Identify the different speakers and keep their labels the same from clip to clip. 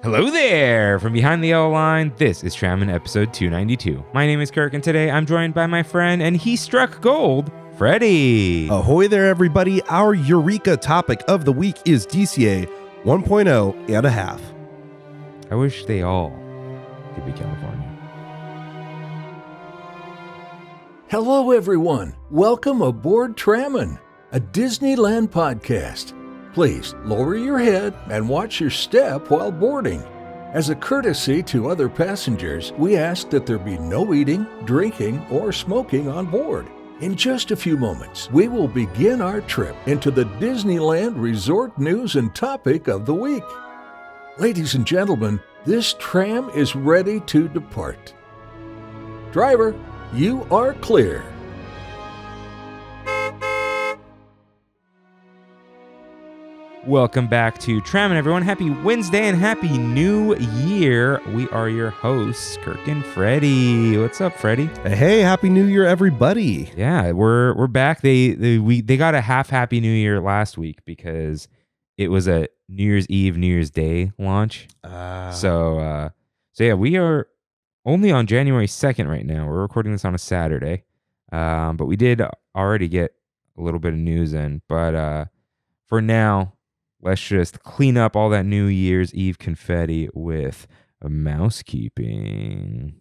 Speaker 1: Hello there! From behind the yellow line, this is Trammin episode 292. My name is Kirk, and today I'm joined by my friend, and he struck gold, Freddy.
Speaker 2: Ahoy there, everybody. Our Eureka topic of the week is DCA 1.0 and a half.
Speaker 1: I wish they all could be California.
Speaker 3: Hello, everyone. Welcome aboard Trammin, a Disneyland podcast. Please lower your head and watch your step while boarding. As a courtesy to other passengers, we ask that there be no eating, drinking, or smoking on board. In just a few moments, we will begin our trip into the Disneyland Resort news and topic of the week. Ladies and gentlemen, this tram is ready to depart. Driver, you are clear.
Speaker 1: Welcome back to Trammin, everyone. Happy Wednesday and Happy New Year. We are your hosts, Kirk and Freddy. What's up, Freddy?
Speaker 2: Hey, Happy New Year, everybody.
Speaker 1: Yeah, we're back. They got a half Happy New Year last week because it was a New Year's Eve, New Year's Day launch. So yeah, we are only on January 2nd right now. We're recording this on a Saturday. But we did already get a little bit of news in. But for now, let's just clean up all that New Year's Eve confetti with mousekeeping.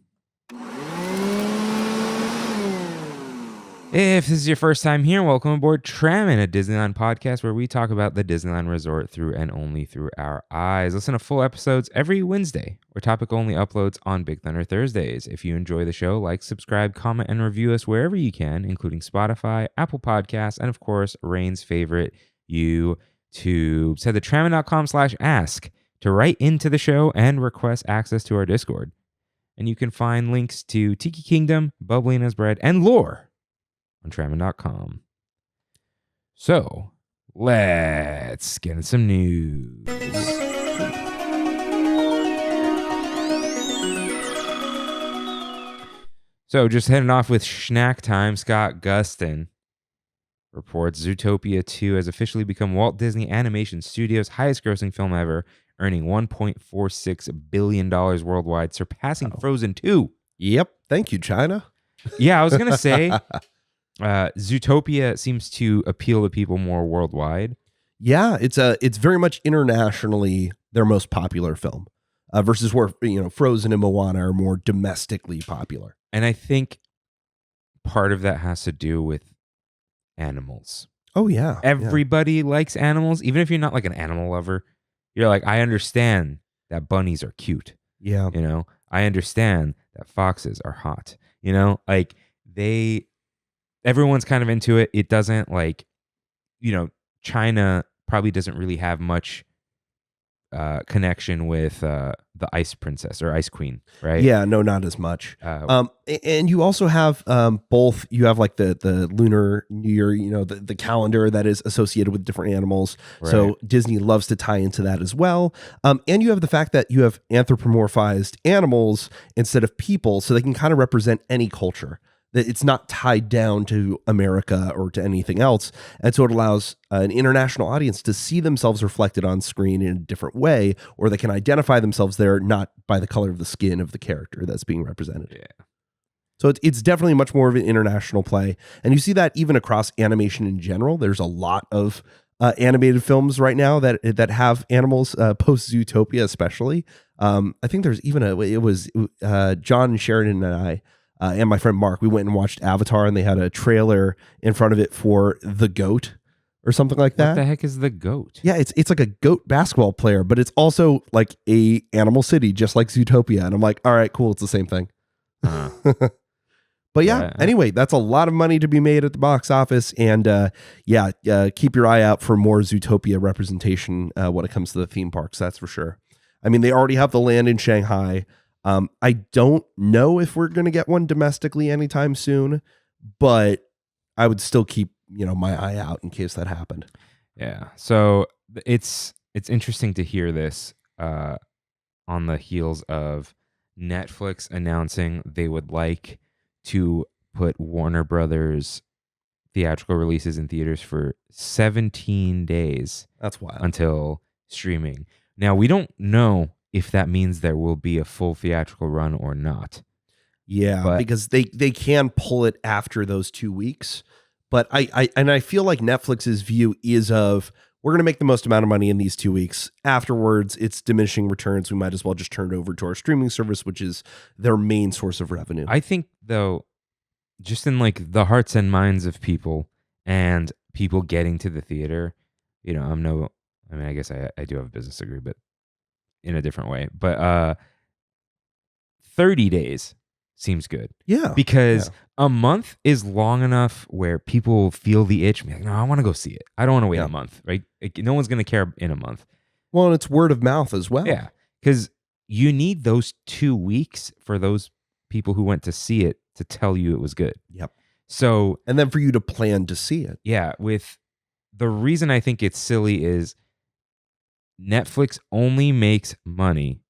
Speaker 1: If this is your first time here, welcome aboard Trammin, a Disneyland podcast where we talk about the Disneyland Resort through and only through our eyes. Listen to full episodes every Wednesday or topic-only uploads on Big Thunder Thursdays. If you enjoy the show, like, subscribe, comment, and review us wherever you can, including Spotify, Apple Podcasts, and of course, Rain's favorite, YouTube. Head to trammin.com/ask to write into the show and request access to our Discord. And you can find links to Tiki Kingdom, Bubbly and His Bread, and lore on trammin.com. So, let's get into some news. So, just heading off with Schnack Time, Scott Gustin reports Zootopia 2 has officially become Walt Disney Animation Studios' highest-grossing film ever, earning $1.46 billion worldwide, surpassing Frozen 2.
Speaker 2: Yep. Thank you, China.
Speaker 1: Yeah, I was going to say, Zootopia seems to appeal to people more worldwide.
Speaker 2: Yeah, it's very much internationally their most popular film, versus where Frozen and Moana are more domestically popular.
Speaker 1: And I think part of that has to do with animals.
Speaker 2: Oh, yeah.
Speaker 1: Everybody likes animals. Even if you're not like an animal lover, you're like, I understand that bunnies are cute.
Speaker 2: Yeah.
Speaker 1: I understand that foxes are hot. Like everyone's kind of into it. It doesn't China probably doesn't really have much connection with the Ice Princess or Ice Queen, right?
Speaker 2: Yeah, no, not as much. And you also have both. You have like the Lunar New Year, the calendar that is associated with different animals. Right. So Disney loves to tie into that as well. And you have the fact that you have anthropomorphized animals instead of people, so they can kind of represent any culture. It's not tied down to America or to anything else. And so it allows an international audience to see themselves reflected on screen in a different way, or they can identify themselves there not by the color of the skin of the character that's being represented. Yeah. So it's definitely much more of an international play. And you see that even across animation in general. There's a lot of animated films right now that have animals, post Zootopia especially. I think there's even John Sheridan and I, and my friend Mark, we went and watched Avatar, and they had a trailer in front of it for the goat or something like that.
Speaker 1: What the heck is the goat?
Speaker 2: Yeah, it's like a goat basketball player, but it's also like a animal city, just like Zootopia. And I'm like, all right, cool, it's the same thing. But yeah, anyway, that's a lot of money to be made at the box office. And keep your eye out for more Zootopia representation when it comes to the theme parks, that's for sure. I mean, they already have the land in Shanghai. I don't know if we're going to get one domestically anytime soon, but I would still keep, my eye out in case that happened.
Speaker 1: Yeah. So it's interesting to hear this on the heels of Netflix announcing they would like to put Warner Brothers theatrical releases in theaters for 17 days.
Speaker 2: That's wild.
Speaker 1: Until streaming. Now, we don't know if that means there will be a full theatrical run or not.
Speaker 2: Yeah, because they can pull it after those 2 weeks. But I feel like Netflix's view is of, we're going to make the most amount of money in these 2 weeks. Afterwards, it's diminishing returns. We might as well just turn it over to our streaming service, which is their main source of revenue.
Speaker 1: I think, though, just in like the hearts and minds of people and people getting to the theater, you know, I guess I do have a business degree, but in a different way. But 30 days seems good.
Speaker 2: Yeah.
Speaker 1: Because a month is long enough where people feel the itch. Like, no, I want to go see it. I don't want to wait a month, right? Like, no one's going to care in a month.
Speaker 2: Well, and it's word of mouth as well.
Speaker 1: Yeah. Because you need those 2 weeks for those people who went to see it to tell you it was good.
Speaker 2: Yep.
Speaker 1: So,
Speaker 2: and then for you to plan to see it.
Speaker 1: Yeah. With the reason I think it's silly is Netflix only makes money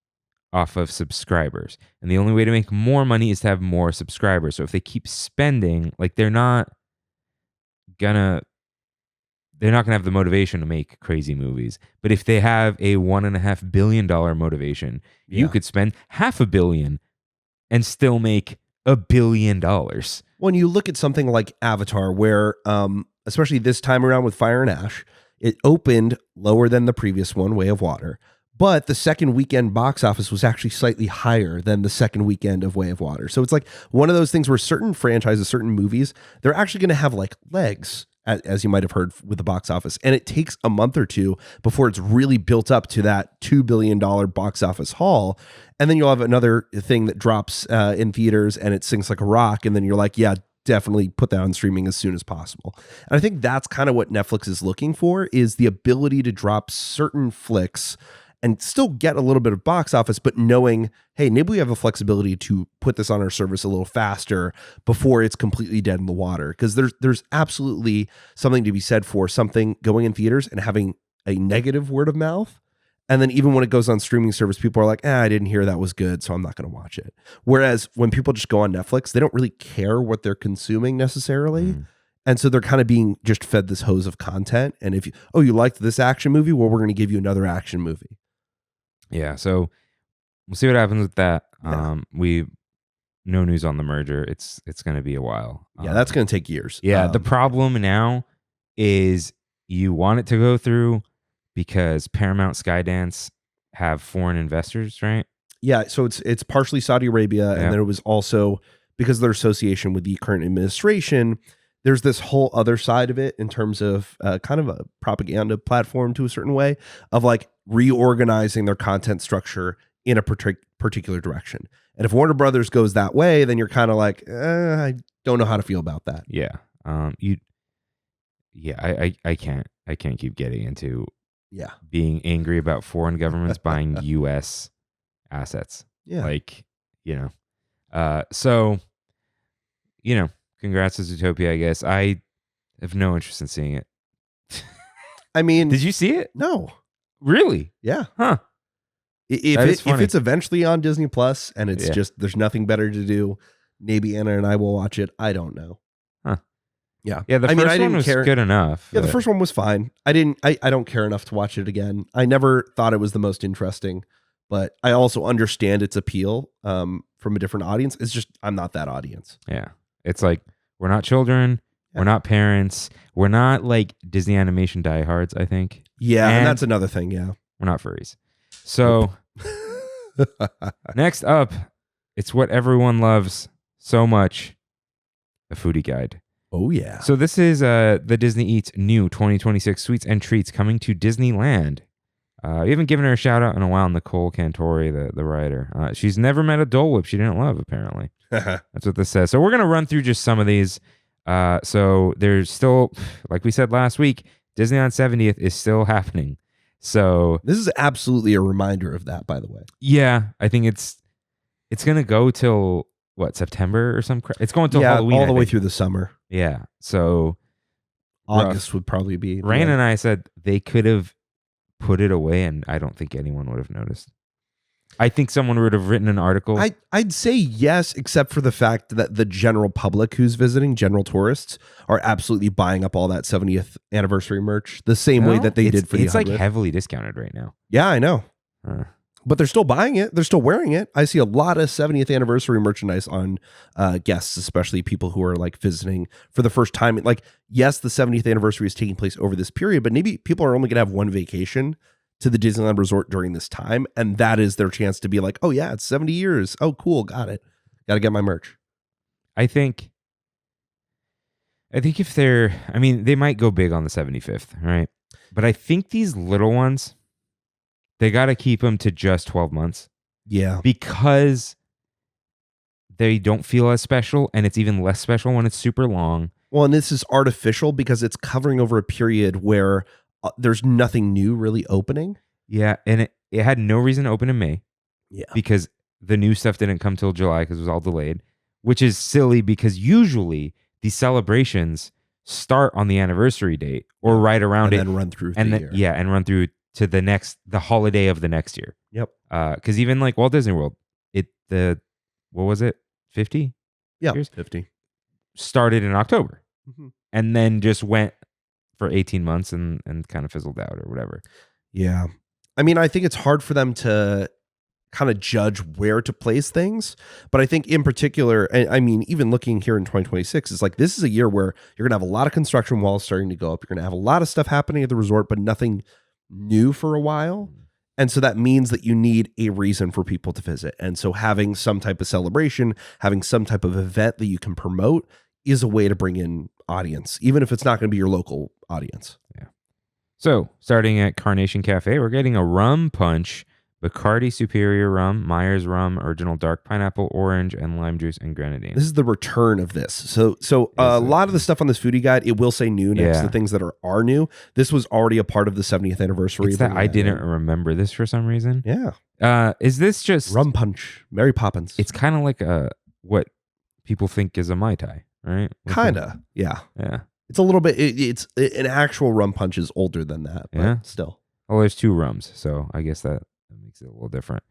Speaker 1: off of subscribers. And the only way to make more money is to have more subscribers. So if they keep spending, like they're not gonna have the motivation to make crazy movies. But if they have a $1.5 billion motivation, you could spend $500 million and still make $1 billion.
Speaker 2: When you look at something like Avatar, where especially this time around with Fire and Ash, it opened lower than the previous one, Way of Water. But the second weekend box office was actually slightly higher than the second weekend of Way of Water. So it's like one of those things where certain franchises, certain movies, they're actually going to have like legs, as you might have heard with the box office. And it takes a month or two before it's really built up to that $2 billion box office haul. And then you'll have another thing that drops in theaters and it sinks like a rock. And then you're like, yeah, definitely put that on streaming as soon as possible. And I think that's kind of what Netflix is looking for, is the ability to drop certain flicks and still get a little bit of box office, but knowing, hey, maybe we have a flexibility to put this on our service a little faster before it's completely dead in the water. Because there's absolutely something to be said for something going in theaters and having a negative word of mouth. And then even when it goes on streaming service, people are like, I didn't hear that was good, so I'm not going to watch it. Whereas when people just go on Netflix, they don't really care what they're consuming necessarily. And so they're kind of being just fed this hose of content. And if you liked this action movie, well, we're going to give you another action movie.
Speaker 1: Yeah, so we'll see what happens with that.
Speaker 2: Yeah.
Speaker 1: No news on the merger. It's going to be a while.
Speaker 2: Yeah, that's going to take years.
Speaker 1: Yeah, the problem now is you want it to go through because Paramount, Skydance have foreign investors, right?
Speaker 2: Yeah, so it's partially Saudi Arabia, and then it was also because of their association with the current administration. There's this whole other side of it in terms of kind of a propaganda platform to a certain way of like reorganizing their content structure in a particular direction. And if Warner Brothers goes that way, then you're kind of like, I don't know how to feel about that.
Speaker 1: Yeah. I can't keep getting into being angry about foreign governments buying US assets.
Speaker 2: Yeah.
Speaker 1: Like, so, congrats to Zootopia, I guess. I have no interest in seeing it.
Speaker 2: I mean,
Speaker 1: did you see it?
Speaker 2: No.
Speaker 1: Really?
Speaker 2: Yeah.
Speaker 1: Huh.
Speaker 2: If it's eventually on Disney Plus and it's just there's nothing better to do, maybe Anna and I will watch it. I don't know.
Speaker 1: Huh.
Speaker 2: Yeah.
Speaker 1: Yeah, the first one was good enough.
Speaker 2: Yeah, the first one was fine. I don't care enough to watch it again. I never thought it was the most interesting, but I also understand its appeal from a different audience. It's just I'm not that audience.
Speaker 1: Yeah. It's like we're not children, we're not parents, we're not like Disney animation diehards, I think.
Speaker 2: Yeah, and that's another thing, yeah.
Speaker 1: We're not furries. So next up, it's what everyone loves so much, a foodie guide.
Speaker 2: Oh, yeah.
Speaker 1: So this is the Disney Eats new 2026 sweets and treats coming to Disneyland. We haven't given her a shout out in a while, Nicole Cantori, the writer. She's never met a Dole Whip she didn't love, apparently. That's what this says. So we're going to run through just some of these. So there's still, like we said last week, Disneyland 70th is still happening. So
Speaker 2: this is absolutely a reminder of that, by the way.
Speaker 1: Yeah, I think it's going to go till what, September or something? It's going till Halloween.
Speaker 2: All the way through the summer.
Speaker 1: Yeah. So
Speaker 2: August would probably be.
Speaker 1: Rain and I said they could have put it away and I don't think anyone would have noticed. I think someone would have written an article.
Speaker 2: I'd say yes, except for the fact that the general public who's visiting, general tourists, are absolutely buying up all that 70th anniversary merch the same way that they did for the 100th.
Speaker 1: It's like heavily discounted right now.
Speaker 2: Yeah, I know. But they're still buying it. They're still wearing it. I see a lot of 70th anniversary merchandise on guests, especially people who are like visiting for the first time. Like, yes, the 70th anniversary is taking place over this period, but maybe people are only going to have one vacation to the Disneyland Resort during this time. And that is their chance to be like, oh yeah, it's 70 years. Oh, cool. Got it. Got to get my merch.
Speaker 1: I think if they might go big on the 75th, right? But I think these little ones, they got to keep them to just 12 months.
Speaker 2: Yeah.
Speaker 1: Because they don't feel as special, and it's even less special when it's super long.
Speaker 2: Well, and this is artificial because it's covering over a period where there's nothing new really opening.
Speaker 1: Yeah, and it had no reason to open in May.
Speaker 2: Yeah.
Speaker 1: Because the new stuff didn't come till July because it was all delayed, which is silly because usually these celebrations start on the anniversary date or right around
Speaker 2: and then run through
Speaker 1: and
Speaker 2: the
Speaker 1: then,
Speaker 2: year.
Speaker 1: Yeah, and run through to the holiday of the next year.
Speaker 2: Yep.
Speaker 1: Because even like Walt Disney World, what was it, 50?
Speaker 2: Yeah,
Speaker 1: years?
Speaker 2: 50.
Speaker 1: Started in October,
Speaker 2: Mm-hmm.
Speaker 1: and then just went for 18 months and kind of fizzled out or whatever.
Speaker 2: Yeah. I mean, I think it's hard for them to kind of judge where to place things. But I think in particular, I mean, even looking here in 2026, it's like this is a year where you're going to have a lot of construction walls starting to go up. You're going to have a lot of stuff happening at the resort, but nothing new for a while. And so that means that you need a reason for people to visit. And so having some type of celebration, having some type of event that you can promote is a way to bring in audience, even if it's not going to be your local audience.
Speaker 1: Yeah. So starting at Carnation Cafe, we're getting a rum punch, Bacardi Superior Rum, Myers Rum, Original Dark Pineapple, Orange, and Lime Juice and Grenadine.
Speaker 2: This is the return of this. So a lot of the stuff on this foodie guide, it will say new next to things that are new. This was already a part of the 70th anniversary.
Speaker 1: It's that I didn't remember this for some reason.
Speaker 2: Yeah.
Speaker 1: Is this just
Speaker 2: rum punch? Mary Poppins.
Speaker 1: It's kind of like what people think is a Mai Tai, right?
Speaker 2: Kind of. Yeah.
Speaker 1: Yeah.
Speaker 2: It's a little bit. It's an actual rum punch is older than that. But still.
Speaker 1: Well, there's two rums, so I guess that makes it a little different.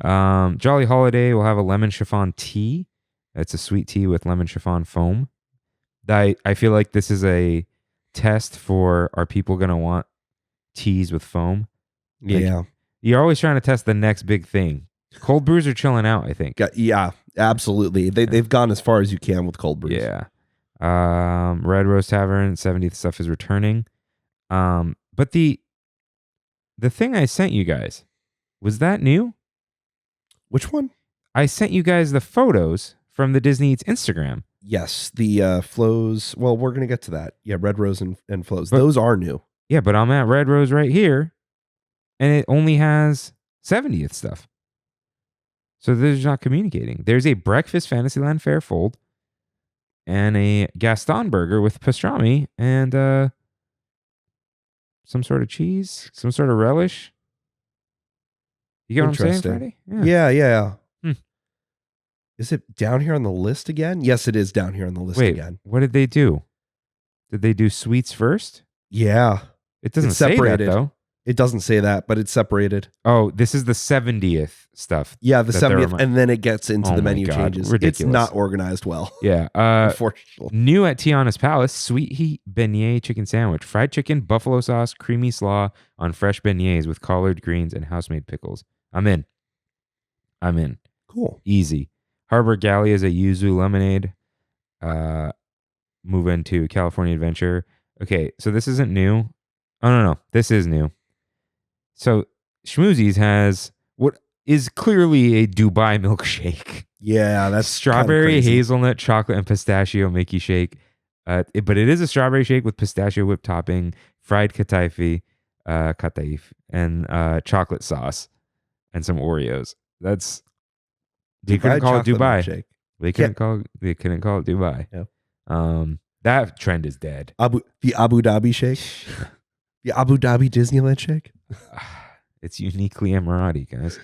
Speaker 1: Jolly Holiday will have a lemon chiffon tea. It's a sweet tea with lemon chiffon foam. I feel like this is a test for, are people going to want teas with foam? Like,
Speaker 2: yeah.
Speaker 1: You're always trying to test the next big thing. Cold brews are chilling out, I think.
Speaker 2: Yeah, absolutely. They've gone as far as you can with cold brews.
Speaker 1: Yeah. Red Rose Tavern, 70th stuff is returning. But the thing I sent you guys, was that new?
Speaker 2: Which one?
Speaker 1: I sent you guys the photos from the Disney Eats Instagram.
Speaker 2: Yes, the flows. Well, we're going to get to that. Yeah, Red Rose and flows. Those are new.
Speaker 1: Yeah, but I'm at Red Rose right here, and it only has 70th stuff. So they're just not communicating. There's a breakfast Fantasyland Fair fold and a Gaston burger with pastrami and some sort of cheese, some sort of relish. You get what I'm saying, Freddy?
Speaker 2: Yeah. Is it down here on the list again? Yes, it is down here on the list again.
Speaker 1: What did they do? Did they do sweets first?
Speaker 2: Yeah.
Speaker 1: It doesn't say that, though.
Speaker 2: It doesn't say that, but it's separated.
Speaker 1: Oh, this is the 70th stuff.
Speaker 2: Yeah, the 70th, and then it gets into the menu changes.
Speaker 1: Ridiculous.
Speaker 2: It's not organized well.
Speaker 1: Yeah.
Speaker 2: Unfortunately.
Speaker 1: New at Tiana's Palace, sweet heat beignet chicken sandwich. Fried chicken, buffalo sauce, creamy slaw on fresh beignets with collard greens and house-made pickles. I'm in.
Speaker 2: Cool.
Speaker 1: Easy. Harbor Galley is a yuzu lemonade. Move into California Adventure. Okay, so this isn't new. Oh, no. This is new. So Schmoozies has what is clearly a Dubai milkshake.
Speaker 2: Yeah, that's
Speaker 1: strawberry, hazelnut, chocolate, and pistachio Mickey shake. But it is a strawberry shake with pistachio whipped topping, fried kataif, and chocolate sauce, and some Oreos. That's they couldn't call it Dubai.
Speaker 2: Milkshake.
Speaker 1: They couldn't call it Dubai.
Speaker 2: Yep.
Speaker 1: That trend is dead.
Speaker 2: The Abu Dhabi shake. The Abu Dhabi Disneyland shake.
Speaker 1: It's uniquely Emirati, guys.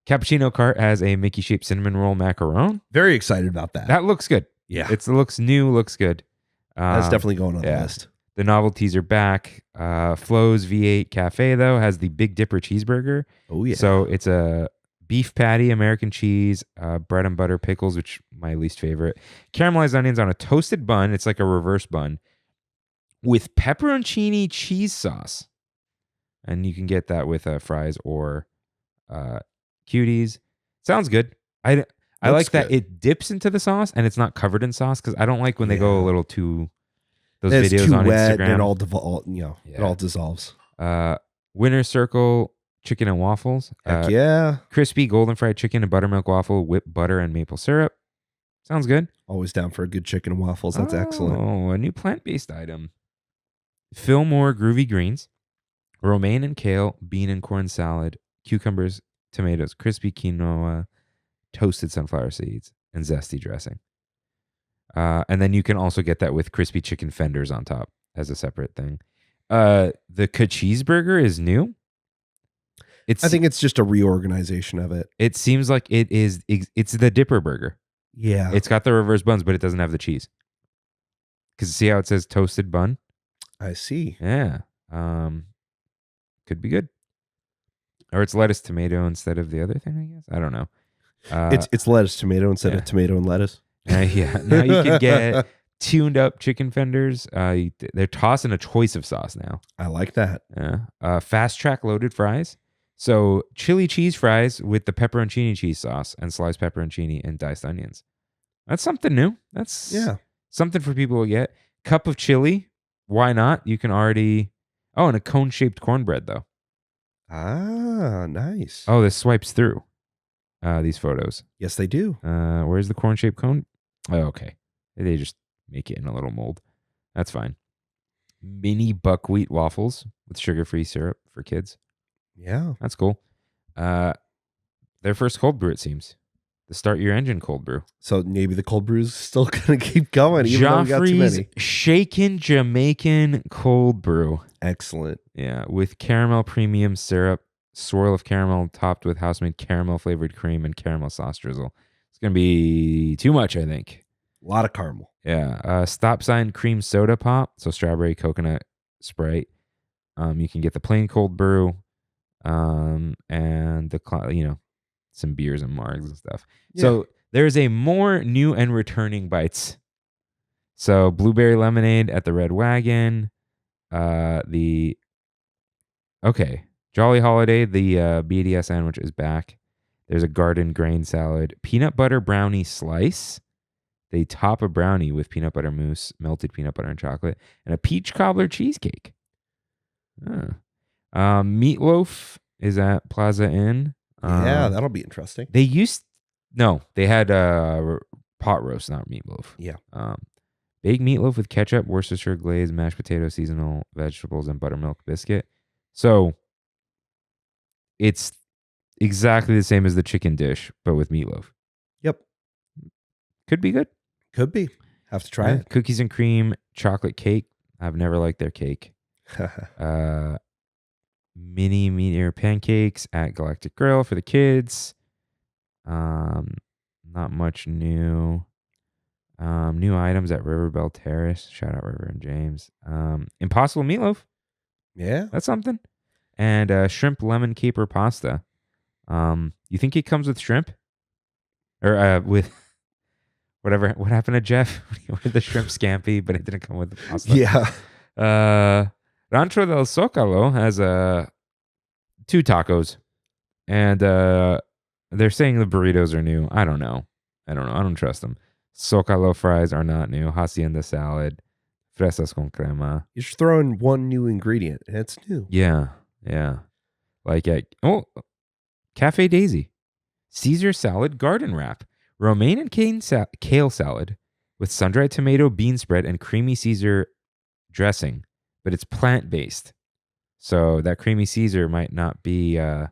Speaker 1: Cappuccino Cart has a Mickey shaped cinnamon roll macaron.
Speaker 2: Very excited about that.
Speaker 1: That looks good.
Speaker 2: Yeah,
Speaker 1: it looks new. Looks good.
Speaker 2: That's definitely going on the list.
Speaker 1: The novelties are back. Flo's V8 Cafe though has the Big Dipper cheeseburger.
Speaker 2: Oh yeah.
Speaker 1: So it's a beef patty, American cheese, bread and butter pickles, which my least favorite. Caramelized onions on a toasted bun. It's like a reverse bun with pepperoncini cheese sauce. and you can get that with fries or cuties. Sounds good. I like that it dips into the sauce and it's not covered in sauce, because I don't like when they go a little too. Those
Speaker 2: it's
Speaker 1: videos
Speaker 2: too
Speaker 1: on
Speaker 2: wet
Speaker 1: Instagram,
Speaker 2: and it all dissolves.
Speaker 1: Winter Circle chicken and waffles.
Speaker 2: Heck yeah.
Speaker 1: Crispy golden fried chicken and buttermilk waffle, whipped butter and maple syrup. Sounds good.
Speaker 2: Always down for a good chicken and waffles. That's excellent.
Speaker 1: Oh, a new plant-based item. Fillmore groovy greens, romaine and kale, bean and corn salad, cucumbers, tomatoes, crispy quinoa, toasted sunflower seeds, and zesty dressing. And then you can also get that with crispy chicken fenders on top as a separate thing. The cheeseburger is new.
Speaker 2: I think it's just a reorganization of it.
Speaker 1: It seems like it's the Dipper burger.
Speaker 2: Yeah.
Speaker 1: It's got the reverse buns, but it doesn't have the cheese. Because see how it says toasted bun?
Speaker 2: I see.
Speaker 1: Yeah. Could be good. Or it's lettuce tomato instead of the other thing, I guess. I don't know.
Speaker 2: It's lettuce tomato instead of tomato and lettuce.
Speaker 1: Yeah. Now you can get tuned up chicken fenders. They're tossing a choice of sauce now.
Speaker 2: I like that.
Speaker 1: Yeah. Fast track loaded fries. So chili cheese fries with the pepperoncini cheese sauce and sliced pepperoncini and diced onions. That's something new. That's something for people to get. Cup of chili. Why not? You can already... Oh, and a cone-shaped cornbread, though.
Speaker 2: Ah, nice.
Speaker 1: Oh, this swipes through these photos.
Speaker 2: Yes, they do.
Speaker 1: Where's the corn-shaped cone? Oh, okay. They just make it in a little mold. That's fine. Mini buckwheat waffles with sugar-free syrup for kids.
Speaker 2: Yeah.
Speaker 1: That's cool. Their first cold brew, it seems. The Start Your Engine cold brew.
Speaker 2: So maybe the cold brew's still going to keep going, even though we got too many.
Speaker 1: Shaken Jamaican cold brew.
Speaker 2: Excellent.
Speaker 1: Yeah, with caramel premium syrup, swirl of caramel topped with house-made caramel flavored cream and caramel sauce drizzle. It's going to be too much, I think.
Speaker 2: A lot of caramel.
Speaker 1: Yeah. Stop sign cream soda pop. So strawberry, coconut, Sprite. You can get the plain cold brew and some beers and margs and stuff. Yeah. So there's a more new and returning bites. So blueberry lemonade at the Red Wagon. Jolly Holiday, the BDS sandwich is back. There's a garden grain salad, peanut butter brownie slice. They top a brownie with peanut butter mousse, melted peanut butter and chocolate, and a peach cobbler cheesecake. Meatloaf is at Plaza Inn.
Speaker 2: Yeah, that'll be interesting.
Speaker 1: They had pot roast, not meatloaf.
Speaker 2: Yeah.
Speaker 1: Baked meatloaf with ketchup, Worcestershire glaze, mashed potato, seasonal vegetables, and buttermilk biscuit. So it's exactly the same as the chicken dish, but with meatloaf.
Speaker 2: Yep.
Speaker 1: Could be good.
Speaker 2: Could be. Have to try it.
Speaker 1: Cookies and cream, chocolate cake. I've never liked their cake. Mini meteor pancakes at Galactic Grill for the kids. Not much new. New items at Riverbell Terrace. Shout out River and James. Impossible meatloaf.
Speaker 2: Yeah.
Speaker 1: That's something. And shrimp lemon caper pasta. You think it comes with shrimp? Or with whatever. What happened to Jeff? He ordered the shrimp scampi, but it didn't come with the pasta.
Speaker 2: Yeah.
Speaker 1: Rancho del Zocalo has 2 tacos. And they're saying the burritos are new. I don't know. I don't trust them. Zocalo fries are not new. Hacienda salad. Fresas con crema.
Speaker 2: You're just throwing one new ingredient, and it's new.
Speaker 1: Yeah. Like Cafe Daisy. Caesar salad garden wrap. Romaine and kale salad with sun-dried tomato bean spread and creamy Caesar dressing. But it's plant-based. So that creamy Caesar might not be... I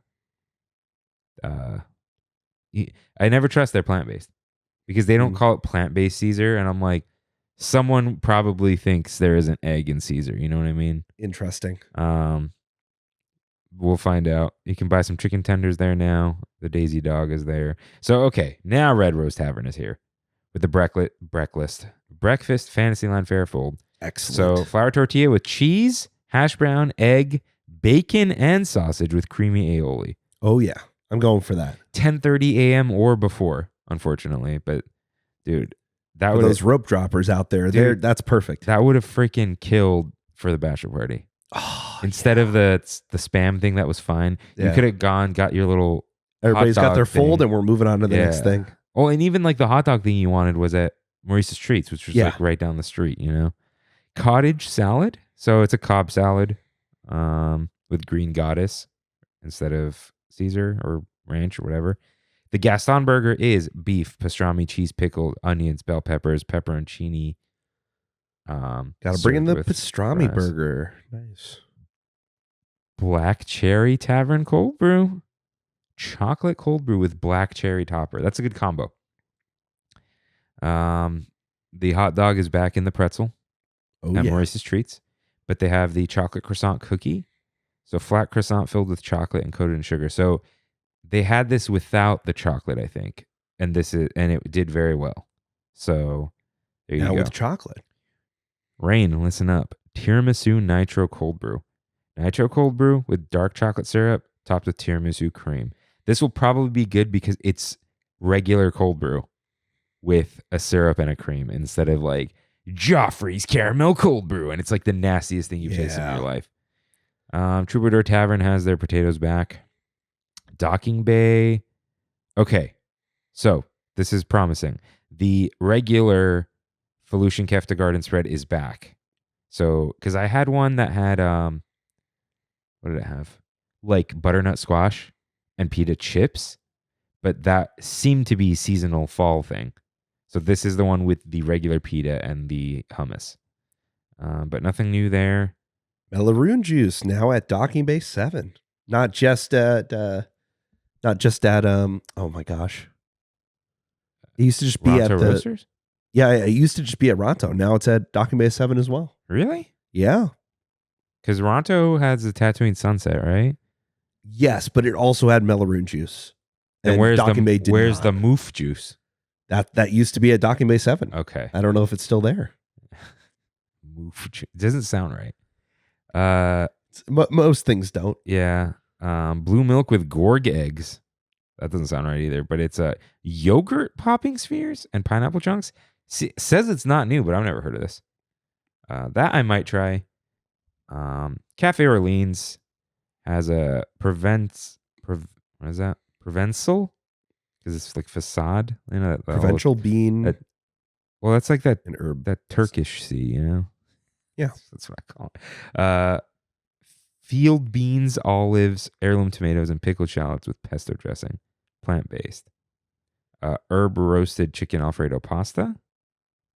Speaker 1: never trust they're plant-based. Because they don't call it plant-based Caesar. And I'm like, someone probably thinks there is an egg in Caesar. You know what I mean?
Speaker 2: Interesting.
Speaker 1: We'll find out. You can buy some chicken tenders there now. The Daisy Dog is there. So, okay. Now Red Rose Tavern is here. With the Breakfast Fantasyland Fairfold.
Speaker 2: Excellent.
Speaker 1: So, flour tortilla with cheese, hash brown, egg, bacon, and sausage with creamy aioli.
Speaker 2: Oh, yeah. I'm going for that.
Speaker 1: 10:30 a.m. or before, unfortunately. But, dude,
Speaker 2: that those rope droppers out there, that's perfect.
Speaker 1: That would have freaking killed for the bachelor party.
Speaker 2: Oh,
Speaker 1: Instead of the spam thing that was fine, you could have got your little.
Speaker 2: Everybody's got their fold, and we're moving on to the next thing.
Speaker 1: Oh, and even like the hot dog thing you wanted was at Maurice's Treats, which was like right down the street. Cottage salad. So it's a Cobb salad, with green goddess instead of Caesar or ranch or whatever. The Gaston burger is beef, pastrami, cheese, pickled onions, bell peppers, pepperoncini.
Speaker 2: Gotta bring in the pastrami burger. Nice.
Speaker 1: Black cherry tavern cold brew. Chocolate cold brew with black cherry topper. That's a good combo. The hot dog is back in the pretzel at Maurice's Treats, but they have the chocolate croissant cookie. So flat croissant filled with chocolate and coated in sugar. So they had this without the chocolate, I think, and it did very well. So there you go.
Speaker 2: With chocolate.
Speaker 1: Rain, listen up. Tiramisu nitro cold brew. Nitro cold brew with dark chocolate syrup topped with tiramisu cream. This will probably be good because it's regular cold brew with a syrup and a cream instead of like Joffrey's caramel cold brew, and it's like the nastiest thing you've tasted in your life. Troubadour Tavern has their potatoes back. Docking Bay. Okay, so this is promising. The regular Felucian Kefta Garden spread is back. So, because I had one that had, what did it have? Like butternut squash and pita chips, but that seemed to be seasonal fall thing. So this is the one with the regular pita and the hummus. But nothing new there.
Speaker 2: Mellow juice now at Docking Bay 7. Not just at oh my gosh. It used to just be
Speaker 1: Ronto
Speaker 2: at the
Speaker 1: Roasters?
Speaker 2: Yeah, it used to just be at Ronto. Now it's at Docking Bay 7 as well.
Speaker 1: Really?
Speaker 2: Yeah.
Speaker 1: Because Ronto has the Tatooine Sunset, right?
Speaker 2: Yes, but it also had Mellow juice.
Speaker 1: And where's the moof juice?
Speaker 2: That used to be at Docking Bay 7.
Speaker 1: Okay.
Speaker 2: I don't know if it's still there.
Speaker 1: Moof juice. It doesn't sound right.
Speaker 2: Most things don't.
Speaker 1: Yeah. Blue milk with Gorg eggs. That doesn't sound right either. But it's yogurt popping spheres and pineapple chunks. Says it's not new, but I've never heard of this. That I might try. Cafe Orleans has a what is that? Provençal? Because it's like facade.
Speaker 2: Provincial bean.
Speaker 1: Well, that's like that
Speaker 2: an herb.
Speaker 1: That Turkish sea,
Speaker 2: Yeah.
Speaker 1: That's what I call it. Field beans, olives, heirloom tomatoes, and pickled shallots with pesto dressing. Plant-based. Herb roasted chicken Alfredo pasta.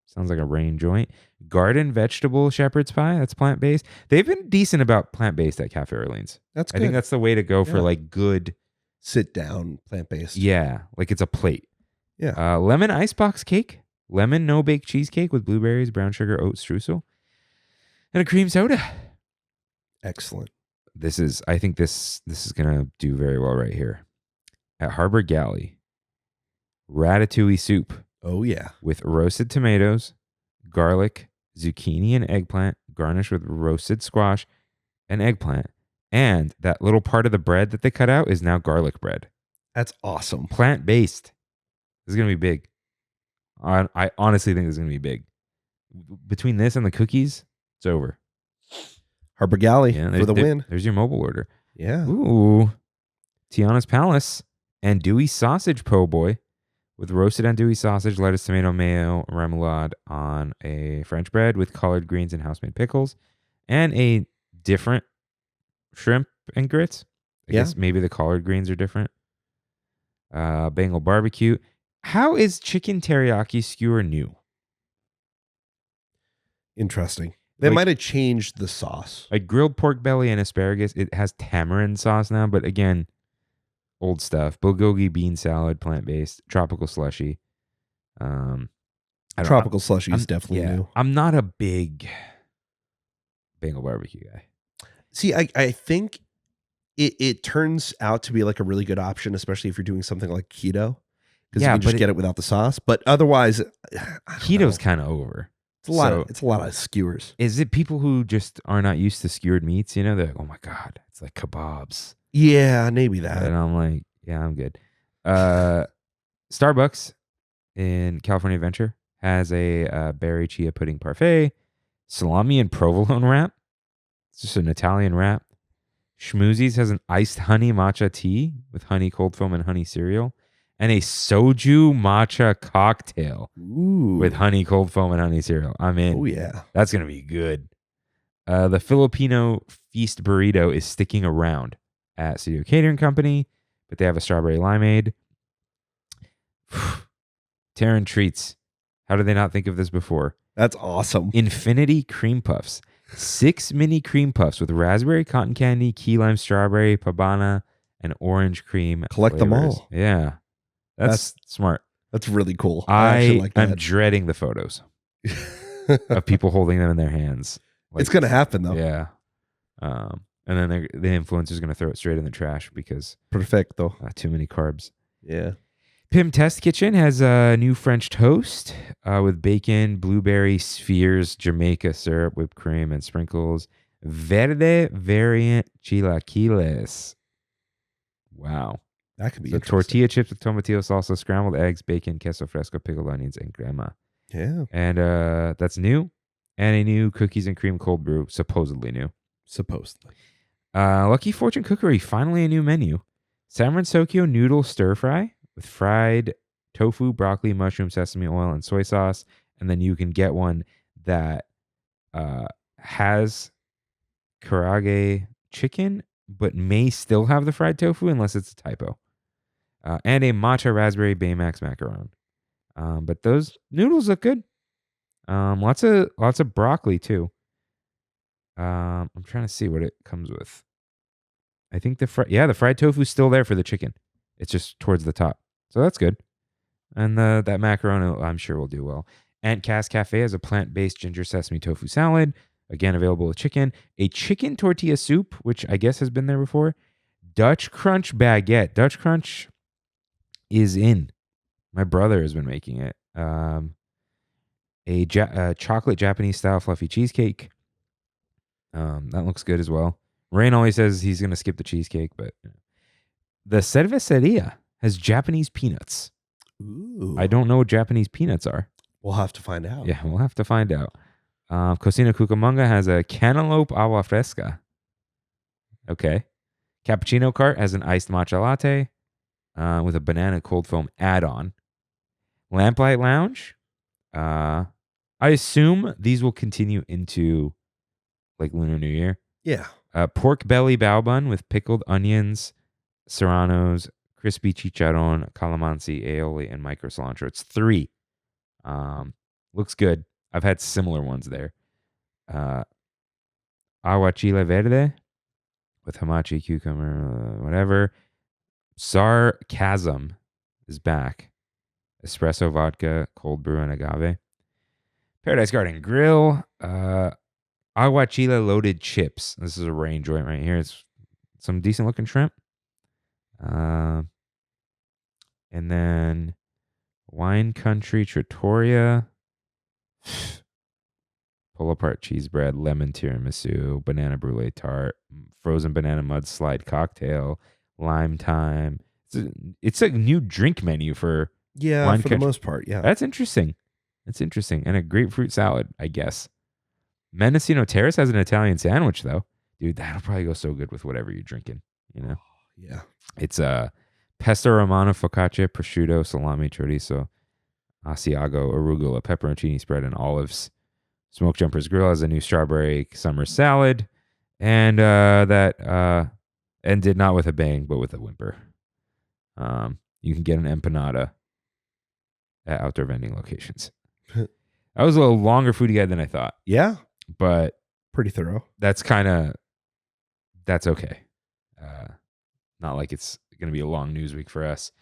Speaker 1: Sounds like a Rain joint. Garden vegetable shepherd's pie. That's plant-based. They've been decent about plant-based at Cafe Orleans.
Speaker 2: That's good.
Speaker 1: I think that's the way to go for like good...
Speaker 2: sit down plant-based.
Speaker 1: Yeah, like it's a plate.
Speaker 2: Yeah.
Speaker 1: Lemon icebox cake. Lemon no-bake cheesecake with blueberries, brown sugar, oat streusel. And a cream soda.
Speaker 2: Excellent.
Speaker 1: I think this is gonna do very well right here. At Harbor Galley, ratatouille soup.
Speaker 2: Oh yeah.
Speaker 1: With roasted tomatoes, garlic, zucchini, and eggplant, garnished with roasted squash and eggplant. And that little part of the bread that they cut out is now garlic bread.
Speaker 2: That's awesome.
Speaker 1: Plant-based. This is gonna be big. I honestly think this is gonna be big. Between this and the cookies, it's over.
Speaker 2: Harbor Galley for the win.
Speaker 1: There's your mobile order.
Speaker 2: Yeah.
Speaker 1: Ooh. Tiana's Palace andouille sausage po' boy with roasted andouille sausage, lettuce, tomato, mayo, remoulade on a French bread with collard greens and house-made pickles, and a different shrimp and grits. I guess maybe the collard greens are different. Bengal barbecue. How is chicken teriyaki skewer new?
Speaker 2: Interesting. They might have changed the sauce.
Speaker 1: Like grilled pork belly and asparagus, it has tamarind sauce now, but again, old stuff. Bulgogi bean salad, plant-based, tropical slushy.
Speaker 2: Tropical slushy is definitely new.
Speaker 1: I'm not a big Bengal barbecue guy.
Speaker 2: See, I think it turns out to be like a really good option, especially if you're doing something like keto, because you can just get it without the sauce. But otherwise,
Speaker 1: keto's kind of over.
Speaker 2: It's a lot of skewers.
Speaker 1: Is it people who just are not used to skewered meats? They're like, oh my God, it's like kebabs.
Speaker 2: Yeah, maybe that.
Speaker 1: And I'm like, yeah, I'm good. Starbucks in California Adventure has a berry chia pudding parfait, salami and provolone wrap. It's just an Italian wrap. Schmoozies has an iced honey matcha tea with honey cold foam and honey cereal. And a soju matcha cocktail with honey cold foam and honey cereal. I'm in.
Speaker 2: Oh, yeah.
Speaker 1: That's going to be good. The Filipino Feast Burrito is sticking around at Studio Catering Company, but they have a strawberry limeade. Terran Treats. How did they not think of this before?
Speaker 2: That's awesome.
Speaker 1: Infinity Cream Puffs. 6 mini cream puffs with raspberry, cotton candy, key lime, strawberry, pabana, and orange cream.
Speaker 2: Collect them all.
Speaker 1: Yeah. That's smart.
Speaker 2: That's really cool.
Speaker 1: I
Speaker 2: actually like that.
Speaker 1: am dreading the photos of people holding them in their hands. Like,
Speaker 2: it's going to happen, though.
Speaker 1: Yeah. And then the influencer's going to throw it straight in the trash because
Speaker 2: Perfecto.
Speaker 1: Too many carbs.
Speaker 2: Yeah.
Speaker 1: Pim Test Kitchen has a new French toast with bacon, blueberry spheres, Jamaica syrup, whipped cream, and sprinkles. Verde variant chilaquiles. Wow.
Speaker 2: That could be
Speaker 1: So tortilla chips with tomatillo salsa, scrambled eggs, bacon, queso fresco, pickled onions, and crema.
Speaker 2: Yeah.
Speaker 1: And that's new. And a new cookies and cream cold brew, supposedly new.
Speaker 2: Supposedly.
Speaker 1: Lucky Fortune Cookery, finally a new menu. San Francisco noodle stir fry with fried tofu, broccoli, mushroom, sesame oil, and soy sauce. And then you can get one that has karaage chicken, but may still have the fried tofu unless it's a typo. And a matcha raspberry Baymax macaron. But those noodles look good. Lots of broccoli too. I'm trying to see what it comes with. I think the fried tofu is still there for the chicken. It's just towards the top. So that's good. And that macaroni, I'm sure, will do well. Aunt Cass Cafe has a plant-based ginger sesame tofu salad. Again, available with chicken. A chicken tortilla soup, which I guess has been there before. Dutch Crunch baguette. Dutch Crunch is in. My brother has been making it. A chocolate Japanese-style fluffy cheesecake. That looks good as well. Rain always says he's going to skip the cheesecake, but the cerveceria has Japanese peanuts.
Speaker 2: Ooh.
Speaker 1: I don't know what Japanese peanuts are.
Speaker 2: We'll have to find out.
Speaker 1: Yeah, we'll have to find out. Cocina Cucamonga has a cantaloupe agua fresca. Okay. Cappuccino Cart has an iced matcha latte with a banana cold foam add-on. Lamplight Lounge. I assume these will continue into like Lunar New Year.
Speaker 2: Yeah.
Speaker 1: Pork belly bao bun with pickled onions, serranos, crispy chicharron, calamansi, aioli, and micro cilantro. It's 3. Looks good. I've had similar ones there. Aguachile verde with hamachi, cucumber, whatever. Sarcasm is back. Espresso vodka, cold brew, and agave. Paradise Garden Grill. Aguachile loaded chips. This is a rain joint right here. It's some decent looking shrimp. And then Wine Country Trattoria. Pull apart cheese bread, lemon tiramisu, banana brulee tart, frozen banana mudslide cocktail, lime thyme. It's a new drink menu for Wine
Speaker 2: for
Speaker 1: Country.
Speaker 2: the most part. Yeah.
Speaker 1: That's interesting. That's interesting. And a grapefruit salad, I guess. Mendocino Terrace has an Italian sandwich, though. Dude, that'll probably go so good with whatever you're drinking, you know?
Speaker 2: Yeah.
Speaker 1: It's pesto romano, focaccia, prosciutto, salami, chorizo, asiago, arugula, pepperoncini spread, and olives. Smoke Jumpers Grill has a new strawberry summer salad. And that ended not with a bang, but with a whimper. You can get an empanada at outdoor vending locations. I was a little longer foodie guide than I thought.
Speaker 2: Yeah.
Speaker 1: But
Speaker 2: pretty thorough.
Speaker 1: That's okay. Not like it's going to be a long news week for us.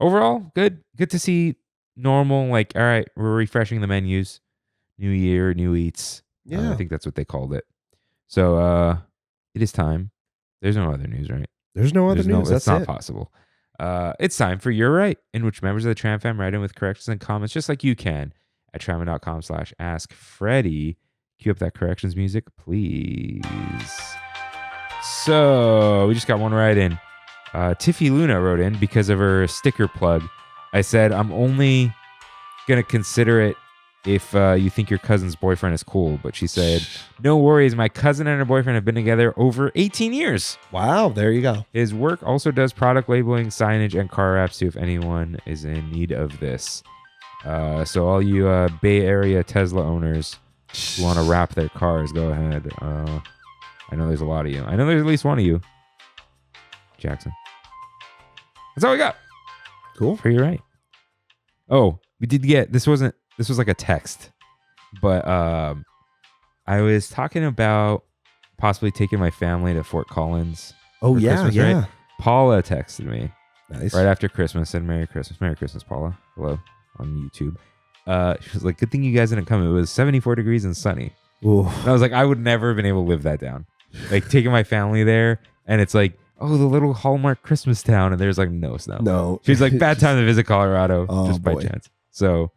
Speaker 1: Overall, good to see normal, like, all right, we're refreshing the menus. New year, new eats.
Speaker 2: Yeah.
Speaker 1: I think that's what they called it. So it is time. There's no other news, right?
Speaker 2: There's no other news.
Speaker 1: That's not possible. It's time for You're Right, in which members of the Tram Fam write in with corrections and comments just like you can at trammin.com/askfreddy. Cue up that corrections music, please. So we just got one right in. Tiffy Luna wrote in because of her sticker plug. I said I'm only going to consider it if you think your cousin's boyfriend is cool, but she said, no worries, my cousin and her boyfriend have been together over 18 years.
Speaker 2: Wow, there you go.
Speaker 1: His work also does product labeling, signage, and car wraps too, if anyone is in need of this. So all you Bay Area Tesla owners who want to wrap their cars, go ahead. I know there's a lot of you. I know there's at least one of you. Jackson. That's all we got.
Speaker 2: Cool.
Speaker 1: For you, right? Oh, we did get, this was like a text, but I was talking about possibly taking my family to Fort Collins.
Speaker 2: Oh,
Speaker 1: for
Speaker 2: yeah,
Speaker 1: Christmas,
Speaker 2: yeah.
Speaker 1: right? Paula texted me
Speaker 2: Nice.
Speaker 1: right after Christmas, said Merry Christmas. Merry Christmas, Paula. Hello on YouTube. She was like, good thing you guys didn't come. It was 74 degrees and sunny.
Speaker 2: Ooh.
Speaker 1: And I was like, I would never have been able to live that down. Like taking my family there, and it's like, oh, the little Hallmark Christmas town, and there's like no snow.
Speaker 2: No.
Speaker 1: She's like, bad time to visit Colorado,
Speaker 2: Oh,
Speaker 1: just by
Speaker 2: boy.
Speaker 1: chance. So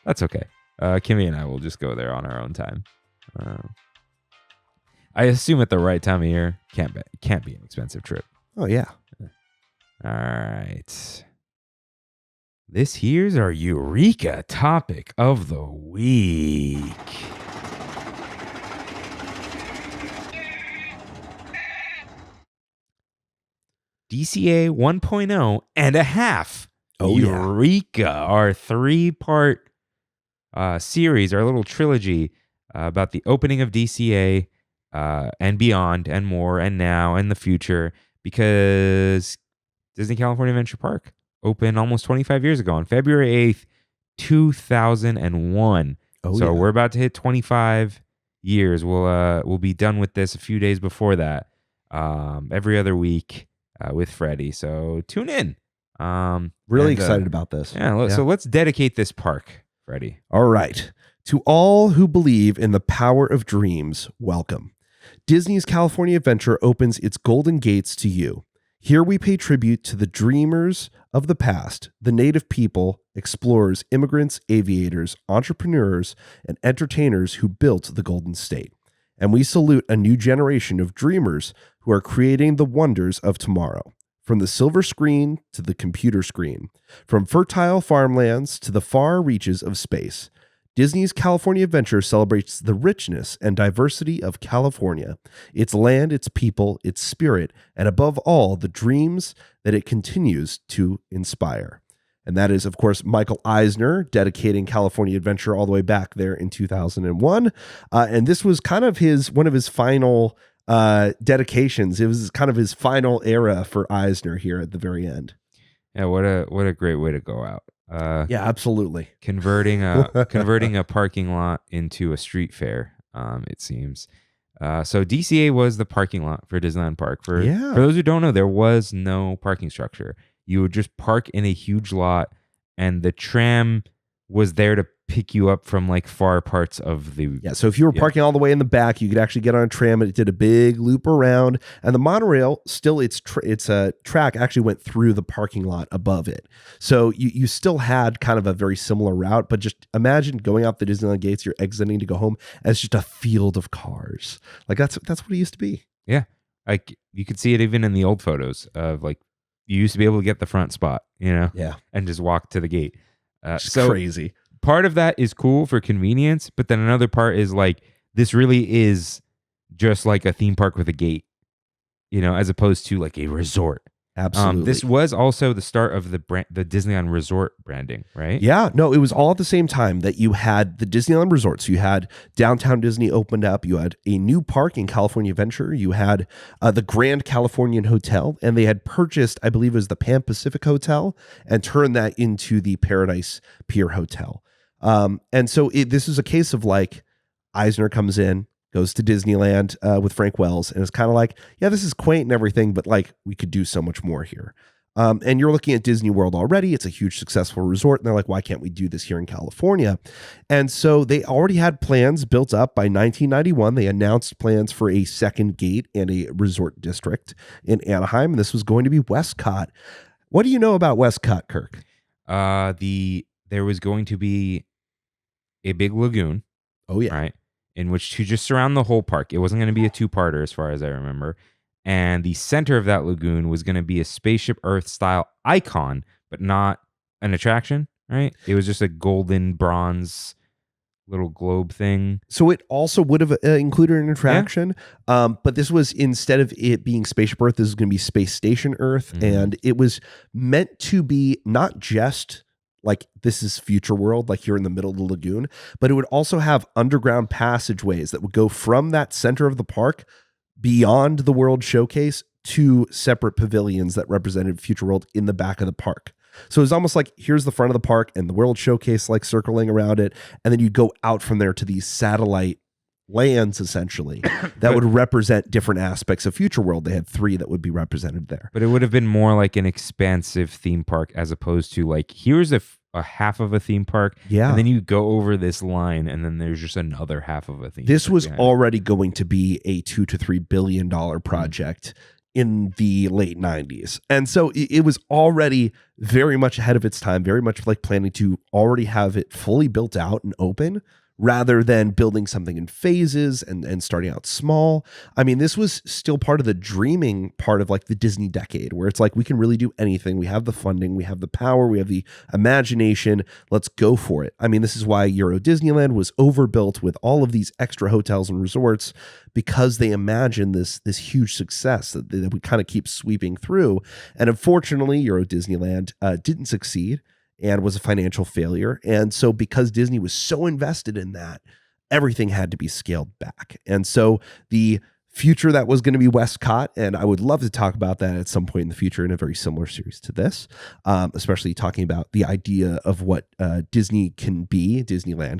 Speaker 1: that's okay. Kimmy and I will just go there on our own time. I assume at the right time of year, can't be an expensive trip.
Speaker 2: Oh, yeah.
Speaker 1: All right. This here's our Eureka topic of the week. DCA 1.0 and a half.
Speaker 2: Oh, yeah.
Speaker 1: Eureka, our 3-part series, our little trilogy about the opening of DCA and beyond and more and now and the future, because Disney California Adventure Park opened almost 25 years ago on February 8th, 2001.
Speaker 2: Oh,
Speaker 1: So
Speaker 2: yeah.
Speaker 1: we're about to hit 25 years. We'll be done with this a few days before that, every other week with Freddy. So tune in.
Speaker 2: Really excited about this.
Speaker 1: Yeah, so let's dedicate this park, Freddy.
Speaker 2: All right. To all who believe in the power of dreams, welcome. Disney's California Adventure opens its golden gates to you. Here we pay tribute to the dreamers of the past, the native people, explorers, immigrants, aviators, entrepreneurs, and entertainers who built the Golden State. And we salute a new generation of dreamers who are creating the wonders of tomorrow. From the silver screen to the computer screen, from fertile farmlands to the far reaches of space, Disney's California Adventure celebrates the richness and diversity of California, its land, its people, its spirit, and above all, the dreams that it continues to inspire. And that is, of course, Michael Eisner dedicating California Adventure all the way back there in 2001. And this was kind of one of his final dedications. It was kind of his final era for Eisner here at the very end.
Speaker 1: Yeah, what a great way to go out.
Speaker 2: Yeah, absolutely.
Speaker 1: Converting a parking lot into a street fair, it seems. So DCA was the parking lot for Disneyland Park. For those who don't know, there was no parking structure. You would just park in a huge lot, and the tram was there to pick you up from like far parts of the...
Speaker 2: Yeah, so if you were parking all the way in the back, you could actually get on a tram, and it did a big loop around, and the monorail, still its track actually went through the parking lot above it. So you still had kind of a very similar route, but just imagine going out the Disneyland gates, you're exiting to go home, as just a field of cars. Like that's what it used to be.
Speaker 1: Yeah, like you could see it even in the old photos of like, you used to be able to get the front spot,
Speaker 2: Yeah.
Speaker 1: and just walk to the gate.
Speaker 2: So crazy.
Speaker 1: Part of that is cool for convenience, but then another part is like, this really is just like a theme park with a gate, as opposed to like a resort.
Speaker 2: Absolutely.
Speaker 1: This was also the start of the Disneyland Resort branding, right?
Speaker 2: Yeah, no, it was all at the same time that you had the Disneyland resorts. You had Downtown Disney opened up. You had a new park in California Adventure. You had the Grand Californian Hotel, and they had purchased, I believe it was the Pan Pacific Hotel, and turned that into the Paradise Pier Hotel. And so this is a case of like, Eisner comes in, goes to Disneyland with Frank Wells, and it's kind of like, yeah, this is quaint and everything, but like we could do so much more here. And you're looking at Disney World already. It's a huge successful resort. And they're like, why can't we do this here in California? And so they already had plans built up by 1991. They announced plans for a second gate and a resort district in Anaheim. And this was going to be Westcott. What do you know about Westcott, Kirk?
Speaker 1: There was going to be a big lagoon.
Speaker 2: Oh, yeah.
Speaker 1: Right. In which to just surround the whole park. It wasn't going to be a two-parter as far as I remember. And the center of that lagoon was going to be a Spaceship Earth style icon, but not an attraction, right? It was just a golden bronze little globe thing.
Speaker 2: So it also would have included an attraction, but this was, instead of it being Spaceship Earth, this is going to be Space Station Earth, and it was meant to be not just like this is future world, like you're in the middle of the lagoon, but it would also have underground passageways that would go from that center of the park beyond the World Showcase to separate pavilions that represented future world in the back of the park. So it's almost like here's the front of the park and the World Showcase like circling around it. And then you go out from there to these satellite lands, essentially, that would represent different aspects of future world. They had 3 that would be represented there.
Speaker 1: But it would have been more like an expansive theme park as opposed to like, here's a half of a theme park.
Speaker 2: Yeah.
Speaker 1: And then you go over this line and then there's just another half of a theme
Speaker 2: This
Speaker 1: park
Speaker 2: was
Speaker 1: behind.
Speaker 2: already going to be a $2 to $3 billion project in the late 90s. And so it was already very much ahead of its time, very much like planning to already have it fully built out and open rather than building something in phases and starting out small. I mean, this was still part of the dreaming part of like the Disney decade, where it's like, we can really do anything. We have the funding, we have the power, we have the imagination. Let's go for it. I mean, this is why Euro Disneyland was overbuilt with all of these extra hotels and resorts, because they imagined this huge success that would kind of keep sweeping through. And unfortunately, Euro Disneyland didn't succeed and was a financial failure. And so because Disney was so invested in that, everything had to be scaled back. And so the future that was going to be Westcott, and I would love to talk about that at some point in the future in a very similar series to this, especially talking about the idea of what Disneyland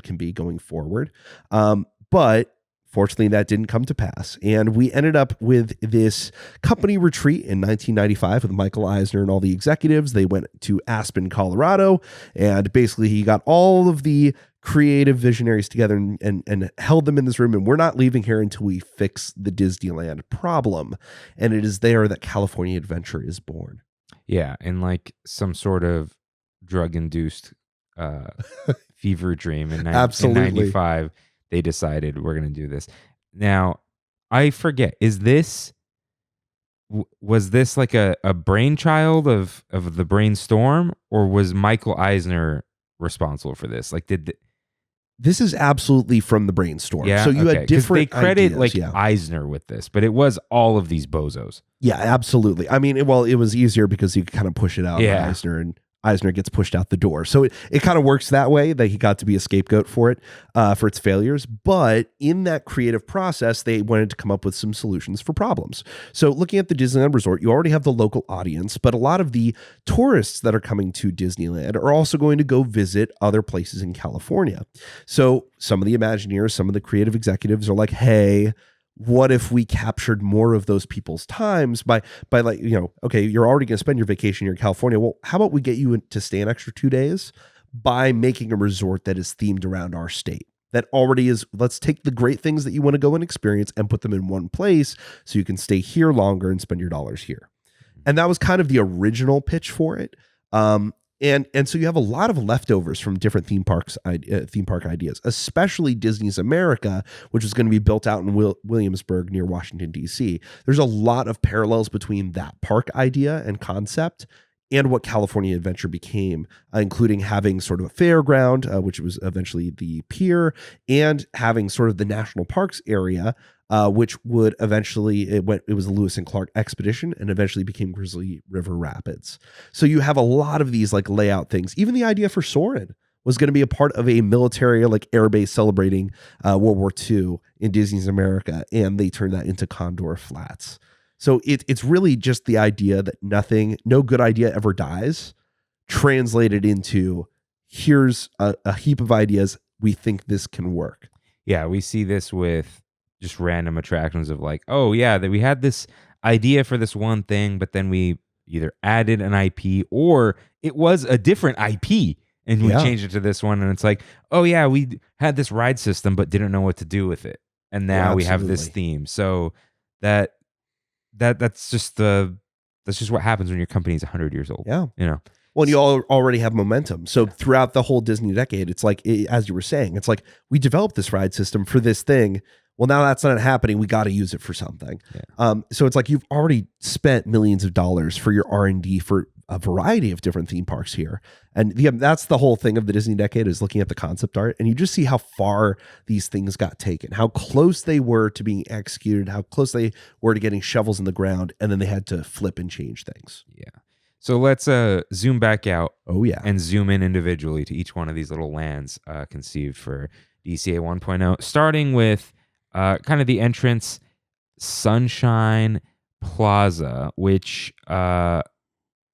Speaker 2: can be going forward. But fortunately, that didn't come to pass. And we ended up with this company retreat in 1995 with Michael Eisner and all the executives. They went to Aspen, Colorado, and basically he got all of the creative visionaries together and held them in this room. And we're not leaving here until we fix the Disneyland problem. And it is there that California Adventure is born.
Speaker 1: Yeah, and like some sort of drug-induced fever dream in
Speaker 2: Absolutely.
Speaker 1: 95. They decided we're going to do this. Now, I forget, was this like a brainchild of the brainstorm, or was Michael Eisner responsible for this? Like,
Speaker 2: This is absolutely from the brainstorm.
Speaker 1: Yeah,
Speaker 2: So you had different
Speaker 1: they credit
Speaker 2: ideas,
Speaker 1: Eisner with this, but it was all of these bozos.
Speaker 2: Yeah, absolutely. I mean, it was easier because you could kind of push it out on Eisner, and Eisner gets pushed out the door. So it kind of works that way, that he got to be a scapegoat for it, for its failures. But in that creative process, they wanted to come up with some solutions for problems. So looking at the Disneyland Resort, you already have the local audience, but a lot of the tourists that are coming to Disneyland are also going to go visit other places in California. So some of the Imagineers, some of the creative executives are like, hey, what if we captured more of those people's times by like, okay, you're already going to spend your vacation here in California. Well, how about we get you to stay an extra 2 days by making a resort that is themed around our state? That already is, let's take the great things that you want to go and experience and put them in one place so you can stay here longer and spend your dollars here. And that was kind of the original pitch for it. And so you have a lot of leftovers from different theme park ideas, especially Disney's America, which is going to be built out in Williamsburg near Washington, D.C. There's a lot of parallels between that park idea and concept and what California Adventure became, including having sort of a fairground, which was eventually the pier, and having sort of the national parks area, which would eventually, it was a Lewis and Clark expedition and eventually became Grizzly River Rapids. So you have a lot of these like layout things. Even the idea for Soarin' was going to be a part of a military like air base celebrating World War II in Disney's America, and they turned that into Condor Flats. So it's really just the idea that no good idea ever dies, translated into here's a heap of ideas. We think this can work.
Speaker 1: Yeah, we see this with just random attractions of like, oh yeah, that we had this idea for this one thing, but then we either added an IP or it was a different IP and we changed it to this one. And it's like, oh yeah, we had this ride system, but didn't know what to do with it. And now we have this theme. So that's just what happens when your company is 100 years old.
Speaker 2: Yeah.
Speaker 1: So,
Speaker 2: Well, you already have momentum. So throughout the whole Disney decade, it's like, as you were saying, it's like we developed this ride system for this thing. Well, now that's not happening. We got to use it for something. Yeah. So it's like you've already spent millions of dollars for your R&D for a variety of different theme parks here. And that's the whole thing of the Disney decade, is looking at the concept art, and you just see how far these things got taken, how close they were to being executed, how close they were to getting shovels in the ground, and then they had to flip and change things.
Speaker 1: Yeah. So let's zoom back out.
Speaker 2: Oh, yeah.
Speaker 1: And zoom in individually to each one of these little lands conceived for DCA 1.0, starting with kind of the entrance, Sunshine Plaza, which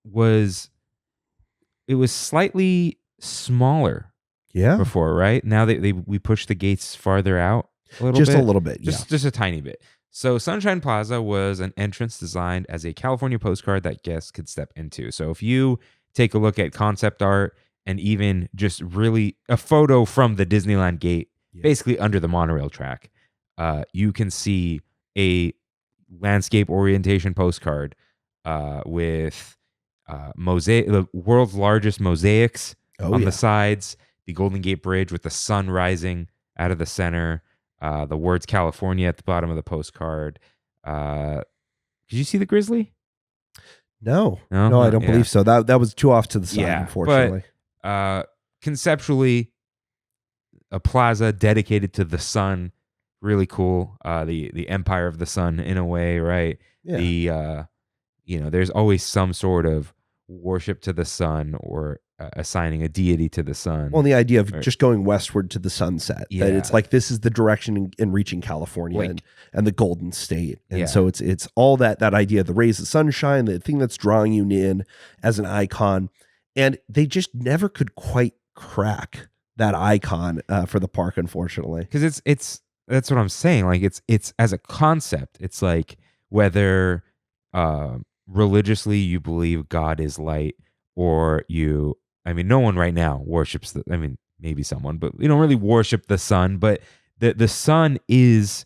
Speaker 1: was slightly smaller before, right? Now we pushed the gates farther out a little bit.
Speaker 2: Just a little bit,
Speaker 1: just a tiny bit. So Sunshine Plaza was an entrance designed as a California postcard that guests could step into. So if you take a look at concept art and even just really a photo from the Disneyland gate, basically under the monorail track, you can see a landscape orientation postcard with mosaic, the world's largest mosaics on the sides, the Golden Gate Bridge with the sun rising out of the center, the words California at the bottom of the postcard. Did you see the Grizzly?
Speaker 2: No, I don't believe so. That was too off to the side, unfortunately.
Speaker 1: But conceptually, a plaza dedicated to the sun, really cool. The empire of the sun in a way, right? Yeah. There's always some sort of worship to the sun or assigning a deity to the sun.
Speaker 2: Well, the idea of just going westward to the sunset, that it's like this is the direction in reaching California and the Golden State. And so it's all that idea of the rays of sunshine, the thing that's drawing you in as an icon. And they just never could quite crack that icon for the park, unfortunately.
Speaker 1: Because it's that's what I'm saying. Like it's as a concept, it's like whether religiously you believe God is light, or no one right now worships maybe someone, but we don't really worship the sun. But the sun is,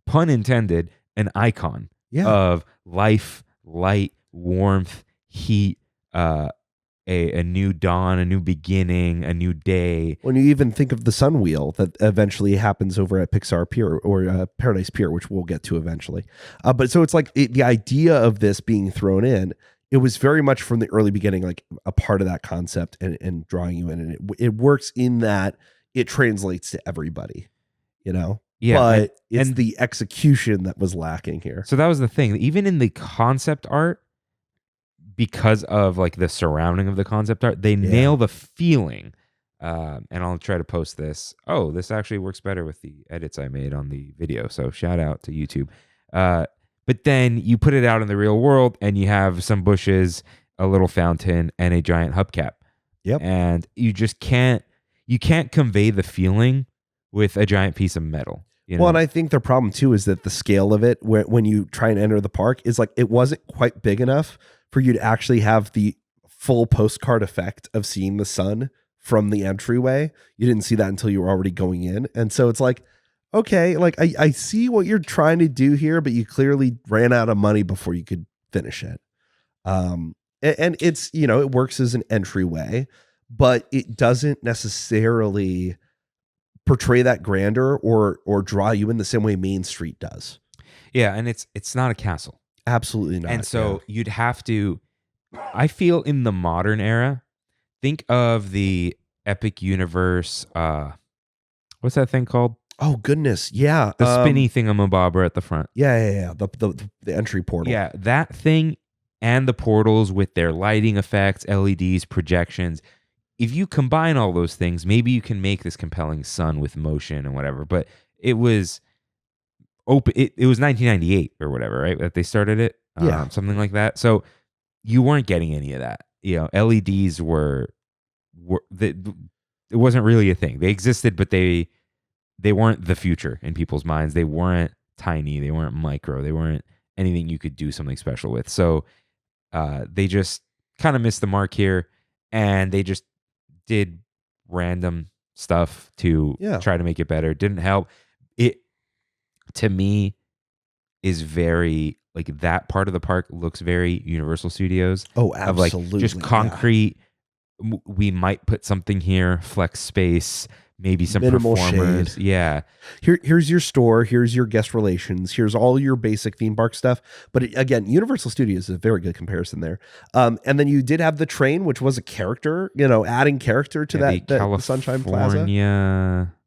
Speaker 1: pun intended, an icon of life, light, warmth, heat, a new dawn, a new beginning, a new day.
Speaker 2: When you even think of the sun wheel that eventually happens over at Pixar Pier or Paradise Pier, which we'll get to eventually. But so it's like the idea of this being thrown in, it was very much from the early beginning, like a part of that concept and drawing you in. And it works in that it translates to everybody, Yeah. But it's the execution that was lacking here.
Speaker 1: So that was the thing. Even in the concept art, because of like the surrounding of the concept art, they nail the feeling. And I'll try to post this. Oh, this actually works better with the edits I made on the video. So shout out to YouTube. But then you put it out in the real world and you have some bushes, a little fountain, and a giant hubcap.
Speaker 2: Yep.
Speaker 1: And you just can't convey the feeling with a giant piece of metal.
Speaker 2: Well, and I think the problem too is that the scale of it, when you try and enter the park, is like it wasn't quite big enough for you to actually have the full postcard effect of seeing the sun from the entryway. You didn't see that until you were already going in. And so it's like, okay, like I see what you're trying to do here, but you clearly ran out of money before you could finish it. And it's, it works as an entryway, but it doesn't necessarily portray that grandeur or draw you in the same way Main Street does.
Speaker 1: Yeah, and it's not a castle.
Speaker 2: Absolutely not.
Speaker 1: And so you'd have to, I feel, in the modern era, think of the Epic Universe, what's that thing called?
Speaker 2: Oh, goodness. Yeah.
Speaker 1: The spinny thingamabobber at the front.
Speaker 2: Yeah. The entry portal.
Speaker 1: Yeah, that thing and the portals with their lighting effects, LEDs, projections. If you combine all those things, maybe you can make this compelling sun with motion and whatever. But it was open. It was 1998 or whatever, right? That they started it. Something like that. So you weren't getting any of that. LEDs were it wasn't really a thing. They existed, but they weren't the future in people's minds. They weren't tiny. They weren't micro. They weren't anything you could do something special with. So they just kind of missed the mark here, and they just did random stuff to try to make it better. It didn't help. It, to me, is very, like, that part of the park looks very Universal Studios.
Speaker 2: Oh, absolutely.
Speaker 1: Of like just concrete. We might put something here, flex space, maybe some
Speaker 2: Minimal
Speaker 1: performers.
Speaker 2: shade.
Speaker 1: Yeah.
Speaker 2: Here's your store. Here's your guest relations. Here's all your basic theme park stuff. But again, Universal Studios is a very good comparison there. And then you did have the train, which was a character, adding character to the Sunshine Plaza.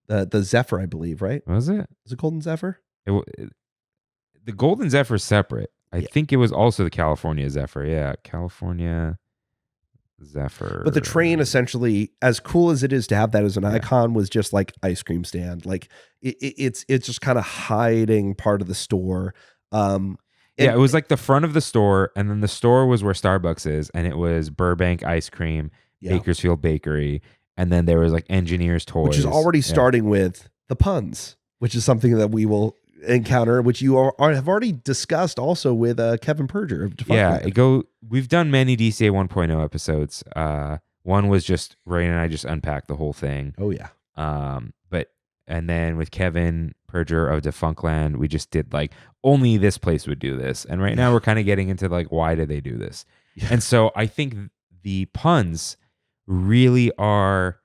Speaker 2: The Zephyr, I believe, right?
Speaker 1: Was it?
Speaker 2: Was it Golden Zephyr?
Speaker 1: The Golden Zephyr is separate. I think it was also the California Zephyr. Yeah, California Zephyr.
Speaker 2: But the train, essentially, as cool as it is to have that as an icon, was just like ice cream stand. Like it's just kind of hiding part of the store.
Speaker 1: It was like the front of the store, and then the store was where Starbucks is, and it was Burbank Ice Cream, Bakersfield Bakery, and then there was like Engineers Toys,
Speaker 2: which is already starting with the puns, which is something that we will encounter, which you have already discussed also with Kevin Perger of Defunctland.
Speaker 1: We've done many DCA 1.0 episodes. One was just Ray and I just unpacked the whole thing.
Speaker 2: Oh yeah.
Speaker 1: And then with Kevin Perger of Defunctland, we just did like only this place would do this. And right now we're kind of getting into like, why do they do this? Yeah. And so I think the puns really are,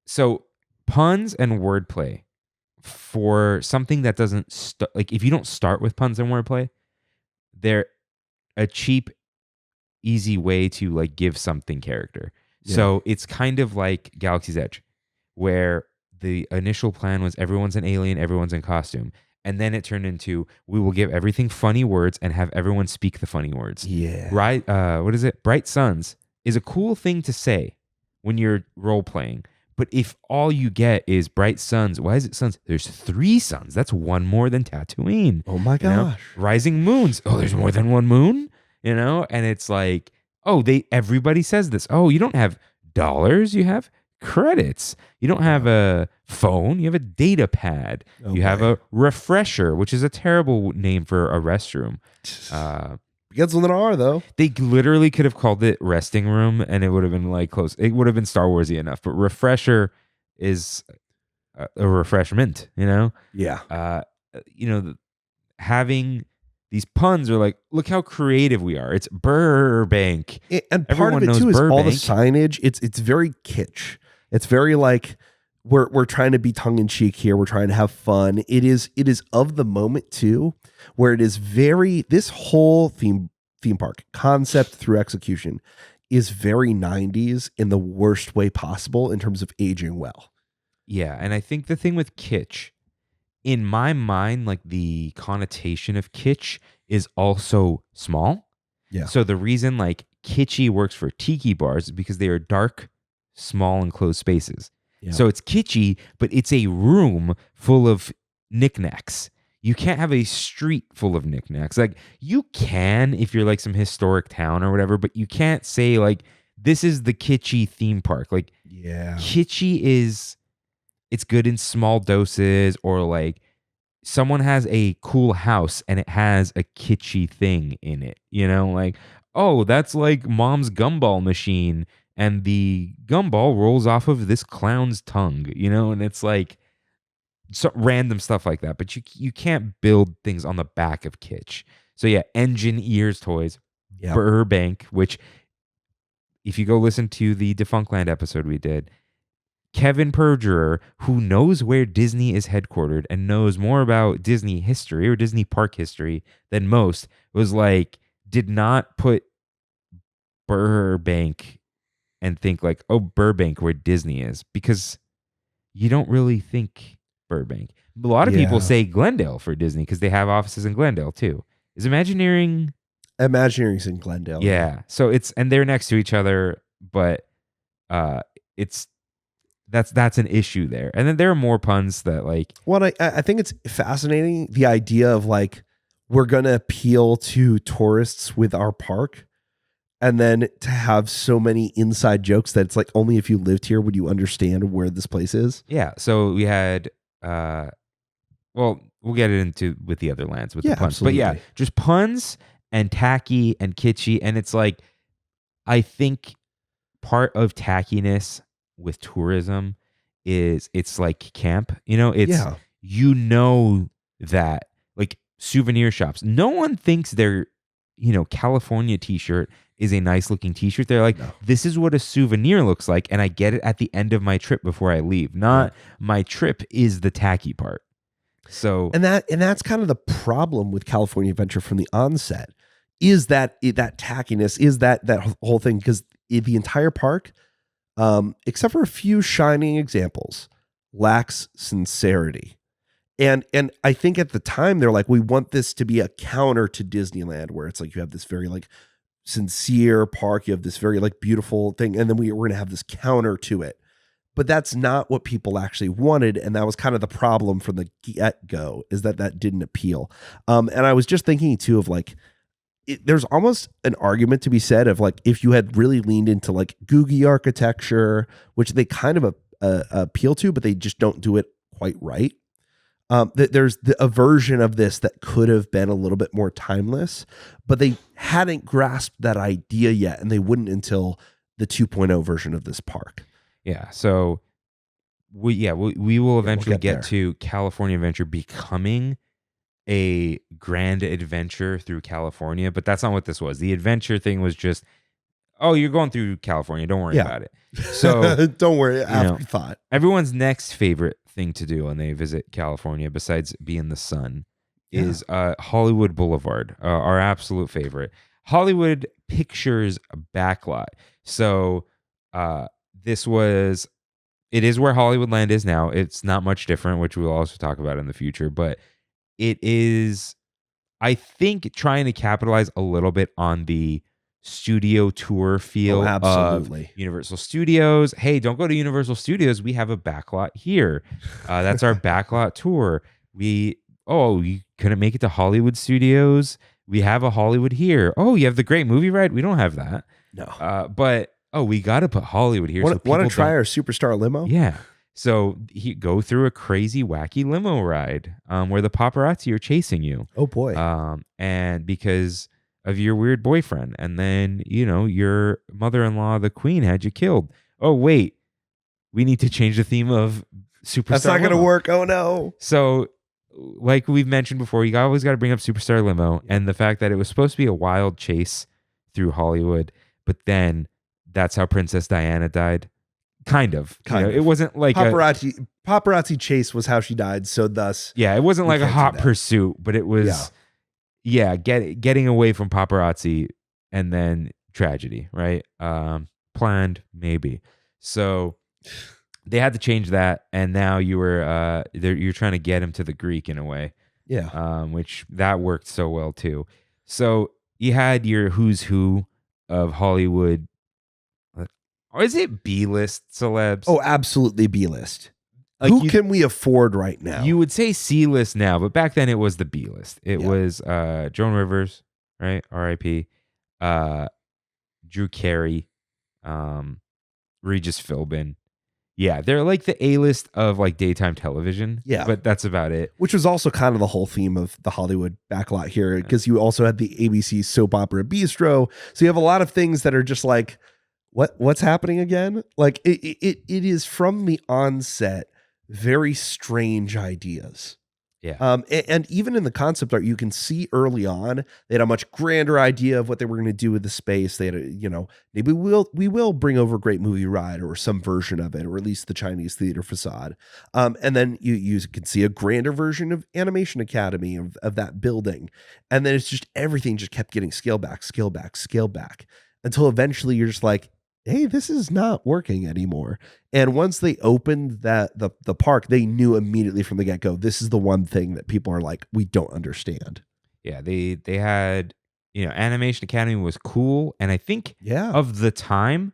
Speaker 1: so puns and wordplay for something that doesn't like if you don't start with puns and wordplay, they're a cheap, easy way to like give something character. Yeah. So it's kind of like Galaxy's Edge, where the initial plan was everyone's an alien, everyone's in costume. And then it turned into, we will give everything funny words and have everyone speak the funny words.
Speaker 2: Yeah.
Speaker 1: Right? What is it? Bright Suns is a cool thing to say when you're role playing. But if all you get is bright suns, why is it suns? There's 3 suns. That's one more than Tatooine.
Speaker 2: Oh my gosh.
Speaker 1: Rising moons. Oh, there's more than one moon? And it's like, everybody says this. Oh, you don't have dollars, you have credits. You don't have a phone, you have a data pad. Okay. You have a refresher, which is a terrible name for a restroom.
Speaker 2: Gets on the R though.
Speaker 1: They literally could have called it resting room, and it would have been like close. It would have been Star Warsy enough. But refresher is a refreshment.
Speaker 2: Yeah.
Speaker 1: Having these puns are like, look how creative we are. It's Burbank,
Speaker 2: and part of it too is all the signage. It's very kitsch. It's very like we're trying to be tongue in cheek here. We're trying to have fun. It is of the moment too, where it is very, this whole theme park concept through execution is very 90s in the worst way possible in terms of aging well.
Speaker 1: Yeah. And I think the thing with kitsch, in my mind, like the connotation of kitsch is also small.
Speaker 2: Yeah.
Speaker 1: So the reason like kitschy works for tiki bars is because they are dark, small, enclosed spaces. Yeah. So it's kitschy, but it's a room full of knickknacks. You can't have a street full of knickknacks. Like you can if you're like some historic town or whatever, but you can't say like, this is the kitschy theme park. Like kitschy it's good in small doses, or like someone has a cool house and it has a kitschy thing in it, like, oh, that's like mom's gumball machine. And the gumball rolls off of this clown's tongue, and it's like random stuff like that. But you can't build things on the back of kitsch. So yeah, Engineers Toys, Burbank, which if you go listen to the Defunctland episode we did, Kevin Perger, who knows where Disney is headquartered and knows more about Disney history or Disney park history than most, was like, did not put Burbank and think like, oh, Burbank, where Disney is, because you don't really think Burbank. A lot of people say Glendale for Disney because they have offices in Glendale too. Is Imagineering's
Speaker 2: in Glendale?
Speaker 1: Yeah. So and they're next to each other, but that's an issue there. And then there are more puns that like.
Speaker 2: Well, I think it's fascinating, the idea of like, we're going to appeal to tourists with our park. And then to have so many inside jokes that it's like only if you lived here would you understand where this place is.
Speaker 1: Yeah. So we had, we'll get it into with the other lands with the puns. Absolutely. But yeah, just puns and tacky and kitschy. And it's like, I think part of tackiness with tourism is it's like camp. It's that like souvenir shops. No one thinks their California t-shirt is a nice looking t-shirt. They're like, this is what a souvenir looks like, and I get it at the end of my trip before I leave. Not my trip is the tacky part. So
Speaker 2: and that's kind of the problem with California Adventure from the onset, is that tackiness, is that whole thing, because the entire park, except for a few shining examples, lacks sincerity. And I think at the time they're like, we want this to be a counter to Disneyland, where it's like you have this very like sincere park, you have this very like beautiful thing, and then we're going to have this counter to it. But that's not what people actually wanted, and that was kind of the problem from the get-go, is that didn't appeal. And I was just thinking too of like, there's almost an argument to be said of like, if you had really leaned into like Googie architecture, which they kind of appeal to, but they just don't do it quite right. There's a version of this that could have been a little bit more timeless, but they hadn't grasped that idea yet, and they wouldn't until the 2.0 version of this park.
Speaker 1: Yeah, so we will eventually get to California Adventure becoming a grand adventure through California, but that's not what this was. The adventure thing was just, oh, you're going through California, don't worry about it. So
Speaker 2: don't worry, afterthought.
Speaker 1: Everyone's next favorite thing to do when they visit California, besides being the sun, is Hollywood Boulevard, our absolute favorite. Hollywood Pictures backlot. So it is where Hollywoodland is now. It's not much different, which we'll also talk about in the future, but it is, I think, trying to capitalize a little bit on the studio tour feel of Universal Studios. Hey, don't go to Universal Studios. We have a backlot here. That's our backlot tour. You couldn't make it to Hollywood Studios. We have a Hollywood here. Oh, you have the Great Movie Ride. We don't have that.
Speaker 2: No.
Speaker 1: But we got to put Hollywood here.
Speaker 2: Want to try our Superstar limo?
Speaker 1: Yeah. So go through a crazy, wacky limo ride where the paparazzi are chasing you.
Speaker 2: Oh, boy.
Speaker 1: And because of your weird boyfriend. And then, your mother-in-law, the queen, had you killed. Oh, wait. We need to change the theme of Superstar
Speaker 2: That's not going to work. Oh, no.
Speaker 1: So, like we've mentioned before, you always got to bring up Superstar Limo and the fact that it was supposed to be a wild chase through Hollywood, but then that's how Princess Diana died. Kind of. It wasn't like
Speaker 2: paparazzi chase was how she died. So thus,
Speaker 1: it wasn't like a hot pursuit, but it was, getting away from paparazzi and then tragedy, right? Planned, maybe. So they had to change that, and now you're trying to get him to the Greek in a way, which that worked so well too. So you had your who's who of Hollywood. Or is it B-list celebs?
Speaker 2: Oh, absolutely B-list. Who can we afford right now?
Speaker 1: You would say C-list now, but back then it was the B-list. It was Joan Rivers, right? R.I.P. Drew Carey, Regis Philbin. Yeah, they're like the A-list of like daytime television.
Speaker 2: Yeah.
Speaker 1: But that's about it.
Speaker 2: Which was also kind of the whole theme of the Hollywood backlot here, because you also had the ABC soap opera Bistro. So you have a lot of things that are just like, what's happening again? Like it is from the onset very strange ideas.
Speaker 1: Yeah.
Speaker 2: And even in the concept art, you can see early on they had a much grander idea of what they were going to do with the space. They had maybe we will bring over Great Movie Ride or some version of it, or at least the Chinese theater facade. And then you can see a grander version of Animation Academy of that building. And then it's just everything just kept getting scaled back until eventually you're just like, hey, this is not working anymore. And once they opened the park, they knew immediately from the get-go, this is the one thing that people are like, we don't understand.
Speaker 1: Yeah, they had, Animation Academy was cool. And I think of the time,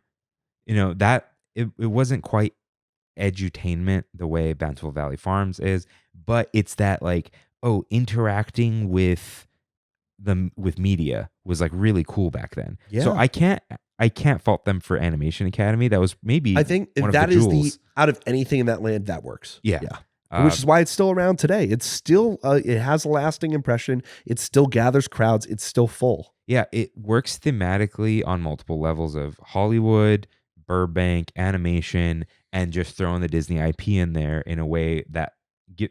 Speaker 1: that it wasn't quite edutainment the way Bountiful Valley Farms is, but it's that like, interacting with media was like really cool back then. Yeah. So I can't fault them for Animation Academy. That was maybe
Speaker 2: I think
Speaker 1: one
Speaker 2: that
Speaker 1: of the
Speaker 2: is
Speaker 1: jewels.
Speaker 2: out of anything in that land that works.
Speaker 1: Yeah.
Speaker 2: Which is why it's still around today. It's still it has a lasting impression. It still gathers crowds. It's still full.
Speaker 1: Yeah, it works thematically on multiple levels of Hollywood, Burbank, animation, and just throwing the Disney IP in there in a way that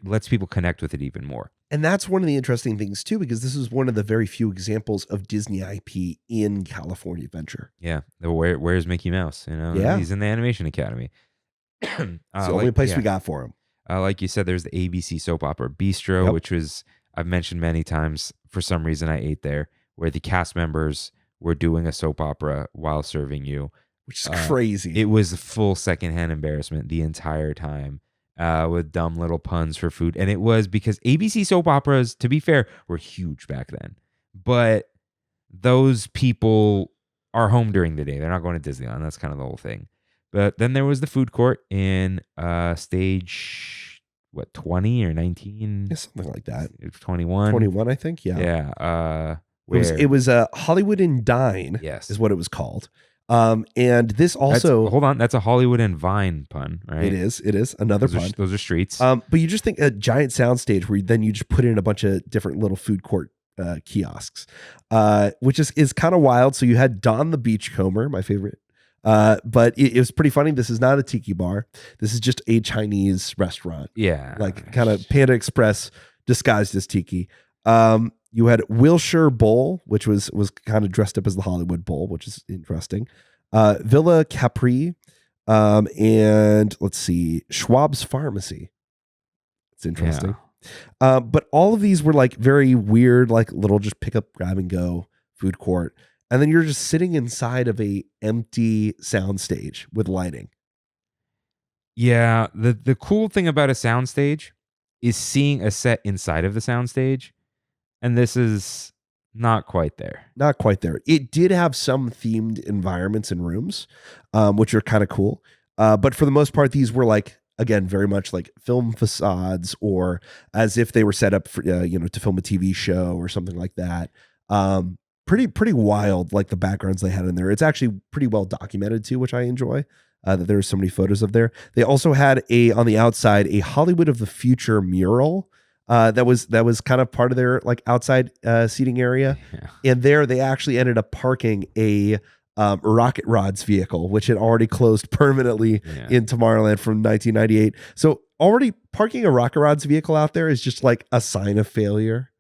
Speaker 1: lets people connect with it even more.
Speaker 2: And that's one of the interesting things too, because this is one of the very few examples of Disney IP in California Adventure.
Speaker 1: Yeah. Where's Mickey Mouse?
Speaker 2: Yeah.
Speaker 1: He's in the Animation Academy.
Speaker 2: It's the only place we got for him.
Speaker 1: Like you said, there's the ABC soap opera Bistro, which was, I've mentioned many times. For some reason, I ate there, where the cast members were doing a soap opera while serving you.
Speaker 2: Which is crazy.
Speaker 1: It was full secondhand embarrassment the entire time. With dumb little puns for food. And it was because ABC soap operas, to be fair, were huge back then. But those people are home during the day. They're not going to Disneyland. That's kind of the whole thing. But then there was the food court in stage, 20 or 19?
Speaker 2: Yeah, something like that.
Speaker 1: 21?
Speaker 2: 21, I think, yeah.
Speaker 1: Yeah.
Speaker 2: It was Hollywood and Dine, is what it was called. And this also...
Speaker 1: Hold on, that's a Hollywood and Vine pun, right?
Speaker 2: It is. Another pun.
Speaker 1: Those are streets.
Speaker 2: But you just think a giant soundstage where you just put in a bunch of different little food court kiosks, which is kind of wild. So you had Don the Beachcomber, my favorite. But it was pretty funny. This is not a tiki bar. This is just a Chinese restaurant.
Speaker 1: Yeah.
Speaker 2: Like kind of Panda Express disguised as tiki. You had Wilshire Bowl, which was kind of dressed up as the Hollywood Bowl, which is interesting. Villa Capri, and let's see, Schwab's Pharmacy. It's interesting. Yeah. But all of these were like very weird, like little just pick up, grab and go food court. And then you're just sitting inside of a empty soundstage with lighting.
Speaker 1: Yeah. The cool thing about a soundstage is seeing a set inside of the soundstage. And this is not quite there.
Speaker 2: Not quite there. It did have some themed environments and rooms, which are kind of cool. But for the most part, these were like, again, very much like film facades, or as if they were set up for, to film a TV show or something like that. Pretty wild, like the backgrounds they had in there. It's actually pretty well documented too, which I enjoy. That there are so many photos of there. They also had on the outside a Hollywood of the Future mural. That was kind of part of their like outside seating area. Yeah. And there they actually ended up parking a Rocket Rod's vehicle, which had already closed permanently in Tomorrowland from 1998. So already parking a Rocket Rod's vehicle out there is just like a sign of failure.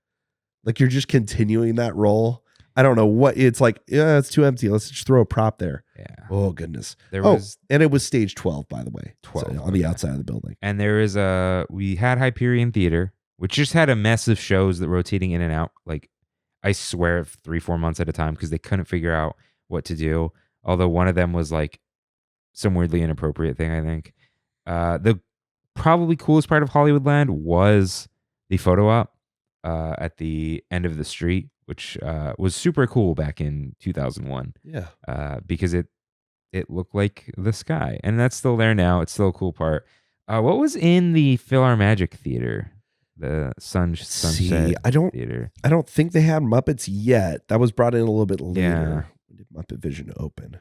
Speaker 2: Like you're just continuing that role. I don't know what it's like. Yeah, it's too empty. Let's just throw a prop there.
Speaker 1: Yeah.
Speaker 2: Oh goodness. And it was stage 12, by the way. 12 on the outside of the building.
Speaker 1: And there is we had Hyperion Theater, which just had a mess of shows that rotating in and out, like I swear 3-4 months at a time, because they couldn't figure out what to do. Although one of them was like some weirdly inappropriate thing, I think. The probably coolest part of Hollywoodland was the photo op at the end of the street, which was super cool back in 2001.
Speaker 2: Yeah.
Speaker 1: Because it looked like the sky. And that's still there now. It's still a cool part. What was in the Philharmagic Theater? The Sunset Theater.
Speaker 2: I don't think they had Muppets yet. That was brought in a little bit later.
Speaker 1: Yeah.
Speaker 2: When did Muppet Vision open?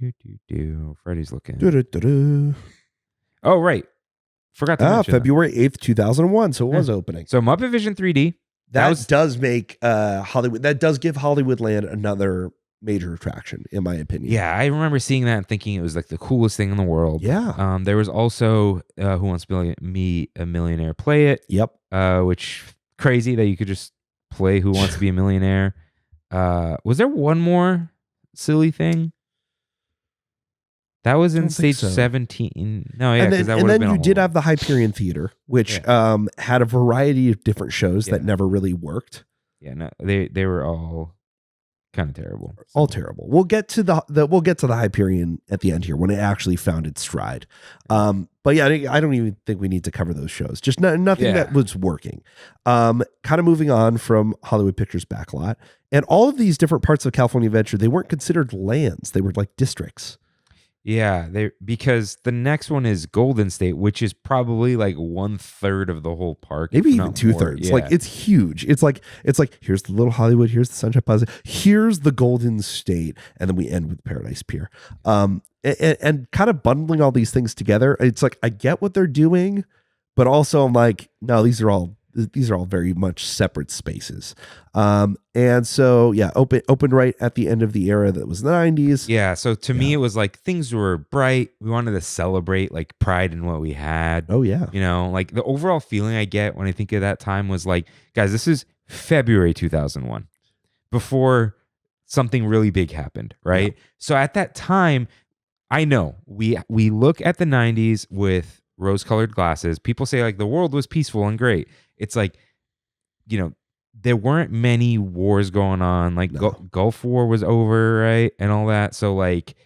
Speaker 2: DCA.
Speaker 1: Freddy's looking.
Speaker 2: Do-do-do-do.
Speaker 1: Oh, right. Forgot to mention
Speaker 2: February 8th, 2001. So it was opening.
Speaker 1: So Muppet Vision 3D.
Speaker 2: Does make Hollywood. That does give Hollywoodland another major attraction, in my opinion.
Speaker 1: Yeah, I remember seeing that and thinking it was like the coolest thing in the world.
Speaker 2: Yeah.
Speaker 1: There was also Who Wants to Be a Millionaire Play It.
Speaker 2: Yep.
Speaker 1: Which crazy that you could just play Who Wants to Be a Millionaire. Was there one more silly thing? That was in stage 17. No, yeah, because
Speaker 2: and then you did have the Hyperion Theater, which had a variety of different shows that never really worked.
Speaker 1: Yeah, no, they were all kind of terrible.
Speaker 2: All terrible. We'll get to the Hyperion at the end here when it actually found its stride. But yeah, I don't even think we need to cover those shows. Just nothing that was working. Kind of moving on from Hollywood Pictures backlot, and all of these different parts of California Adventure, they weren't considered lands; they were like districts.
Speaker 1: Yeah, because the next one is Golden State, which is probably like 1/3 of the whole park,
Speaker 2: maybe even 2/3. Yeah. Like it's huge. It's like here's the Little Hollywood, here's the Sunshine Plaza, here's the Golden State, and then we end with Paradise Pier. And kind of bundling all these things together. It's like I get what they're doing, but also I'm like, no, these are all these are all very much separate spaces. And so, yeah, opened right at the end of the era that was the 90s.
Speaker 1: Yeah. So to me, it was like things were bright. We wanted to celebrate like pride in what we had.
Speaker 2: Oh, yeah.
Speaker 1: You know, like the overall feeling I get when I think of that time was like, guys, this is February 2001 before something really big happened. Right. Yeah. So at that time, I know we look at the 90s with rose-colored glasses. People say like the world was peaceful and great. It's like, you know, there weren't many wars going on. Like Gulf War was over, right? And all that. So like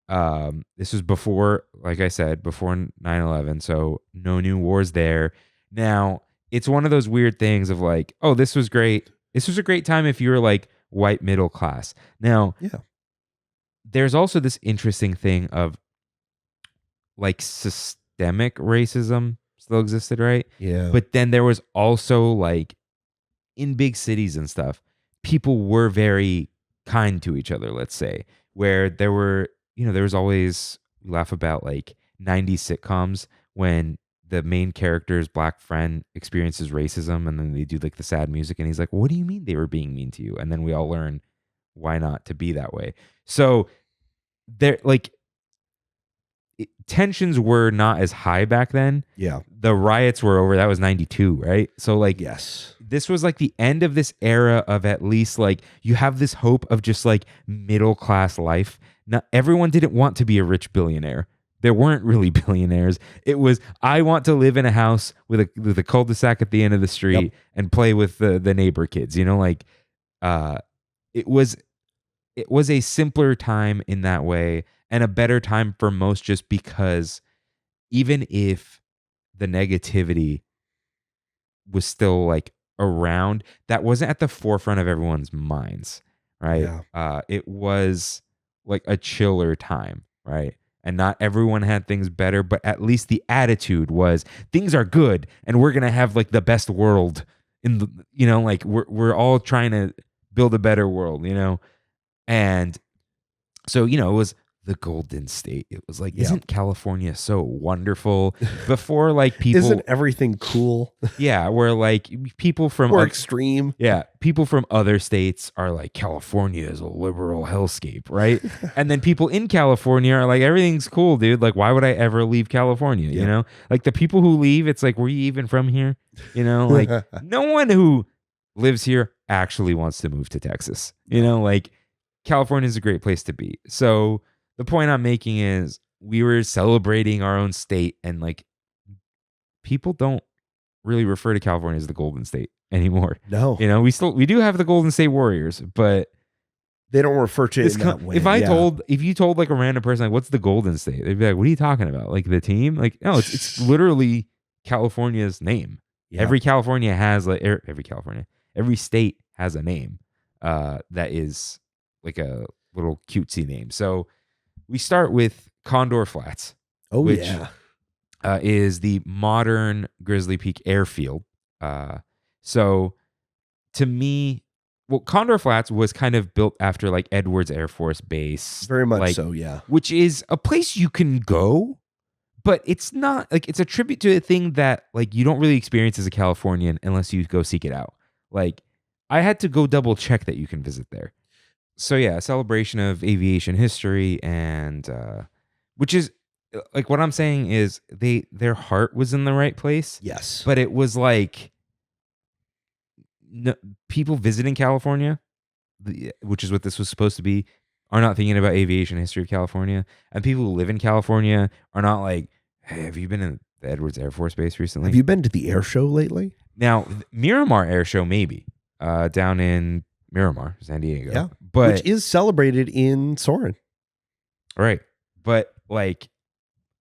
Speaker 1: this was before, like I said, before 9/11. So no new wars there. Now, it's one of those weird things of like, oh, this was great. This was a great time if you were like white middle class. Now, there's also this interesting thing of like systemic racism still existed, right?
Speaker 2: Yeah.
Speaker 1: But then there was also like in big cities and stuff, people were very kind to each other, let's say, where there were, you know, there was always, we laugh about like 90s sitcoms when the main character's black friend experiences racism and then they do like the sad music and he's like, what do you mean they were being mean to you? And then we all learn why not to be that way. So there, like, tensions were not as high back then.
Speaker 2: Yeah.
Speaker 1: The riots were over. That was 92, right? So like,
Speaker 2: yes,
Speaker 1: this was like the end of this era of at least like, you have this hope of just like middle class life. Not everyone didn't want to be a rich billionaire. There weren't really billionaires. It was, I want to live in a house with a cul-de-sac at the end of the street and play with the neighbor kids, you know, like, it was a simpler time in that way and a better time for most, just because even if the negativity was still like around, that wasn't at the forefront of everyone's minds, right?
Speaker 2: Yeah.
Speaker 1: It was like a chiller time, right? And not everyone had things better, but at least the attitude was things are good and we're going to have like the best world in the, you know, like we're all trying to build a better world, you know? And so, you know, it was the Golden State. It was like, isn't California so wonderful? Before like people,
Speaker 2: isn't everything cool?
Speaker 1: Yeah, where like people from
Speaker 2: Xtreme.
Speaker 1: Yeah, people from other states are like, California is a liberal hellscape, right? And then people in California are like, everything's cool, dude. Like, why would I ever leave California? You know, like the people who leave, it's like, were you even from here? You know, like no one who lives here actually wants to move to Texas. You know, like California is a great place to be. So the point I'm making is we were celebrating our own state, and like people don't really refer to California as the Golden State anymore.
Speaker 2: No,
Speaker 1: you know, we do have the Golden State Warriors, but
Speaker 2: they don't refer to it in that way.
Speaker 1: If you told like a random person like, what's the Golden State? They'd be like, what are you talking about? Like the team? Like, no, it's literally California's name. Yeah. Every California has like every state has a name that is like a little cutesy name. So we start with Condor Flats.
Speaker 2: Oh,
Speaker 1: which is the modern Grizzly Peak airfield. So to me, well, Condor Flats was kind of built after like Edwards Air Force Base.
Speaker 2: Very much
Speaker 1: like,
Speaker 2: so, yeah.
Speaker 1: Which is a place you can go, but it's not like, it's a tribute to a thing that like you don't really experience as a Californian unless you go seek it out. Like I had to go double check that you can visit there. So yeah, a celebration of aviation history, and which is like what I'm saying is their heart was in the right place.
Speaker 2: Yes,
Speaker 1: but it was like people visiting California, which is what this was supposed to be, are not thinking about aviation history of California, and people who live in California are not like, hey, have you been in the Edwards Air Force Base recently?
Speaker 2: Have you been to the air show lately?
Speaker 1: Now, Miramar Air Show maybe down in Miramar, San Diego.
Speaker 2: Yeah.
Speaker 1: But,
Speaker 2: which is celebrated in Soarin'.
Speaker 1: Right. But like,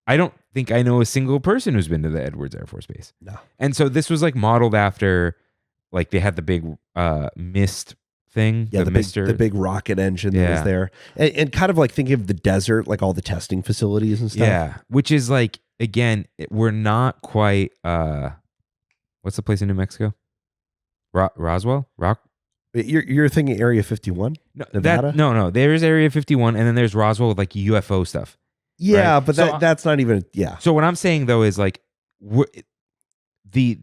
Speaker 1: I don't think I know a single person who's been to the Edwards Air Force Base.
Speaker 2: No.
Speaker 1: And so this was like modeled after, like they had the big mist thing.
Speaker 2: Yeah, the big rocket engine that was there. And kind of like thinking of the desert, like all the testing facilities and stuff.
Speaker 1: Yeah. Which is like, again, we're not quite, what's the place in New Mexico? Roswell?
Speaker 2: You're thinking Area 51?
Speaker 1: No,
Speaker 2: Nevada?
Speaker 1: No. There's Area 51, and then there's Roswell with like UFO stuff.
Speaker 2: Yeah,
Speaker 1: right?
Speaker 2: but that's not even. Yeah.
Speaker 1: So what I'm saying though is like, the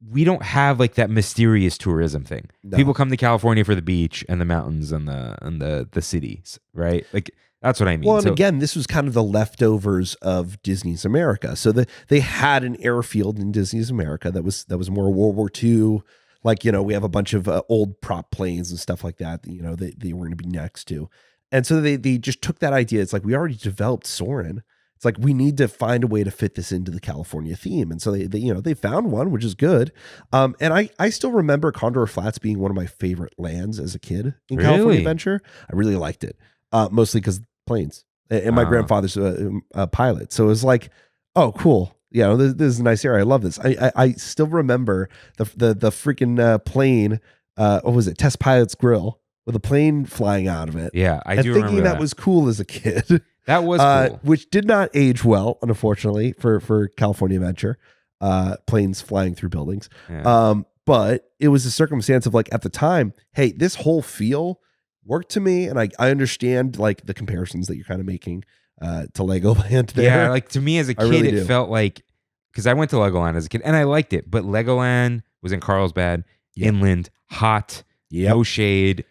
Speaker 1: we don't have like that mysterious tourism thing.
Speaker 2: No.
Speaker 1: People come to California for the beach and the mountains and the cities, right? Like that's what I mean.
Speaker 2: Well, and again, this was kind of the leftovers of Disney's America. So they had an airfield in Disney's America that was more World War II. Like, we have a bunch of old prop planes and stuff like that, they were going to be next to. And so they just took that idea. It's like, we already developed Soarin'. It's like, we need to find a way to fit this into the California theme. And so they found one, which is good. And I still remember Condor Flats being one of my favorite lands as a kid in California Adventure. I really liked it, mostly because planes. And my grandfather's a pilot. So it was like, oh, cool. Yeah, this is a nice area. I love this. I still remember the freaking plane. What was it? Test Pilot's Grill with a plane flying out of it.
Speaker 1: Yeah, I do remember
Speaker 2: thinking that was cool as a kid.
Speaker 1: That was cool.
Speaker 2: Which did not age well, unfortunately, for California Adventure. Planes flying through buildings.
Speaker 1: Yeah.
Speaker 2: But it was a circumstance of like, at the time, hey, this whole feel worked to me, and I understand like the comparisons that you're kind of making to Legoland there.
Speaker 1: Yeah, like to me as a kid, really it felt like, because I went to Legoland as a kid and I liked it, but Legoland was in Carlsbad, inland, hot, no shade,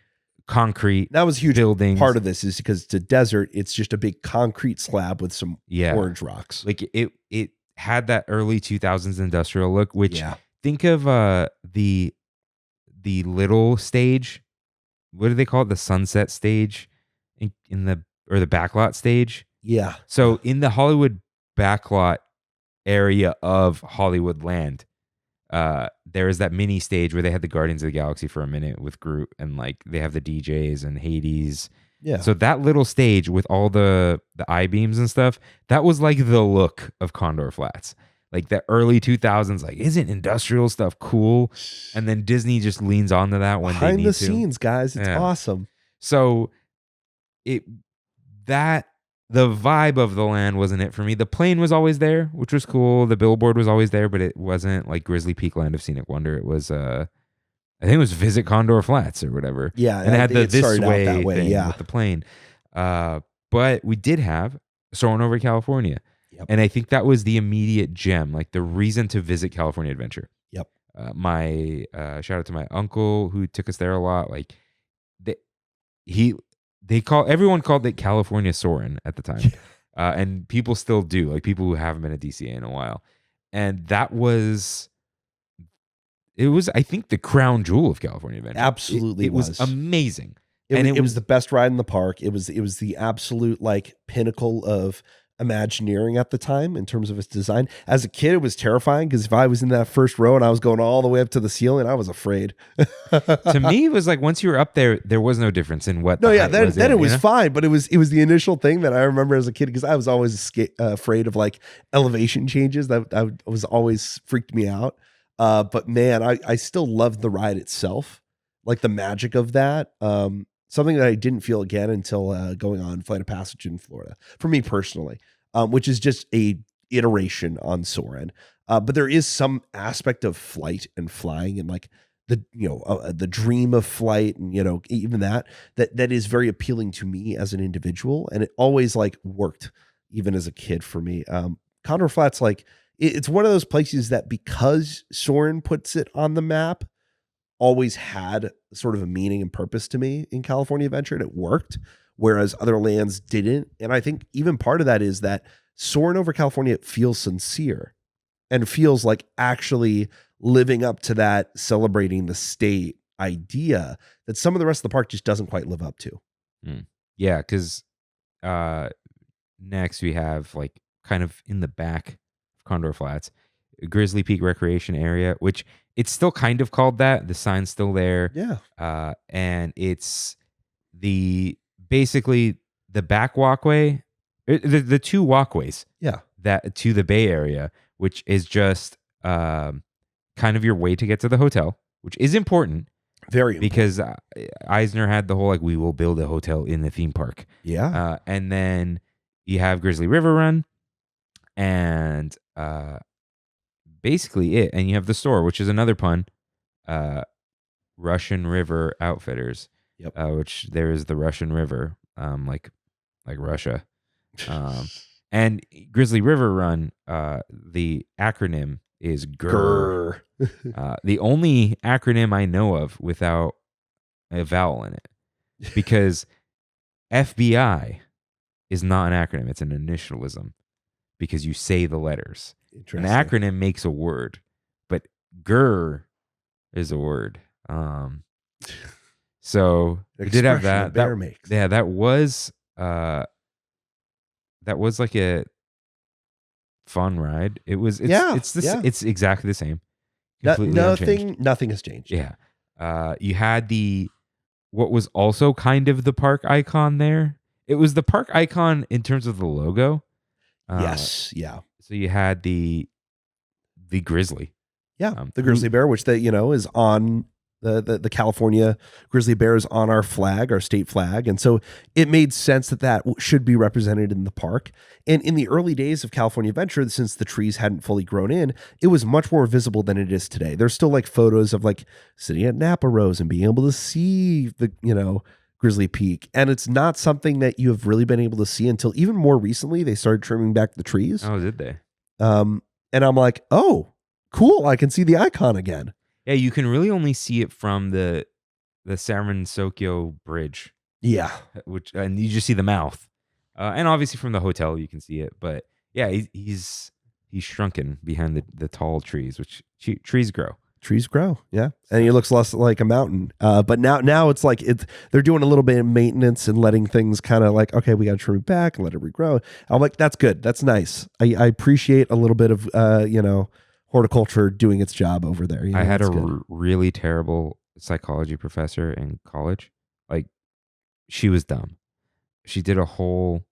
Speaker 1: concrete.
Speaker 2: That was a huge
Speaker 1: buildings.
Speaker 2: Part of this is because it's a desert. It's just a big concrete slab with some orange rocks.
Speaker 1: Like it had that early 2000s industrial look, which think of the little stage. What do they call it? The sunset stage in the backlot stage.
Speaker 2: Yeah.
Speaker 1: So in the Hollywood backlot area of Hollywood Land, there is that mini stage where they had the Guardians of the Galaxy for a minute with Groot, and like they have the DJs and Hades.
Speaker 2: Yeah.
Speaker 1: So that little stage with all the I-beams and stuff, that was like the look of Condor Flats. Like the early 2000s, like, isn't industrial stuff cool? And then Disney just leans onto that when they need to.
Speaker 2: Behind the scenes, guys. It's awesome.
Speaker 1: So the vibe of the land wasn't it for me. The plane was always there, which was cool. The billboard was always there, but it wasn't like Grizzly Peak Land of Scenic Wonder. It was, I think it was Visit Condor Flats or whatever.
Speaker 2: Yeah.
Speaker 1: And it had the this way
Speaker 2: that way,
Speaker 1: thing with the plane. But we did have Soarin' Over California.
Speaker 2: Yep.
Speaker 1: And I think that was the immediate gem, like the reason to visit California Adventure.
Speaker 2: Yep.
Speaker 1: My shout out to my uncle who took us there a lot. Like everyone called it California Soarin' at the time. And people still do, like people who haven't been at DCA in a while. And it was, I think, the crown jewel of California Adventure.
Speaker 2: Absolutely.
Speaker 1: It was amazing.
Speaker 2: It was the best ride in the park. It was the absolute like pinnacle of Imagineering at the time in terms of its design. As a kid, it was terrifying because if I was in that first row and I was going all the way up to the ceiling, I was afraid.
Speaker 1: To me, it was like once you were up there was no difference in what.
Speaker 2: Then it was fine, but it was the initial thing that I remember as a kid because I was always afraid of like elevation changes. That was always freaked me out. But man, I still loved the ride itself, like the magic of that. Something that I didn't feel again until going on Flight of Passage in Florida, for me personally, which is just a iteration on Soarin'. But there is some aspect of flight and flying and like the dream of flight and, even that is very appealing to me as an individual. And it always like worked even as a kid for me. Condor Flats, like it's one of those places that because Soarin' puts it on the map, always had sort of a meaning and purpose to me in California Adventure, and it worked, whereas other lands didn't. And I think even part of that is that Soarin' Over California feels sincere and feels like actually living up to that celebrating the state idea that some of the rest of the park just doesn't quite live up to.
Speaker 1: Yeah, because next we have like kind of in the back of Condor Flats, Grizzly Peak Recreation Area, which it's still kind of called that. The sign's still there.
Speaker 2: Yeah.
Speaker 1: And it's basically the back walkway, the two walkways.
Speaker 2: Yeah.
Speaker 1: That to the Bay Area, which is just kind of your way to get to the hotel, which is important.
Speaker 2: Very important.
Speaker 1: Because Eisner had the whole like, we will build a hotel in the theme park.
Speaker 2: Yeah.
Speaker 1: And then you have Grizzly River Run and basically it. And you have the store, which is another pun, Russian River Outfitters.
Speaker 2: Yep.
Speaker 1: Which there is the Russian River, like Russia. And Grizzly River Run, the acronym is GRR. The only acronym I know of without a vowel in it, because FBI is not an acronym. It's an initialism because you say the letters. An acronym makes a word, but GRR is a word. So we did have that. That was like a fun ride. It's exactly the same.
Speaker 2: Nothing has changed.
Speaker 1: Yeah. You had what was also kind of the park icon there. It was the park icon in terms of the logo.
Speaker 2: Yes. Yeah.
Speaker 1: So you had the grizzly.
Speaker 2: Yeah. The grizzly bear, which is on the California grizzly bear is on our flag, our state flag. And so it made sense that should be represented in the park. And in the early days of California Adventure, since the trees hadn't fully grown in, it was much more visible than it is today. There's still like photos of like sitting at Napa Rose and being able to see the, Grizzly Peak. And it's not something that you have really been able to see until even more recently. They started trimming back the trees.
Speaker 1: Oh, did they?
Speaker 2: And I'm like, oh, cool. I can see the icon again.
Speaker 1: Yeah, you can really only see it from the San Francisco Bridge.
Speaker 2: Yeah,
Speaker 1: and you just see the mouth, and obviously from the hotel you can see it. But yeah, he's shrunken behind the tall trees, which trees grow.
Speaker 2: Trees grow, yeah, and he looks less like a mountain. But now it's like they're doing a little bit of maintenance and letting things kind of like, okay, we got to trim it back and let it regrow. I'm like, that's good, that's nice. I appreciate a little bit of horticulture doing its job over there.
Speaker 1: I had a really terrible psychology professor in college. Like, she was dumb. She did a whole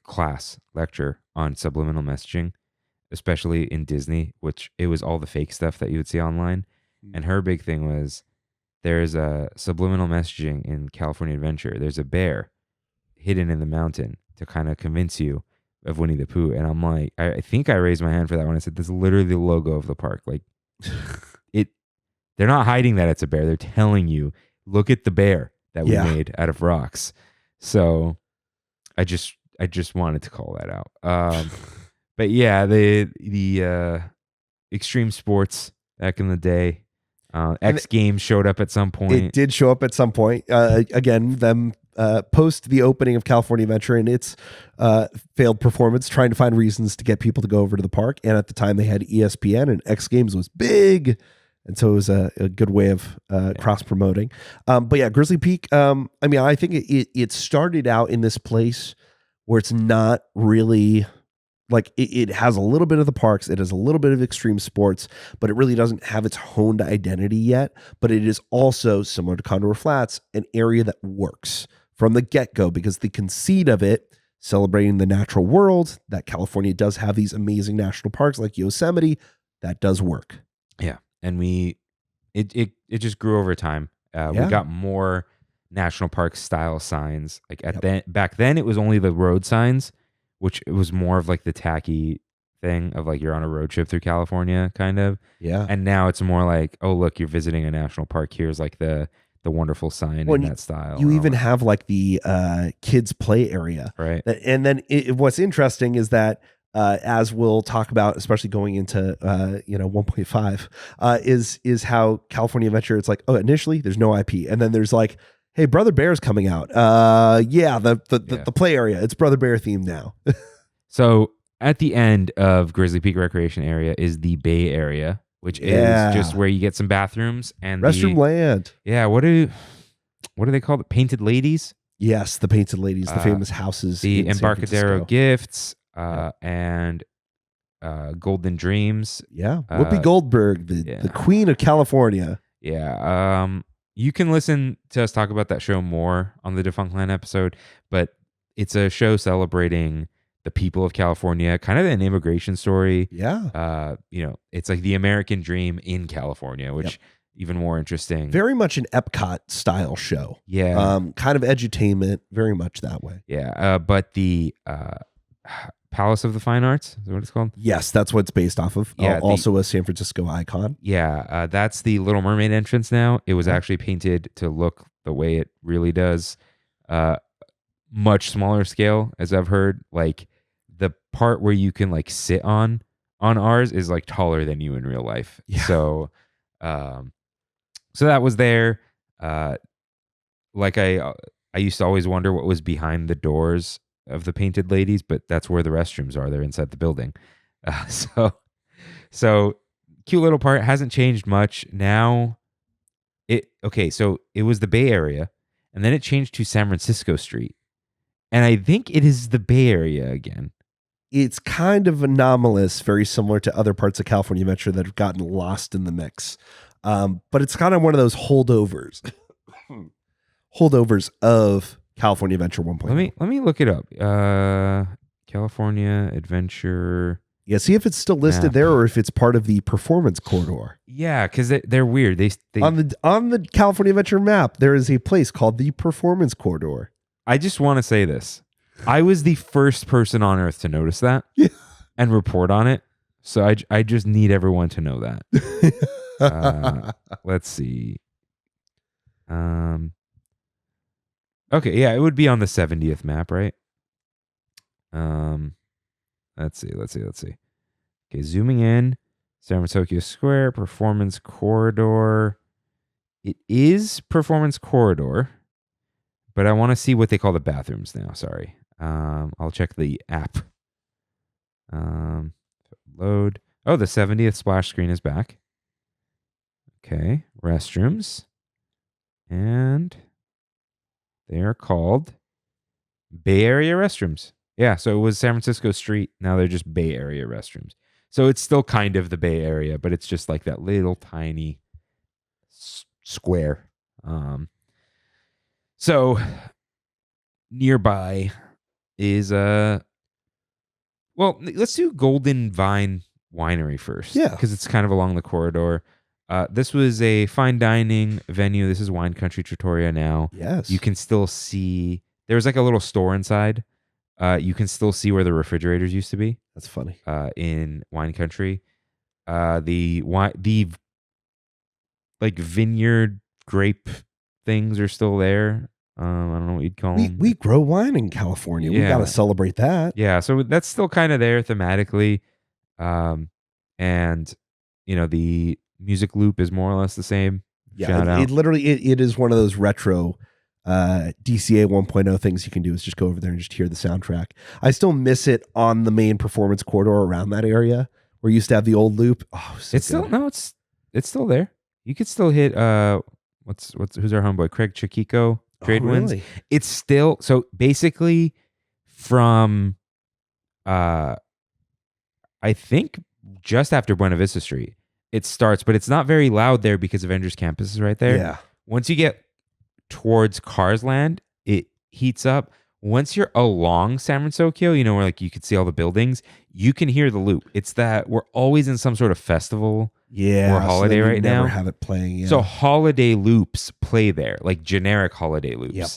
Speaker 1: class lecture on subliminal messaging, especially in Disney, which it was all the fake stuff that you would see online. And her big thing was, there's a subliminal messaging in California Adventure. There's a bear hidden in the mountain to kind of convince you of Winnie the Pooh. And I'm like, I think I raised my hand for that when I said, this is literally the logo of the park. Like, they're not hiding that it's a bear. They're telling you, look at the bear that we made out of rocks. So I just wanted to call that out. But yeah, the Xtreme Sports back in the day, X Games showed up at some point.
Speaker 2: It did show up at some point. Again, them post the opening of California Adventure and its failed performance, trying to find reasons to get people to go over to the park. And at the time, they had ESPN, and X Games was big. And so it was a good way of cross promoting. But yeah, Grizzly Peak. I think it started out in this place where it's not really like it has a little bit of the parks, it has a little bit of extreme sports, but it really doesn't have its honed identity yet. But it is also, similar to Condor Flats, an area that works from the get-go, because the conceit of it, celebrating the natural world, that California does have these amazing national parks like Yosemite, that does work.
Speaker 1: Yeah. And it just grew over time. We got more national park style signs. Like back then it was only the road signs, which it was more of like the tacky thing of like, you're on a road trip through California kind of.
Speaker 2: Yeah.
Speaker 1: And now it's more like, oh, look, you're visiting a national park. Here's like the wonderful sign in that style.
Speaker 2: You even have like the kids play area.
Speaker 1: Right.
Speaker 2: And then what's interesting is that as we'll talk about, especially going into 1.5, is how California Adventure, it's like, oh, initially there's no IP, and then there's like, hey, Brother Bear's coming out. The play area, it's Brother Bear themed now.
Speaker 1: So at the end of Grizzly Peak Recreation Area is the Bay Area, which is just where you get some bathrooms and
Speaker 2: restroom land.
Speaker 1: Yeah, what do they call it? Painted Ladies?
Speaker 2: Yes, the Painted Ladies, the famous houses.
Speaker 1: The Embarcadero Gifts. And Golden Dreams.
Speaker 2: Yeah. Whoopi Goldberg, the Queen of California.
Speaker 1: Yeah. You can listen to us talk about that show more on the Defunctland episode, but it's a show celebrating the people of California, kind of an immigration story.
Speaker 2: Yeah.
Speaker 1: It's like the American dream in California, which even more interesting.
Speaker 2: Very much an Epcot style show.
Speaker 1: Yeah.
Speaker 2: Kind of edutainment, very much that way.
Speaker 1: Yeah. But the Palace of the Fine Arts, is that what it's called?
Speaker 2: Yes, that's what it's based off of.
Speaker 1: Yeah,
Speaker 2: also a San Francisco icon.
Speaker 1: Yeah, that's the Little Mermaid entrance now. It was actually painted to look the way it really does. Much smaller scale, as I've heard. Like the part where you can like sit on on ours is like taller than you in real life.
Speaker 2: Yeah.
Speaker 1: So that was there. Like I used to always wonder what was behind the doors of the painted ladies, but that's where the restrooms are. They're inside the building. So cute little part, hasn't changed much. Now so it was the Bay Area, and then it changed to San Francisco Street. And I think it is the Bay Area again.
Speaker 2: It's kind of anomalous, very similar to other parts of California Adventure that have gotten lost in the mix. But it's kind of one of those holdovers of California Adventure 1.0.
Speaker 1: Let me look it up. California Adventure.
Speaker 2: Yeah, see if it's still listed there or if it's part of the performance corridor.
Speaker 1: Yeah, because they're weird. They
Speaker 2: on the California Adventure map, there is a place called the performance corridor.
Speaker 1: I just want to say this. I was the first person on Earth to notice that and report on it. So I just need everyone to know that. Let's see. Okay, yeah, it would be on the 70th map, right? Let's see. Okay, zooming in. San Francisco Square, Performance Corridor. It is Performance Corridor, but I want to see what they call the bathrooms now. Sorry. I'll check the app. Load. Oh, the 70th splash screen is back. Okay, restrooms. And they are called Bay Area restrooms. Yeah, so it was San Francisco Street. Now they're just Bay Area restrooms. So it's still kind of the Bay Area, but it's just like that little tiny square. So nearby is let's do Golden Vine Winery first.
Speaker 2: Yeah.
Speaker 1: Because it's kind of along the corridor. This was a fine dining venue. This is Wine Country Trattoria now.
Speaker 2: Yes.
Speaker 1: You can still see, there was like a little store inside. You can still see where the refrigerators used to be.
Speaker 2: That's funny.
Speaker 1: In Wine Country. The like vineyard grape things are still there. I don't know what you'd call them.
Speaker 2: We grow wine in California. We got to celebrate that.
Speaker 1: Yeah, so that's still kind of there thematically. And the music loop is more or less the same.
Speaker 2: Yeah,
Speaker 1: Shout out.
Speaker 2: It literally is one of those retro DCA 1.0 things you can do is just go over there and just hear the soundtrack. I still miss it on the main performance corridor around that area where you used to have the old loop. Oh, so
Speaker 1: it's
Speaker 2: good.
Speaker 1: it's still there. You could still hit who's our homeboy Craig Chiquico Trade Winds.
Speaker 2: Really?
Speaker 1: It's still so basically from I think just after Buena Vista Street it starts, but it's not very loud there because Avengers Campus is right there.
Speaker 2: Yeah.
Speaker 1: Once you get towards Cars Land, it heats up. Once you're along San Francisco, where like you could see all the buildings, you can hear the loop. It's that we're always in some sort of festival or holiday right now.
Speaker 2: Never have it playing. Yeah.
Speaker 1: So holiday loops play there, like generic holiday loops.
Speaker 2: Yep.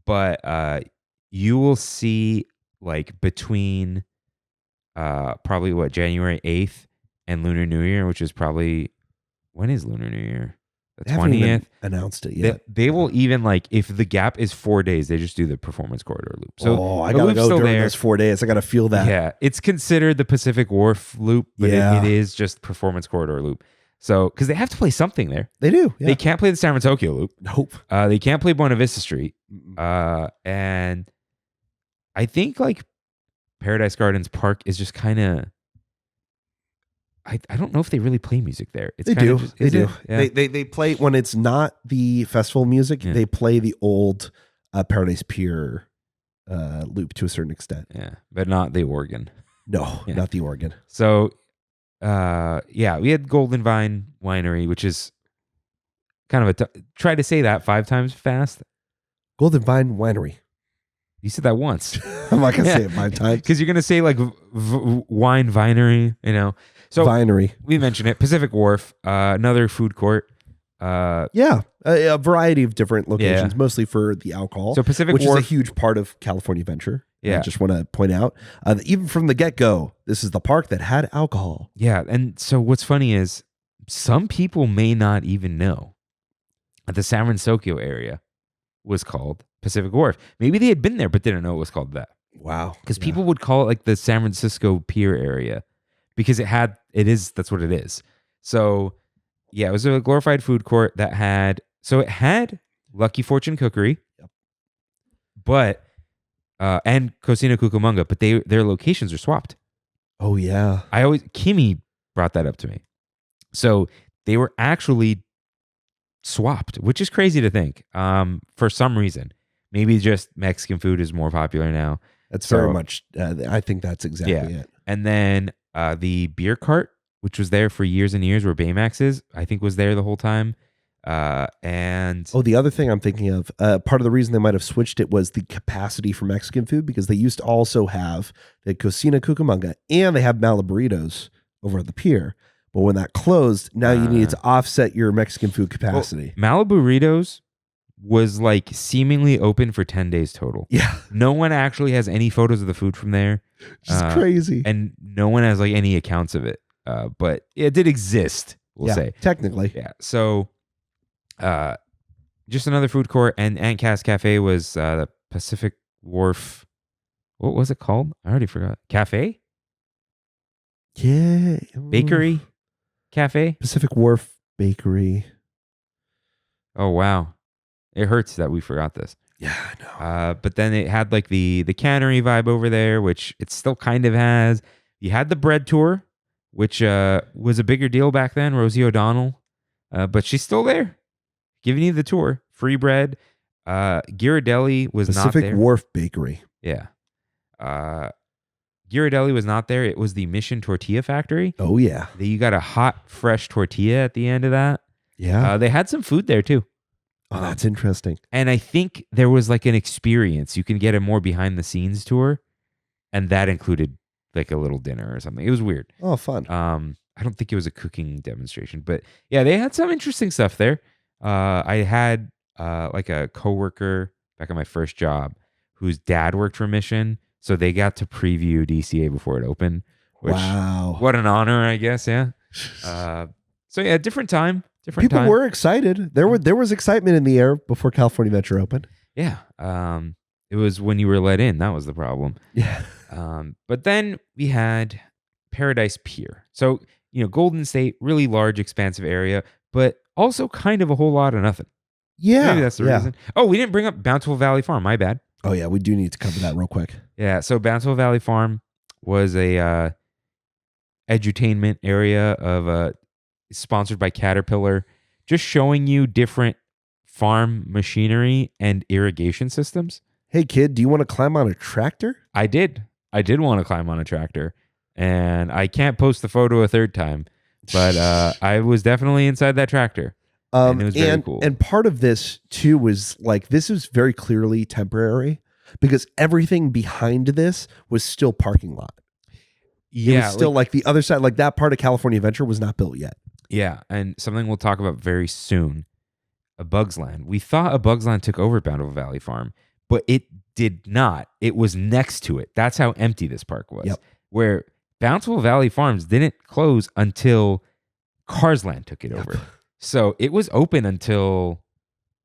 Speaker 1: But you will see like between probably January 8th and Lunar New Year, which is probably, when is Lunar New Year? The 20th.
Speaker 2: Announced it yet.
Speaker 1: They will even like, if the gap is 4 days, they just do the performance corridor loop. So
Speaker 2: I gotta go during those 4 days. I gotta feel that.
Speaker 1: Yeah, it's considered the Pacific Wharf loop, but it is just performance corridor loop. So because they have to play something there.
Speaker 2: They do. Yeah.
Speaker 1: They can't play the San Francisco loop.
Speaker 2: Nope.
Speaker 1: They can't play Buena Vista Street. And I think like Paradise Gardens Park is just kind of, I don't know if they really play music there. It's
Speaker 2: they do.
Speaker 1: Just,
Speaker 2: they do.
Speaker 1: Yeah.
Speaker 2: They play when it's not the festival music.
Speaker 1: Yeah.
Speaker 2: They play the old Paradise Pier loop to a certain extent.
Speaker 1: Yeah, but not the organ.
Speaker 2: No, not the organ.
Speaker 1: So, we had Golden Vine Winery, which is kind of try to say that 5 times fast.
Speaker 2: Golden Vine Winery.
Speaker 1: You said that once.
Speaker 2: I'm not gonna say it 5 times
Speaker 1: because you're gonna say like wine vinery, So
Speaker 2: Vinery.
Speaker 1: We mentioned it. Pacific Wharf, another food court.
Speaker 2: A variety of different locations, mostly for the alcohol.
Speaker 1: So Pacific
Speaker 2: which
Speaker 1: Wharf
Speaker 2: is a huge part of California Adventure.
Speaker 1: Yeah.
Speaker 2: I just want to point out, even from the get-go, this is the park that had alcohol.
Speaker 1: Yeah, and so what's funny is some people may not even know that the San Francisco area was called Pacific Wharf. Maybe they had been there but didn't know it was called that.
Speaker 2: Wow.
Speaker 1: Because people would call it like the San Francisco Pier area because that's what it is. So yeah, it was a glorified food court that had Lucky Fortune Cookery, but and Cocina Cucamonga, but their locations are swapped.
Speaker 2: Oh yeah.
Speaker 1: Kimmy brought that up to me. So they were actually swapped, which is crazy to think. For some reason, maybe just Mexican food is more popular now.
Speaker 2: That's very much. I think that's exactly it.
Speaker 1: And then the beer cart, which was there for years and years, where Baymax is, I think was there the whole time. And
Speaker 2: the other thing I'm thinking of, part of the reason they might have switched it was the capacity for Mexican food, because they used to also have the Cocina Cucamonga and they have Malaburritos over at the pier. But when that closed, now you needed to offset your Mexican food capacity.
Speaker 1: Well, Malaburritos was like seemingly open for 10 days total.
Speaker 2: Yeah.
Speaker 1: No one actually has any photos of the food from there.
Speaker 2: It's crazy.
Speaker 1: And no one has like any accounts of it. But it did exist, we'll say.
Speaker 2: Technically.
Speaker 1: Yeah. So just another food court, and Aunt Cass Cafe was the Pacific Wharf. What was it called? I already forgot. Cafe?
Speaker 2: Yeah.
Speaker 1: Bakery? Cafe?
Speaker 2: Pacific Wharf Bakery.
Speaker 1: Oh, wow. It hurts that we forgot this.
Speaker 2: Yeah, I know.
Speaker 1: But then it had like the cannery vibe over there, which it still kind of has. You had the bread tour, which was a bigger deal back then, Rosie O'Donnell. But she's still there, giving you the tour. Free bread. Ghirardelli was not there.
Speaker 2: Pacific Wharf Bakery.
Speaker 1: Yeah. Ghirardelli was not there. It was the Mission Tortilla Factory.
Speaker 2: Oh, yeah.
Speaker 1: You got a hot, fresh tortilla at the end of that.
Speaker 2: Yeah.
Speaker 1: They had some food there, too.
Speaker 2: Oh, that's interesting.
Speaker 1: And I think there was like an experience. You can get a more behind-the-scenes tour, and that included like a little dinner or something. It was weird.
Speaker 2: Oh, fun.
Speaker 1: I don't think it was a cooking demonstration, but yeah, they had some interesting stuff there. I had like a coworker back at my first job whose dad worked for Mission, so they got to preview DCA before it opened.
Speaker 2: Wow.
Speaker 1: What an honor, I guess, yeah. So yeah, different time.
Speaker 2: People were excited. There was excitement in the air before California Adventure opened.
Speaker 1: Yeah. It was when you were let in. That was the problem.
Speaker 2: Yeah.
Speaker 1: But then we had Paradise Pier. So, Golden State, really large, expansive area, but also kind of a whole lot of nothing.
Speaker 2: Yeah.
Speaker 1: Maybe that's the reason. Oh, we didn't bring up Bountiful Valley Farm. My bad.
Speaker 2: Oh, yeah. We do need to cover that real quick.
Speaker 1: Yeah. So Bountiful Valley Farm was a edutainment area of sponsored by Caterpillar, just showing you different farm machinery and irrigation systems.
Speaker 2: Hey, kid, do you want to climb on a tractor?
Speaker 1: I did want to climb on a tractor, and I can't post the photo a third time, but I was definitely inside that tractor. And it was very cool.
Speaker 2: And part of this too was like, this is very clearly temporary because everything behind this was still parking lot.
Speaker 1: Yeah.
Speaker 2: It was still like the other side, like that part of California Adventure was not built yet.
Speaker 1: Yeah, and something we'll talk about very soon, A Bug's Land. We thought A Bug's Land took over Bountiful Valley Farm, but it did not. It was next to it. That's how empty this park was.
Speaker 2: Yep.
Speaker 1: Where Bountiful Valley Farms didn't close until Cars Land took it over. So it was open until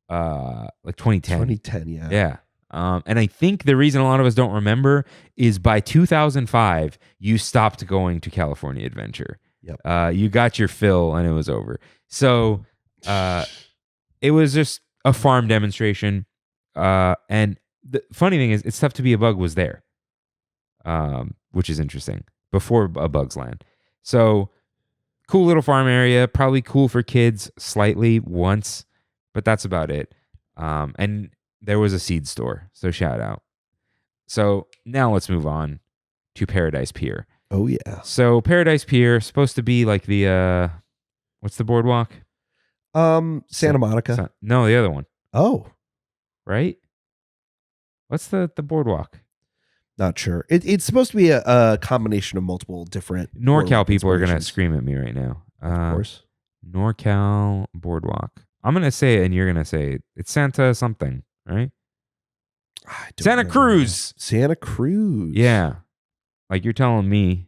Speaker 1: like 2010.
Speaker 2: 2010, yeah.
Speaker 1: Yeah. And I think the reason a lot of us don't remember is by 2005, you stopped going to California Adventure.
Speaker 2: Yep.
Speaker 1: You got your fill and it was over. So it was just a farm demonstration. And the funny thing is, It's Tough to Be a Bug was there, which is interesting, before A Bug's Land. So cool little farm area, probably cool for kids slightly once, but that's about it. And there was a seed store, so shout out. So now let's move on to Paradise Pier.
Speaker 2: Oh, yeah.
Speaker 1: So Paradise Pier, supposed to be like the, what's the boardwalk?
Speaker 2: Santa Monica.
Speaker 1: No, the other one.
Speaker 2: Oh.
Speaker 1: Right? What's the boardwalk?
Speaker 2: Not sure. It's supposed to be a combination of multiple different.
Speaker 1: NorCal people are going to scream at me right now.
Speaker 2: Of course.
Speaker 1: NorCal boardwalk. I'm going to say it and you're going to say it. It's Santa something, right? Santa Cruz.
Speaker 2: Santa Cruz.
Speaker 1: Yeah. Like you're telling me.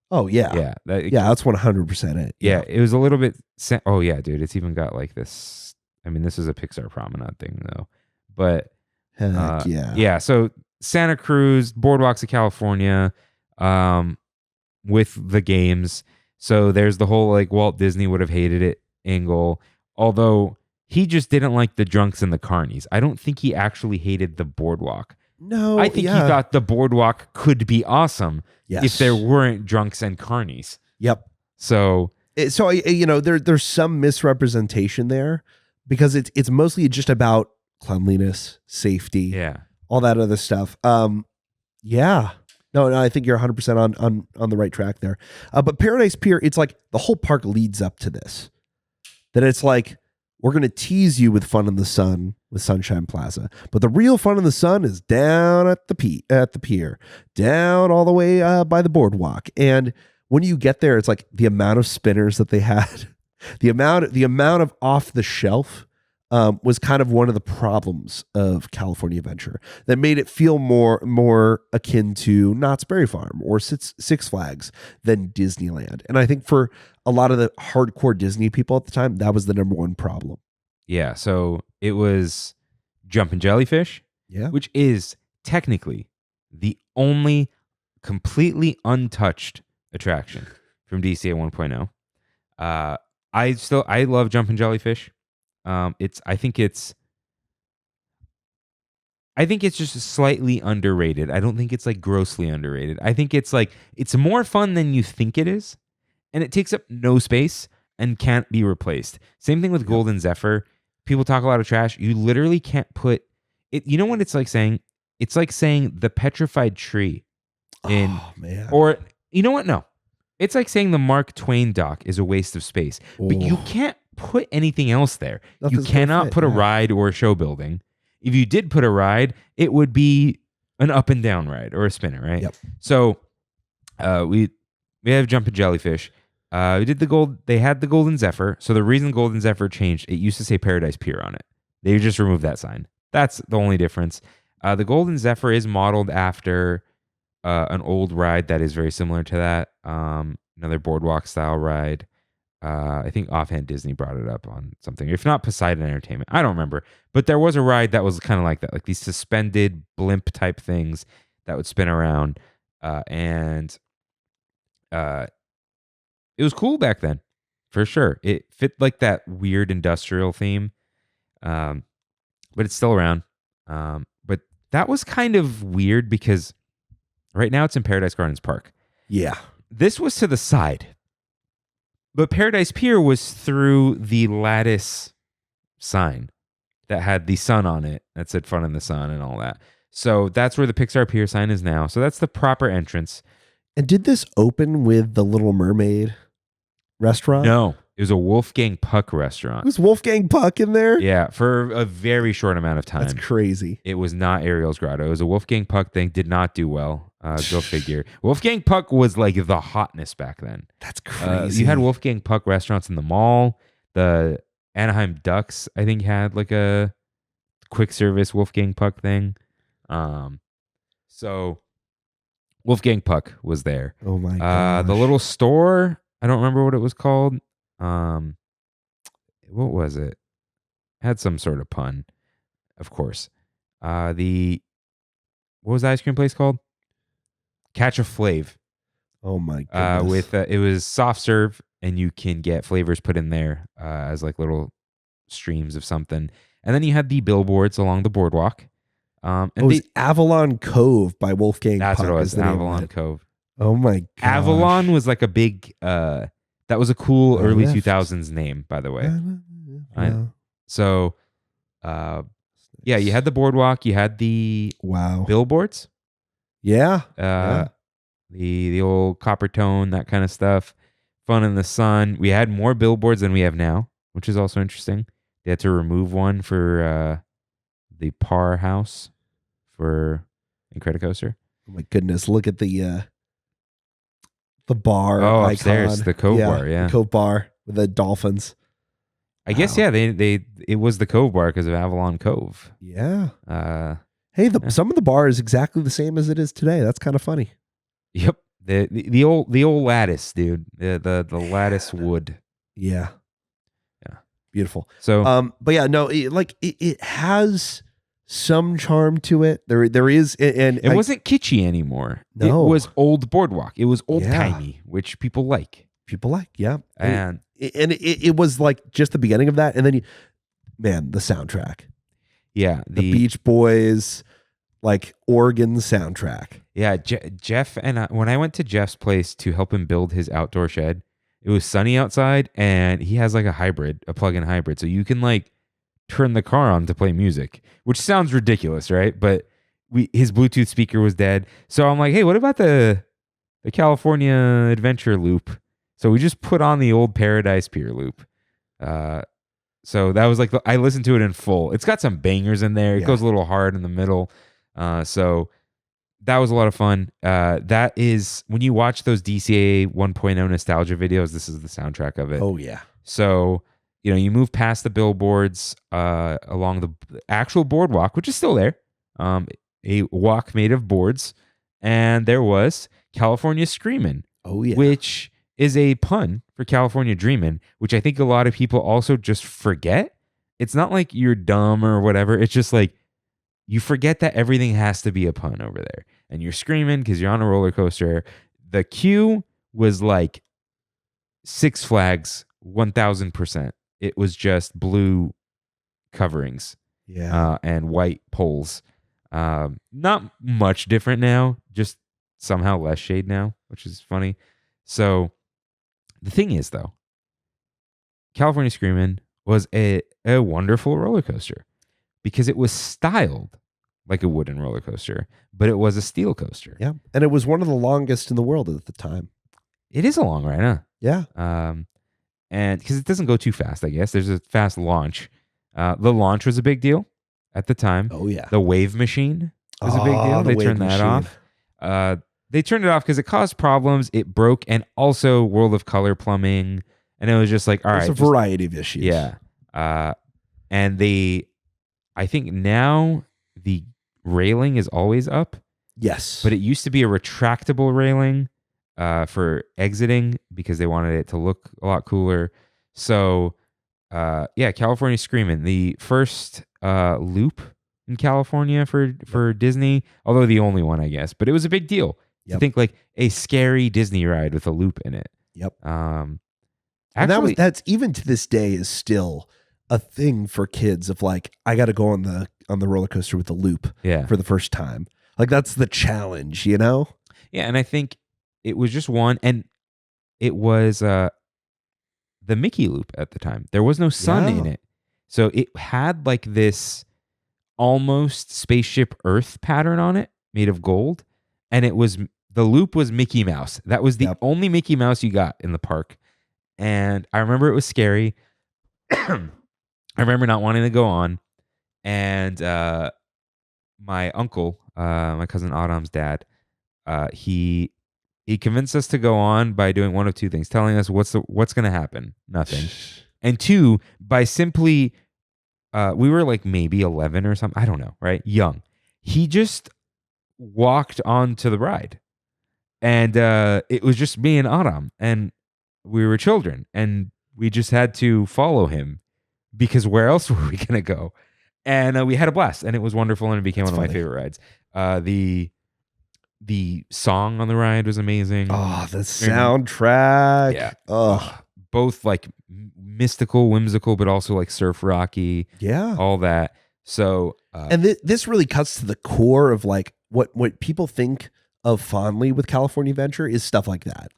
Speaker 2: Oh, yeah.
Speaker 1: Yeah.
Speaker 2: That's 100% it.
Speaker 1: Yeah. It was a little bit. Oh, yeah, dude. It's even got like this. I mean, this is a Pixar promenade thing, though. But.
Speaker 2: Heck yeah.
Speaker 1: Yeah. So Santa Cruz, boardwalks of California. with the games. So there's the whole like Walt Disney would have hated it angle. Although he just didn't like the drunks and the carnies. I don't think he actually hated the boardwalk.
Speaker 2: No,
Speaker 1: I think he thought the boardwalk could be awesome if there weren't drunks and carnies.
Speaker 2: Yep.
Speaker 1: So
Speaker 2: there's some misrepresentation there because it's mostly just about cleanliness, safety, all that other stuff. Yeah. No, I think you're 100% on the right track there. But Paradise Pier, it's like the whole park leads up to this. That it's like, we're going to tease you with fun in the sun with Sunshine Plaza. But the real fun in the sun is down at the pier, down all the way by the boardwalk. And when you get there, it's like the amount of spinners that they had, the amount of off the shelf was kind of one of the problems of California Adventure that made it feel more akin to Knott's Berry Farm or Six Flags than Disneyland. And I think for a lot of the hardcore Disney people at the time, that was the number one problem.
Speaker 1: Yeah, so it was Jumpin' Jellyfish, which is technically the only completely untouched attraction from DCA 1.0. I love Jumpin' Jellyfish. I think it's just slightly underrated. I don't think it's like grossly underrated. I think it's like it's more fun than you think it is, and it takes up no space and can't be replaced. Same thing with Golden Zephyr. People talk a lot of trash. You literally can't put it. You know what it's like saying? It's like saying the petrified tree in, or you know what? No, it's like saying the Mark Twain dock is a waste of space, but you can't put anything else there. You cannot put a ride or a show building. If you did put a ride, it would be an up and down ride or a spinner, right?
Speaker 2: Yep.
Speaker 1: So we have Jumpin' Jellyfish. We did they had the Golden Zephyr. So the reason Golden Zephyr changed, it used to say Paradise Pier on it. They just removed that sign. That's the only difference. The Golden Zephyr is modeled after an old ride that is very similar to that. Another boardwalk style ride. I think offhand Disney brought it up on something. If not Poseidon Entertainment. I don't remember. But there was a ride that was kind of like that. Like these suspended blimp type things that would spin around. And it was cool back then. For sure. It fit like that weird industrial theme. But it's still around. But that was kind of weird because right now it's in Paradise Gardens Park.
Speaker 2: Yeah.
Speaker 1: This was to the side. But Paradise Pier was through the lattice sign that had the sun on it that said fun in the sun and all that. So that's where the Pixar Pier sign is now. So that's the proper entrance.
Speaker 2: And did this open with the Little Mermaid restaurant?
Speaker 1: No, it was a Wolfgang Puck restaurant.
Speaker 2: Was Wolfgang Puck in there?
Speaker 1: Yeah, for a very short amount of time.
Speaker 2: That's crazy.
Speaker 1: It was not Ariel's Grotto. It was a Wolfgang Puck thing. Did not do well. Go figure. Wolfgang Puck was like the hotness back then.
Speaker 2: That's crazy.
Speaker 1: You had Wolfgang Puck restaurants in the mall. The Anaheim Ducks, I think, had like a quick service Wolfgang Puck thing. So Wolfgang Puck was there.
Speaker 2: Oh my god.
Speaker 1: The little store, I don't remember what it was called. What was it? Had some sort of pun, of course. What was the ice cream place called? Catch a Flav.
Speaker 2: Oh my goodness.
Speaker 1: It was soft serve, and you can get flavors put in there as like little streams of something. And then you had the billboards along the boardwalk. And
Speaker 2: it was Avalon Cove by Wolfgang Puck.
Speaker 1: That's what it was, Avalon Cove.
Speaker 2: Oh my god.
Speaker 1: Avalon was like a big, that was a cool early 2000s name, by the way. So, yeah, you had the boardwalk, you had the billboards.
Speaker 2: Yeah.
Speaker 1: The old copper tone, that kind of stuff. Fun in the sun. We had more billboards than we have now, which is also interesting. They had to remove one for the Parr House for Incredicoaster.
Speaker 2: Oh my goodness! Look at the bar.
Speaker 1: Oh,
Speaker 2: icon.
Speaker 1: Upstairs, the Cove Bar. Yeah,
Speaker 2: the Cove Bar with the dolphins.
Speaker 1: I guess it was the Cove Bar because of Avalon Cove.
Speaker 2: Yeah. Hey, some of the bar is exactly the same as it is today. That's kind of funny.
Speaker 1: Yep. The old lattice, dude. The lattice wood.
Speaker 2: Yeah. Beautiful.
Speaker 1: So
Speaker 2: but yeah, no, it has some charm to it. There is, and
Speaker 1: it wasn't kitschy anymore.
Speaker 2: No.
Speaker 1: It was old boardwalk. It was old timey, which people like.
Speaker 2: Yeah.
Speaker 1: And
Speaker 2: it was like just the beginning of that, and then the soundtrack.
Speaker 1: Yeah,
Speaker 2: the Beach Boys, like Oregon soundtrack.
Speaker 1: Yeah, Jeff and when I went to Jeff's place to help him build his outdoor shed, it was sunny outside, and he has like a plug-in hybrid, so you can like turn the car on to play music, which sounds ridiculous, right? But his Bluetooth speaker was dead, so I'm like, hey, what about the California Adventure loop? So we just put on the old Paradise Pier loop. So that was like I listened to it in full. It's got some bangers in there. It goes a little hard in the middle. So that was a lot of fun. That is when you watch those DCA 1.0 nostalgia videos, this is the soundtrack of it.
Speaker 2: Oh yeah.
Speaker 1: So, you move past the billboards along the actual boardwalk, which is still there. A walk made of boards, and there was California Screamin'.
Speaker 2: Oh yeah.
Speaker 1: Which is a pun for California Dreamin', which I think a lot of people also just forget. It's not like you're dumb or whatever. It's just like you forget that everything has to be a pun over there. And you're screaming because you're on a roller coaster. The queue was like Six Flags 1000%. It was just blue coverings and white poles. Not much different now, just somehow less shade now, which is funny. So the thing is, though, California Screamin' was a wonderful roller coaster because it was styled like a wooden roller coaster, but it was a steel coaster.
Speaker 2: Yeah, and it was one of the longest in the world at the time.
Speaker 1: It is a long ride, huh?
Speaker 2: Yeah.
Speaker 1: And because it doesn't go too fast, I guess. There's a fast launch. The launch was a big deal at the time.
Speaker 2: Oh, yeah.
Speaker 1: The wave machine was a big deal. They turned that off. They turned it off because it caused problems. It broke, and also World of Color plumbing. And it was just like, all right.
Speaker 2: There's a variety of issues.
Speaker 1: Yeah. And I think now the railing is always up.
Speaker 2: Yes.
Speaker 1: But it used to be a retractable railing for exiting because they wanted it to look a lot cooler. So, California Screamin', the first loop in California for Disney, although the only one, I guess. But it was a big deal. I think like a scary Disney ride with a loop in it.
Speaker 2: Yep.
Speaker 1: Actually,
Speaker 2: and that's even to this day is still a thing for kids of like, I got to go on the roller coaster with the loop for the first time. Like that's the challenge, Yeah.
Speaker 1: And I think it was just one, and it was the Mickey loop at the time. There was no sun in it. So it had like this almost spaceship Earth pattern on it made of gold. And the loop was Mickey Mouse. That was the only Mickey Mouse you got in the park. And I remember it was scary. I remember not wanting to go on. And my uncle, my cousin Autumn's dad, he convinced us to go on by doing one of two things: telling us what's going to happen, nothing, and two, by simply, we were like maybe 11 or something, I don't know, right? Young. He just walked onto the ride, and it was just me and Autumn, and we were children, and we just had to follow him because where else were we going to go? And we had a blast, and it was wonderful, and it became one of my favorite rides. The song on the ride was amazing.
Speaker 2: Oh, the soundtrack.
Speaker 1: Yeah.
Speaker 2: Oh,
Speaker 1: both like mystical, whimsical, but also like surf rocky.
Speaker 2: Yeah.
Speaker 1: All that. So,
Speaker 2: and this really cuts to the core of like what people think of fondly with California Adventure is stuff like that.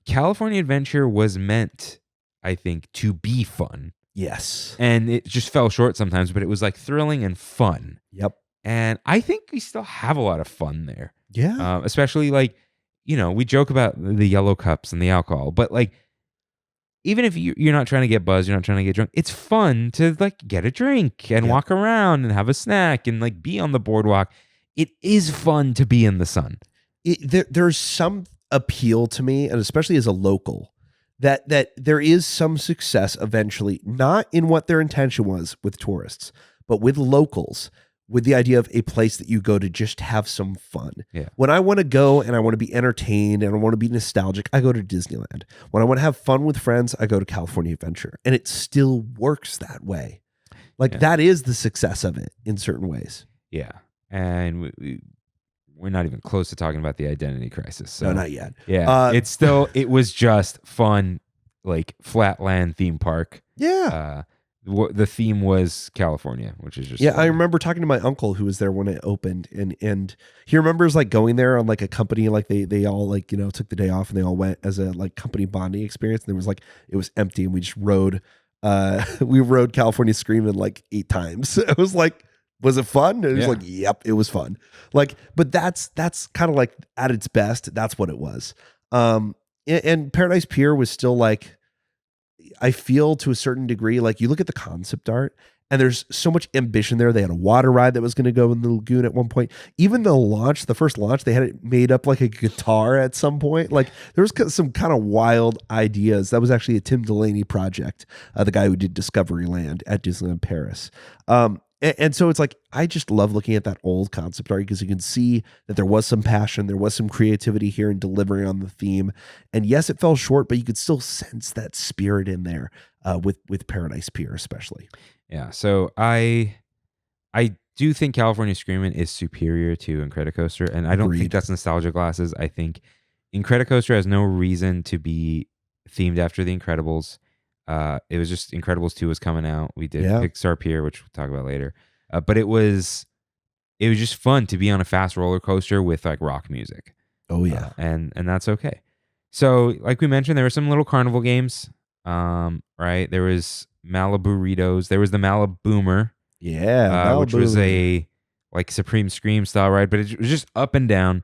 Speaker 1: California Adventure was meant, I think, to be fun.
Speaker 2: Yes.
Speaker 1: And it just fell short sometimes, but it was like thrilling and fun.
Speaker 2: Yep.
Speaker 1: And I think we still have a lot of fun there.
Speaker 2: Yeah.
Speaker 1: Especially like, we joke about the yellow cups and the alcohol, but like, even if you're not trying to get buzzed, you're not trying to get drunk, it's fun to like get a drink and walk around and have a snack and like be on the boardwalk. It is fun to be in the sun.
Speaker 2: There's some appeal to me, and especially as a local, that there is some success eventually, not in what their intention was with tourists, but with locals, with the idea of a place that you go to just have some fun.
Speaker 1: Yeah.
Speaker 2: When I want to go and I want to be entertained and I want to be nostalgic, I go to Disneyland. When I want to have fun with friends, I go to California Adventure. And it still works that way. Like that is the success of it in certain ways.
Speaker 1: Yeah. And we're not even close to talking about the identity crisis. So,
Speaker 2: no, not yet.
Speaker 1: Yeah. It was just fun, like flatland theme park.
Speaker 2: Yeah.
Speaker 1: The theme was California, which is just
Speaker 2: I remember talking to my uncle who was there when it opened, and he remembers like going there on like a company, like they all like took the day off and they all went as a like company bonding experience, and there was like it was empty and we just rode California Screaming like 8 times. It was like, was it fun? It was like, yep, it was fun. Like, but that's kind of like at its best, that's what it was. And Paradise Pier was still like, I feel to a certain degree, like you look at the concept art and there's so much ambition there. They had a water ride that was going to go in the lagoon at one point. Even the first launch, they had it made up like a guitar at some point. Like there was some kind of wild ideas. That was actually a Tim Delaney project, the guy who did Discoveryland at Disneyland Paris. And so it's like, I just love looking at that old concept art because you can see that there was some passion, there was some creativity here in delivering on the theme. And yes, it fell short, but you could still sense that spirit in there with Paradise Pier especially.
Speaker 1: Yeah. So I do think California Screamin' is superior to Incredicoaster, and I don't think that's nostalgia glasses. I think Incredicoaster has no reason to be themed after The Incredibles. It was just Incredibles 2 was coming out. We did Pixar Pier, which we'll talk about later. But it was just fun to be on a fast roller coaster with like rock music.
Speaker 2: Oh yeah.
Speaker 1: And that's okay. So like we mentioned, there were some little carnival games. Right? There was Maliburitos. There was the Maliboomer.
Speaker 2: Yeah.
Speaker 1: Which was a like Supreme Scream style ride, but it was just up and down.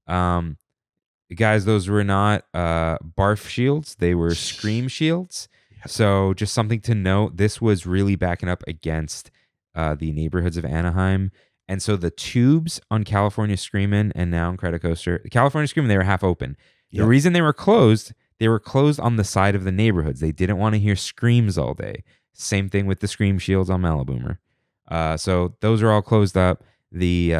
Speaker 1: Guys, those were not barf shields. They were scream shields. So just something to note, this was really backing up against the neighborhoods of Anaheim. And so the tubes on California Screamin' and now Incredicoaster, California Screamin', they were half open. The reason they were closed on the side of the neighborhoods. They didn't want to hear screams all day. Same thing with the scream shields on Maliboomer. So those are all closed up. The,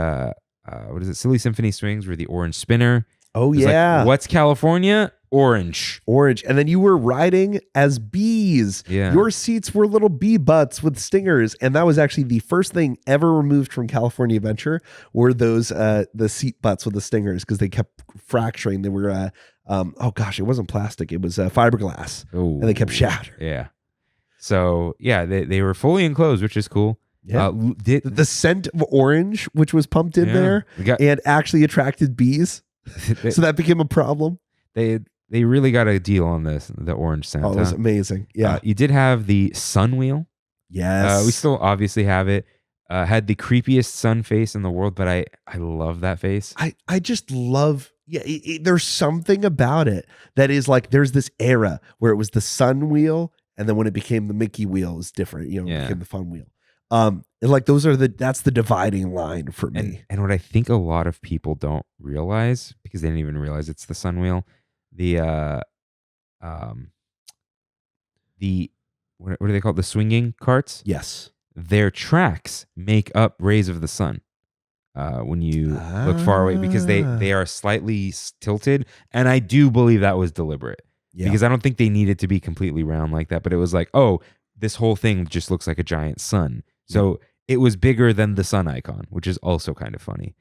Speaker 1: what is it? Silly Symphony Swings were the orange spinner.
Speaker 2: Oh, yeah.
Speaker 1: Like, what's California? Orange.
Speaker 2: And then you were riding as bees.
Speaker 1: Yeah.
Speaker 2: Your seats were little bee butts with stingers. And that was actually the first thing ever removed from California Adventure were those, the seat butts with the stingers, because they kept fracturing. They were, it wasn't plastic. It was fiberglass.
Speaker 1: Ooh.
Speaker 2: And they kept shattering.
Speaker 1: Yeah. So, yeah, they were fully enclosed, which is cool.
Speaker 2: Yeah. The scent of orange, which was pumped in there and actually attracted bees. So that became a problem.
Speaker 1: They really got a deal on this, the orange Santa.
Speaker 2: Oh, it was amazing. Yeah.
Speaker 1: You did have the sun wheel.
Speaker 2: Yes.
Speaker 1: We still obviously have it. Had the creepiest sun face in the world, but I love that face.
Speaker 2: I just love, there's something about it that is like, there's this era where it was the sun wheel, and then when it became the Mickey wheel, it was different. It became the fun wheel. And like that's the dividing line for me.
Speaker 1: And what I think a lot of people don't realize, because they didn't even realize it's the sun wheel, the what do they call it? The swinging carts?
Speaker 2: Yes.
Speaker 1: Their tracks make up rays of the sun when you look far away, because they are slightly tilted, and I do believe that was deliberate. Because I don't think they needed to be completely round like that, but it was like, oh, this whole thing just looks like a giant sun. So it was bigger than the sun icon, which is also kind of funny.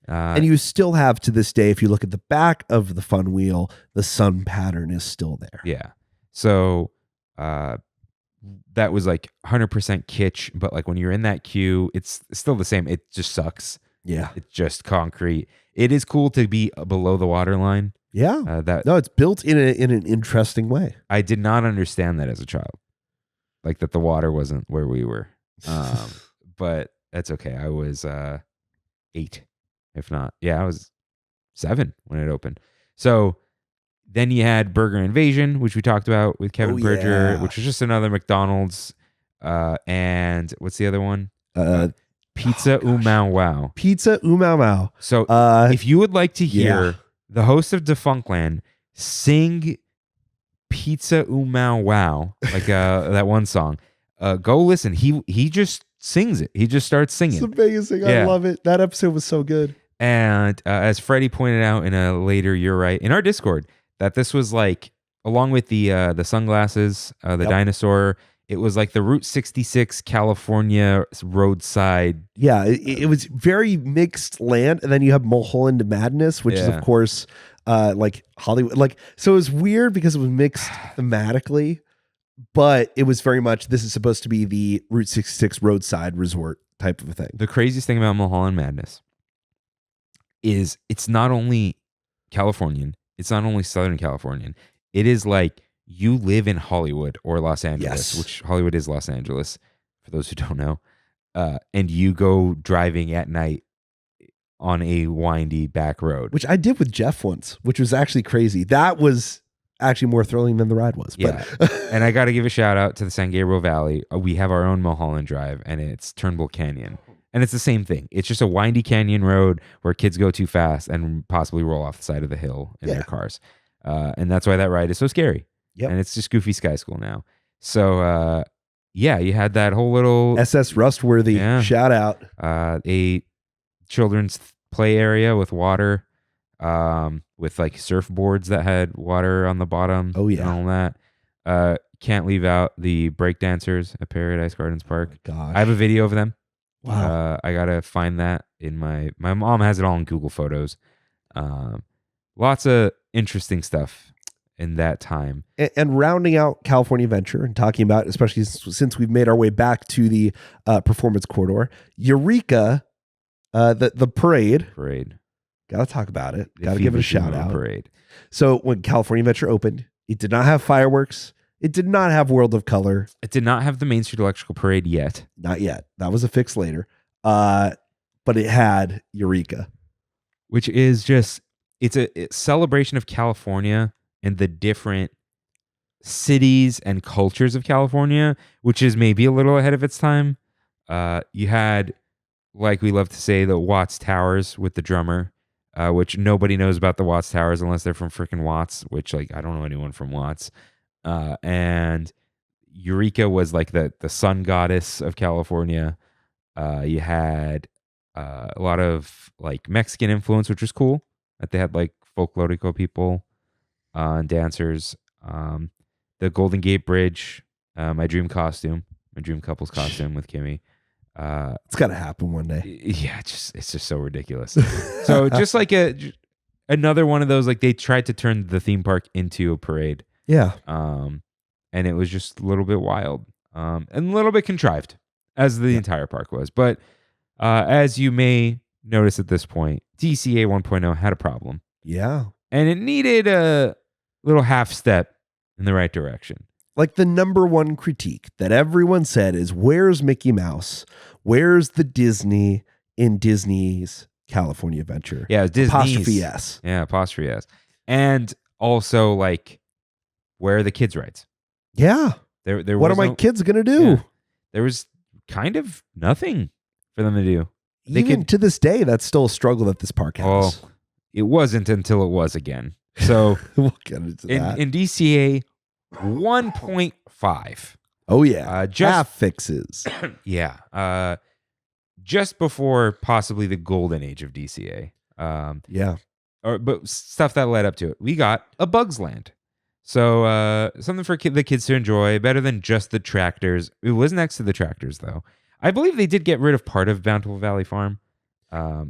Speaker 2: And you still have to this day, if you look at the back of the fun wheel, the sun pattern is still there.
Speaker 1: Yeah. So that was like 100% kitsch, but like when you're in that queue, it's still the same. It just sucks.
Speaker 2: Yeah.
Speaker 1: It's just concrete. It is cool to be below the water line.
Speaker 2: Yeah. No, it's built in an interesting way.
Speaker 1: I did not understand that as a child. Like that the water wasn't where we were. But that's okay. I was 8, if not. Yeah, I was 7 when it opened. So then you had Burger Invasion, which we talked about with Kevin Bridger, which was just another McDonald's. And what's the other one? Pizza Umau Wow.
Speaker 2: Pizza Umau Wow.
Speaker 1: So if you would like to hear the host of Defunctland sing Pizza Umau Wow, like that one song, go listen. He just sings it. He just starts singing.
Speaker 2: It's amazing. I love it. That episode was so good.
Speaker 1: And as Freddie pointed out in a later, you're right, in our Discord, that this was like, along with the sunglasses, the dinosaur, It was like the Route 66 California roadside.
Speaker 2: Yeah, it was very mixed land, and then you have Mulholland Madness, which is of course like Hollywood. Like, so it was weird because it was mixed thematically, but it was very much, this is supposed to be the Route 66 roadside resort type of a thing.
Speaker 1: The craziest thing about Mulholland Madness is it's not only Californian, it's not only Southern Californian. It is like you live in Hollywood or Los Angeles, which Hollywood is Los Angeles, for those who don't know, and you go driving at night on a windy back road.
Speaker 2: Which I did with Jeff once, which was actually crazy. That was actually more thrilling than the ride was.
Speaker 1: Yeah. And I got to give a shout out to the San Gabriel Valley. We have our own Mulholland Drive, and it's Turnbull Canyon. And it's the same thing. It's just a windy canyon road where kids go too fast and possibly roll off the side of the hill in their cars. And that's why that ride is so scary.
Speaker 2: Yep.
Speaker 1: And it's just Goofy Sky School now. So, you had that whole little
Speaker 2: SS Rustworthy shout out.
Speaker 1: A children's play area with water, with like surfboards that had water on the bottom.
Speaker 2: Oh, yeah.
Speaker 1: And all that. Can't leave out the breakdancers at Paradise Gardens Park.
Speaker 2: Oh, gosh.
Speaker 1: I have a video of them.
Speaker 2: Wow.
Speaker 1: I gotta find that in my mom has it all in Google Photos. Lots of interesting stuff in that time.
Speaker 2: And rounding out California Adventure and talking about, especially since we've made our way back to the performance corridor, Eureka, the parade. Gotta talk about it. Gotta give it a shout out.
Speaker 1: Parade.
Speaker 2: So when California Adventure opened, it did not have fireworks. It did not have World of Color.
Speaker 1: It did not have the Main Street Electrical Parade yet.
Speaker 2: Not yet. That was a fix later. But it had Eureka.
Speaker 1: Which is just, it's a celebration of California and the different cities and cultures of California, which is maybe a little ahead of its time. You had, like we love to say, the Watts Towers with the drummer, which nobody knows about the Watts Towers unless they're from freaking Watts, which like I don't know anyone from Watts. And Eureka was like the sun goddess of California. You had a lot of like Mexican influence, which was cool. That they had like folklorico people and dancers. The Golden Gate Bridge, my dream couple's costume with Kimmy.
Speaker 2: It's got to happen one day.
Speaker 1: Yeah, it's just so ridiculous. So just like another one of those, like they tried to turn the theme park into a parade.
Speaker 2: Yeah.
Speaker 1: And it was just a little bit wild, and a little bit contrived, as the entire park was. But as you may notice at this point, DCA 1.0 had a problem.
Speaker 2: Yeah.
Speaker 1: And it needed a little half step in the right direction.
Speaker 2: Like the number one critique that everyone said is, where's Mickey Mouse? Where's the Disney in Disney's California Adventure?
Speaker 1: Yeah, Disney's.
Speaker 2: Apostrophe S.
Speaker 1: Yeah, apostrophe S. And also, like, where are the kids' rights?
Speaker 2: Yeah.
Speaker 1: There
Speaker 2: what are my kids going to do?
Speaker 1: Yeah, there was kind of nothing for them to do.
Speaker 2: Even to this day, that's still a struggle that this park has.
Speaker 1: Well, it wasn't until it was again. So
Speaker 2: we'll get into that.
Speaker 1: In DCA 1.5.
Speaker 2: Oh, yeah.
Speaker 1: Just
Speaker 2: half fixes.
Speaker 1: Yeah. Just before possibly the golden age of DCA.
Speaker 2: Yeah.
Speaker 1: But stuff that led up to it. We got a Bugs Land. So something for the kids to enjoy, better than just the tractors. It was next to the tractors, though. I believe they did get rid of part of Bountiful Valley Farm.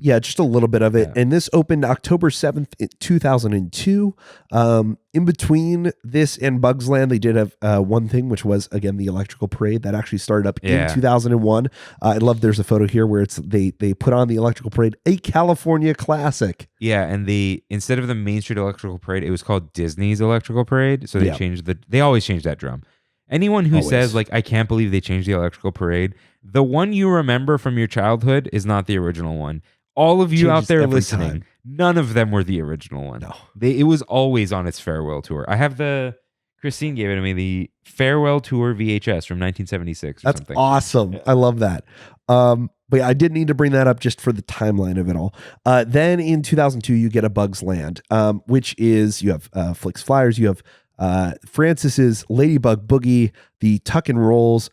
Speaker 2: Yeah, just a little bit of it.
Speaker 1: Yeah.
Speaker 2: And this opened October 7th, 2002. In between this and Bugs Land, they did have one thing, which was, again, the electrical parade that actually started up in 2001. I love there's a photo here where they put on the electrical parade, a California classic.
Speaker 1: Yeah, and instead of the Main Street Electrical Parade, it was called Disney's Electrical Parade. So they always change that drum. Anyone who says, like, I can't believe they changed the electrical parade, the one you remember from your childhood is not the original one. All of you out there listening, none of them were the original one.
Speaker 2: No.
Speaker 1: It was always on its farewell tour. I have Christine gave it to me, the farewell tour VHS from 1976 or
Speaker 2: That's
Speaker 1: something.
Speaker 2: Awesome. Yeah. I love that. But I did need to bring that up just for the timeline of it all. Then in 2002, you get a Bugs Land, which is, you have Flicks Flyers, you have Francis's Ladybug Boogie, the Tuck and Rolls,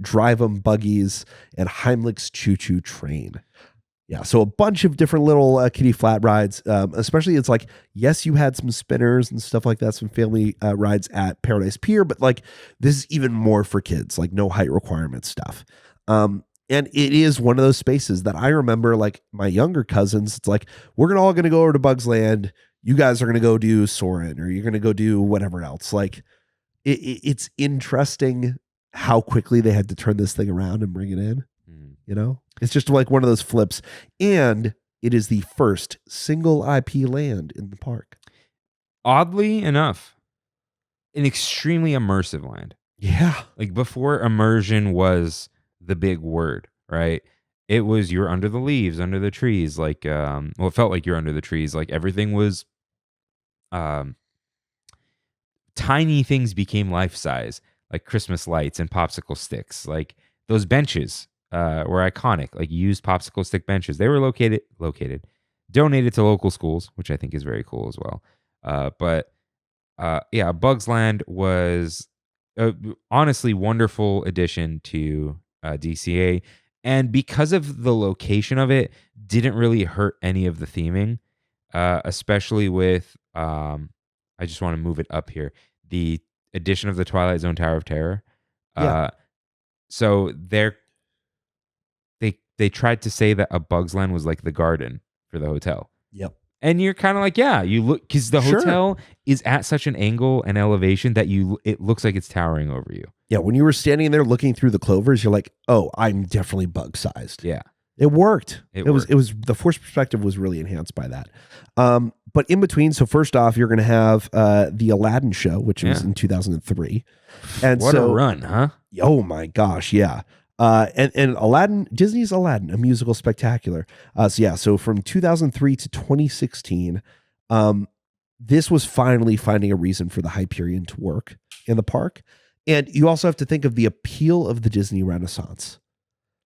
Speaker 2: Drive 'em Buggies, and Heimlich's Choo Choo Train. Yeah, so a bunch of different little kiddie flat rides, especially it's like, yes, you had some spinners and stuff like that, some family rides at Paradise Pier, but like this is even more for kids, like no height requirement stuff. And it is one of those spaces that I remember, like my younger cousins, it's like, we're all going to go over to Bugs Land. You guys are going to go do Soarin', or you're going to go do whatever else. Like it's interesting how quickly they had to turn this thing around and bring it in. You know, it's just like one of those flips. And it is the first single IP land in the park.
Speaker 1: Oddly enough, an extremely immersive land.
Speaker 2: Yeah.
Speaker 1: Like before immersion was the big word, right? It was you're under the leaves, under the trees. Like, well, it felt like you're under the trees. Like everything was, tiny things became life size, like Christmas lights and popsicle sticks. Like those benches were iconic, like used popsicle stick benches. They were donated to local schools, which I think is very cool as well. But Bugs Land was honestly wonderful addition to DCA. And because of the location of it, didn't really hurt any of the theming, especially with, I just want to move it up here, the addition of the Twilight Zone Tower of Terror. So they tried to say that a Bugs Land was like the garden for the hotel.
Speaker 2: Yep.
Speaker 1: And you're kind of like, yeah, you look, because the
Speaker 2: Sure.
Speaker 1: hotel is at such an angle and elevation that it looks like it's towering over you.
Speaker 2: Yeah. When you were standing there looking through the clovers, you're like, oh, I'm definitely bug sized.
Speaker 1: Yeah.
Speaker 2: It worked.
Speaker 1: It
Speaker 2: was the force perspective was really enhanced by that. But in between, so first off, you're going to have the Aladdin show, which was in 2003. And
Speaker 1: what a run, huh?
Speaker 2: Oh my gosh, yeah. And Aladdin, Disney's Aladdin, a musical spectacular. So from 2003 to 2016, this was finally finding a reason for the Hyperion to work in the park. And you also have to think of the appeal of the Disney Renaissance.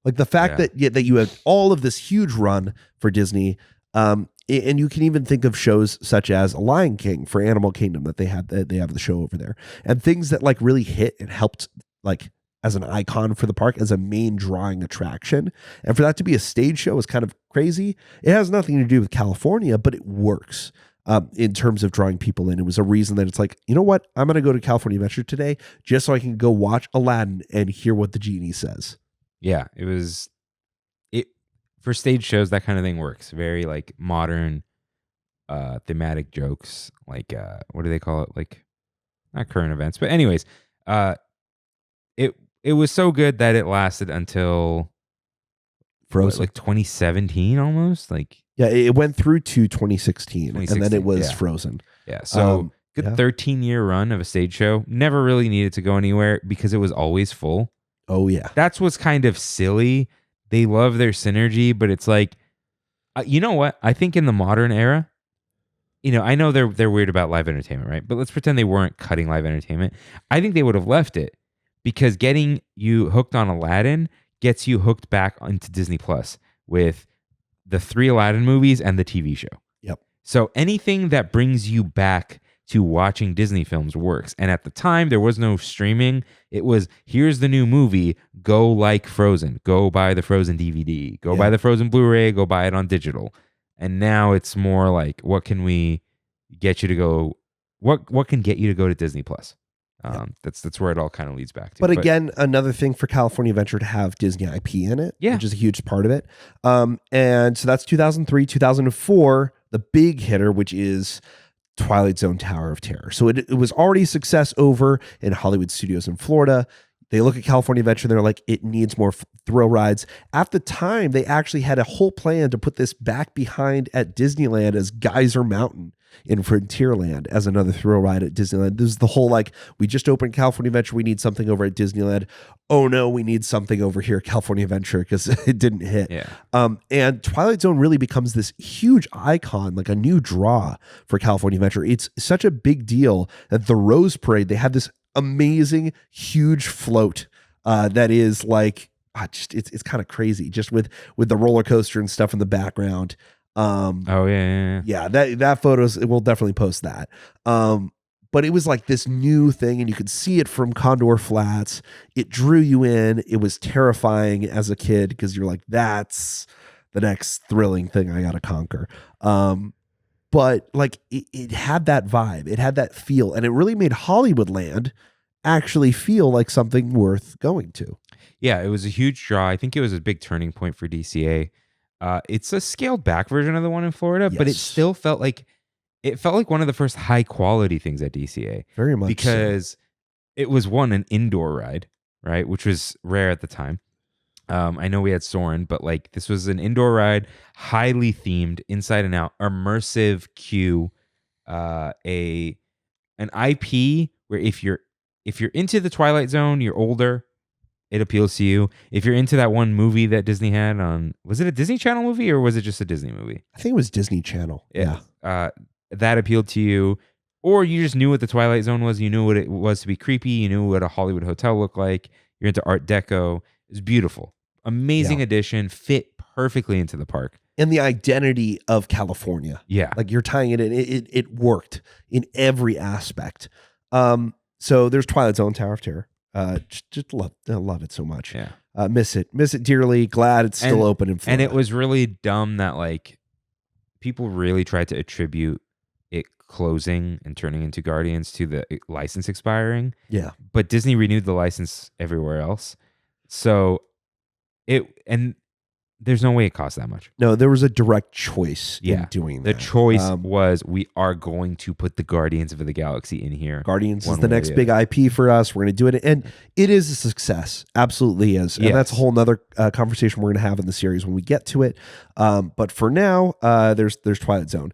Speaker 2: Like the fact that you had all of this huge run for Disney, and you can even think of shows such as Lion King for Animal Kingdom that they have the show over there, and things that like really hit and helped like as an icon for the park, as a main drawing attraction. And for that to be a stage show is kind of crazy. It has nothing to do with California, but it works in terms of drawing people in. It was a reason that it's like, you know what? I'm going to go to California Adventure today just so I can go watch Aladdin and hear what the genie says.
Speaker 1: Yeah, it for stage shows, that kind of thing works. Very like modern thematic jokes, like what do they call it? Like not current events, but anyways, it was so good that it lasted until
Speaker 2: Frozen,
Speaker 1: like 2017 almost. Like
Speaker 2: it went through to 2016 and then it was Frozen.
Speaker 1: Yeah, so good 13-year run of a stage show. Never really needed to go anywhere because it was always full.
Speaker 2: Oh yeah,
Speaker 1: that's what's kind of silly. They love their synergy, but it's like, you know what? I think in the modern era, I know they're weird about live entertainment, right? But let's pretend they weren't cutting live entertainment. I think they would have left it, because getting you hooked on Aladdin gets you hooked back onto Disney Plus with the 3 Aladdin movies and the TV show.
Speaker 2: Yep.
Speaker 1: So anything that brings you back to watching Disney films works. And at the time, there was no streaming. It was, here's the new movie, go like Frozen. Go buy the Frozen DVD. Go buy the Frozen Blu-ray. Go buy it on digital. And now it's more like, what can we get you to go? What can get you to go to Disney Plus? That's where it all kind of leads back to.
Speaker 2: But again, another thing for California Adventure to have Disney IP in it, which is a huge part of it. And so that's 2003, 2004, the big hitter, which is Twilight Zone Tower of Terror. So it was already a success over in Hollywood Studios in Florida. They look at California Adventure and they're like, it needs more thrill rides. At the time, they actually had a whole plan to put this back behind at Disneyland as Geyser Mountain in Frontierland as another thrill ride at Disneyland. This is the whole like, we just opened California Adventure, we need something over at Disneyland. Oh no, we need something over here at California Adventure because it didn't hit. And Twilight Zone really becomes this huge icon, like a new draw for California Adventure. It's such a big deal that the Rose Parade, they have this amazing huge float that is like it's kind of crazy, just with the roller coaster and stuff in the background. That photos, we'll definitely post that. But it was like this new thing, and you could see it from Condor Flats. It drew you in. It was terrifying as a kid because you're like, that's the next thrilling thing I got to conquer. But like it had that vibe, it had that feel, and it really made Hollywoodland actually feel like something worth going to.
Speaker 1: Yeah, it was a huge draw. I think it was a big turning point for DCA. It's a scaled back version of the one in Florida, but it still felt like one of the first high quality things at DCA.
Speaker 2: Very much
Speaker 1: because it was an indoor ride, right, which was rare at the time. I know we had Soarin', but like this was an indoor ride, highly themed, inside and out, immersive queue, an IP where if you're into the Twilight Zone, you're older, it appeals to you. If you're into that one movie that Disney had was it a Disney Channel movie or was it just a Disney movie?
Speaker 2: I think it was Disney Channel.
Speaker 1: Yeah. That appealed to you. Or you just knew what the Twilight Zone was. You knew what it was to be creepy. You knew what a Hollywood hotel looked like. You're into Art Deco. It was beautiful. Amazing addition. Fit perfectly into the park.
Speaker 2: And the identity of California. Yeah. Like you're tying it in. It worked in every aspect. So there's Twilight Zone, Tower of Terror. Just love it so much.
Speaker 1: Yeah.
Speaker 2: Miss it dearly. Glad it's still open in Florida.
Speaker 1: And it was really dumb that like people really tried to attribute it closing and turning into Guardians to the license expiring.
Speaker 2: Yeah.
Speaker 1: But Disney renewed the license everywhere else. So there's no way it cost that much.
Speaker 2: No, there was a direct choice in doing that.
Speaker 1: The choice was we are going to put the Guardians of the Galaxy in here.
Speaker 2: Guardians is the next big IP for us. We're going to do it. And it is a success. Absolutely is. And that's a whole nother conversation we're going to have in the series when we get to it. But for now, there's Twilight Zone.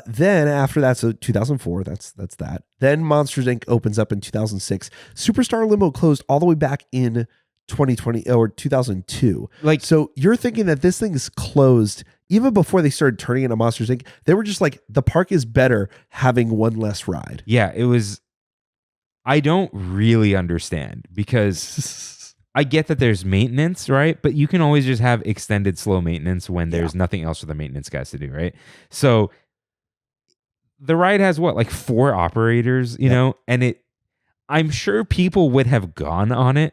Speaker 2: Then after that, so 2004, that's that. Then Monsters, Inc. opens up in 2006. Superstar Limo closed all the way back in 2020 or 2002. Like, so you're thinking that this thing is closed even before they started turning into Monsters Inc. They were just like, the park is better having one less ride.
Speaker 1: Yeah, it was. I don't really understand because I get that there's maintenance, right? But you can always just have extended slow maintenance when there's nothing else for the maintenance guys to do, right? So the ride has like 4 operators, you know, and I'm sure people would have gone on it.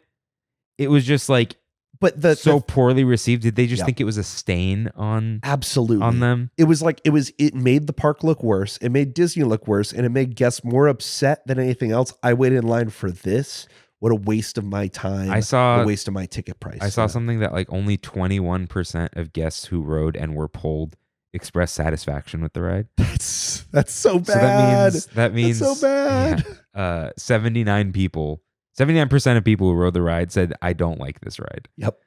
Speaker 1: It was just like, but so poorly received. Did they just think it was a stain on them?
Speaker 2: It made the park look worse. It made Disney look worse, and it made guests more upset than anything else. I waited in line for this. What a waste of my time. A waste of my ticket price.
Speaker 1: I saw something that like only 21% of guests who rode and were polled expressed satisfaction with the ride.
Speaker 2: That's so bad.
Speaker 1: So that means
Speaker 2: that's so bad.
Speaker 1: 79% of people who rode the ride said, I don't like this ride.
Speaker 2: Yep.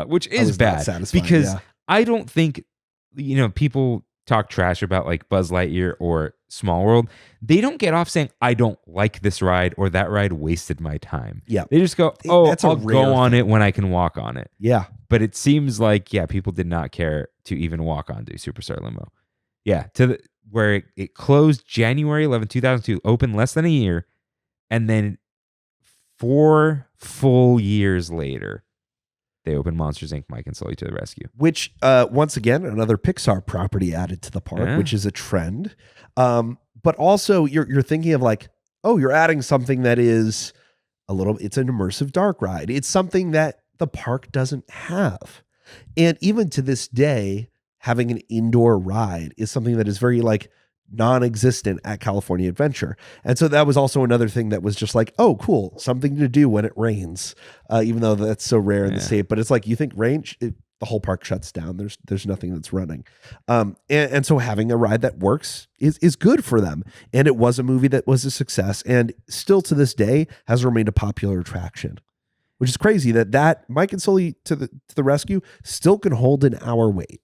Speaker 1: Which is bad because I don't think, people talk trash about like Buzz Lightyear or Small World. They don't get off saying, I don't like this ride or that ride wasted my time.
Speaker 2: Yeah.
Speaker 1: They just go, I'll go on it when I can walk on it.
Speaker 2: Yeah.
Speaker 1: But it seems like, people did not care to even walk onto Superstar Limo. Yeah. Where it closed January 11, 2002, opened less than a year. And then 4 full years later, they opened Monsters, Inc. Mike and Sully to the Rescue.
Speaker 2: Which, once again, another Pixar property added to the park, which is a trend. But also, you're thinking of like, you're adding something that is it's an immersive dark ride. It's something that the park doesn't have. And even to this day, having an indoor ride is something that is very like non-existent at California Adventure. And so that was also another thing that was just like, oh, cool, something to do when it rains, even though that's so rare in the state. But it's like, you think rain, the whole park shuts down. There's nothing that's running. And so having a ride that works is good for them. And it was a movie that was a success and still to this day has remained a popular attraction, which is crazy that Mike and Sully to the Rescue still can hold an hour wait.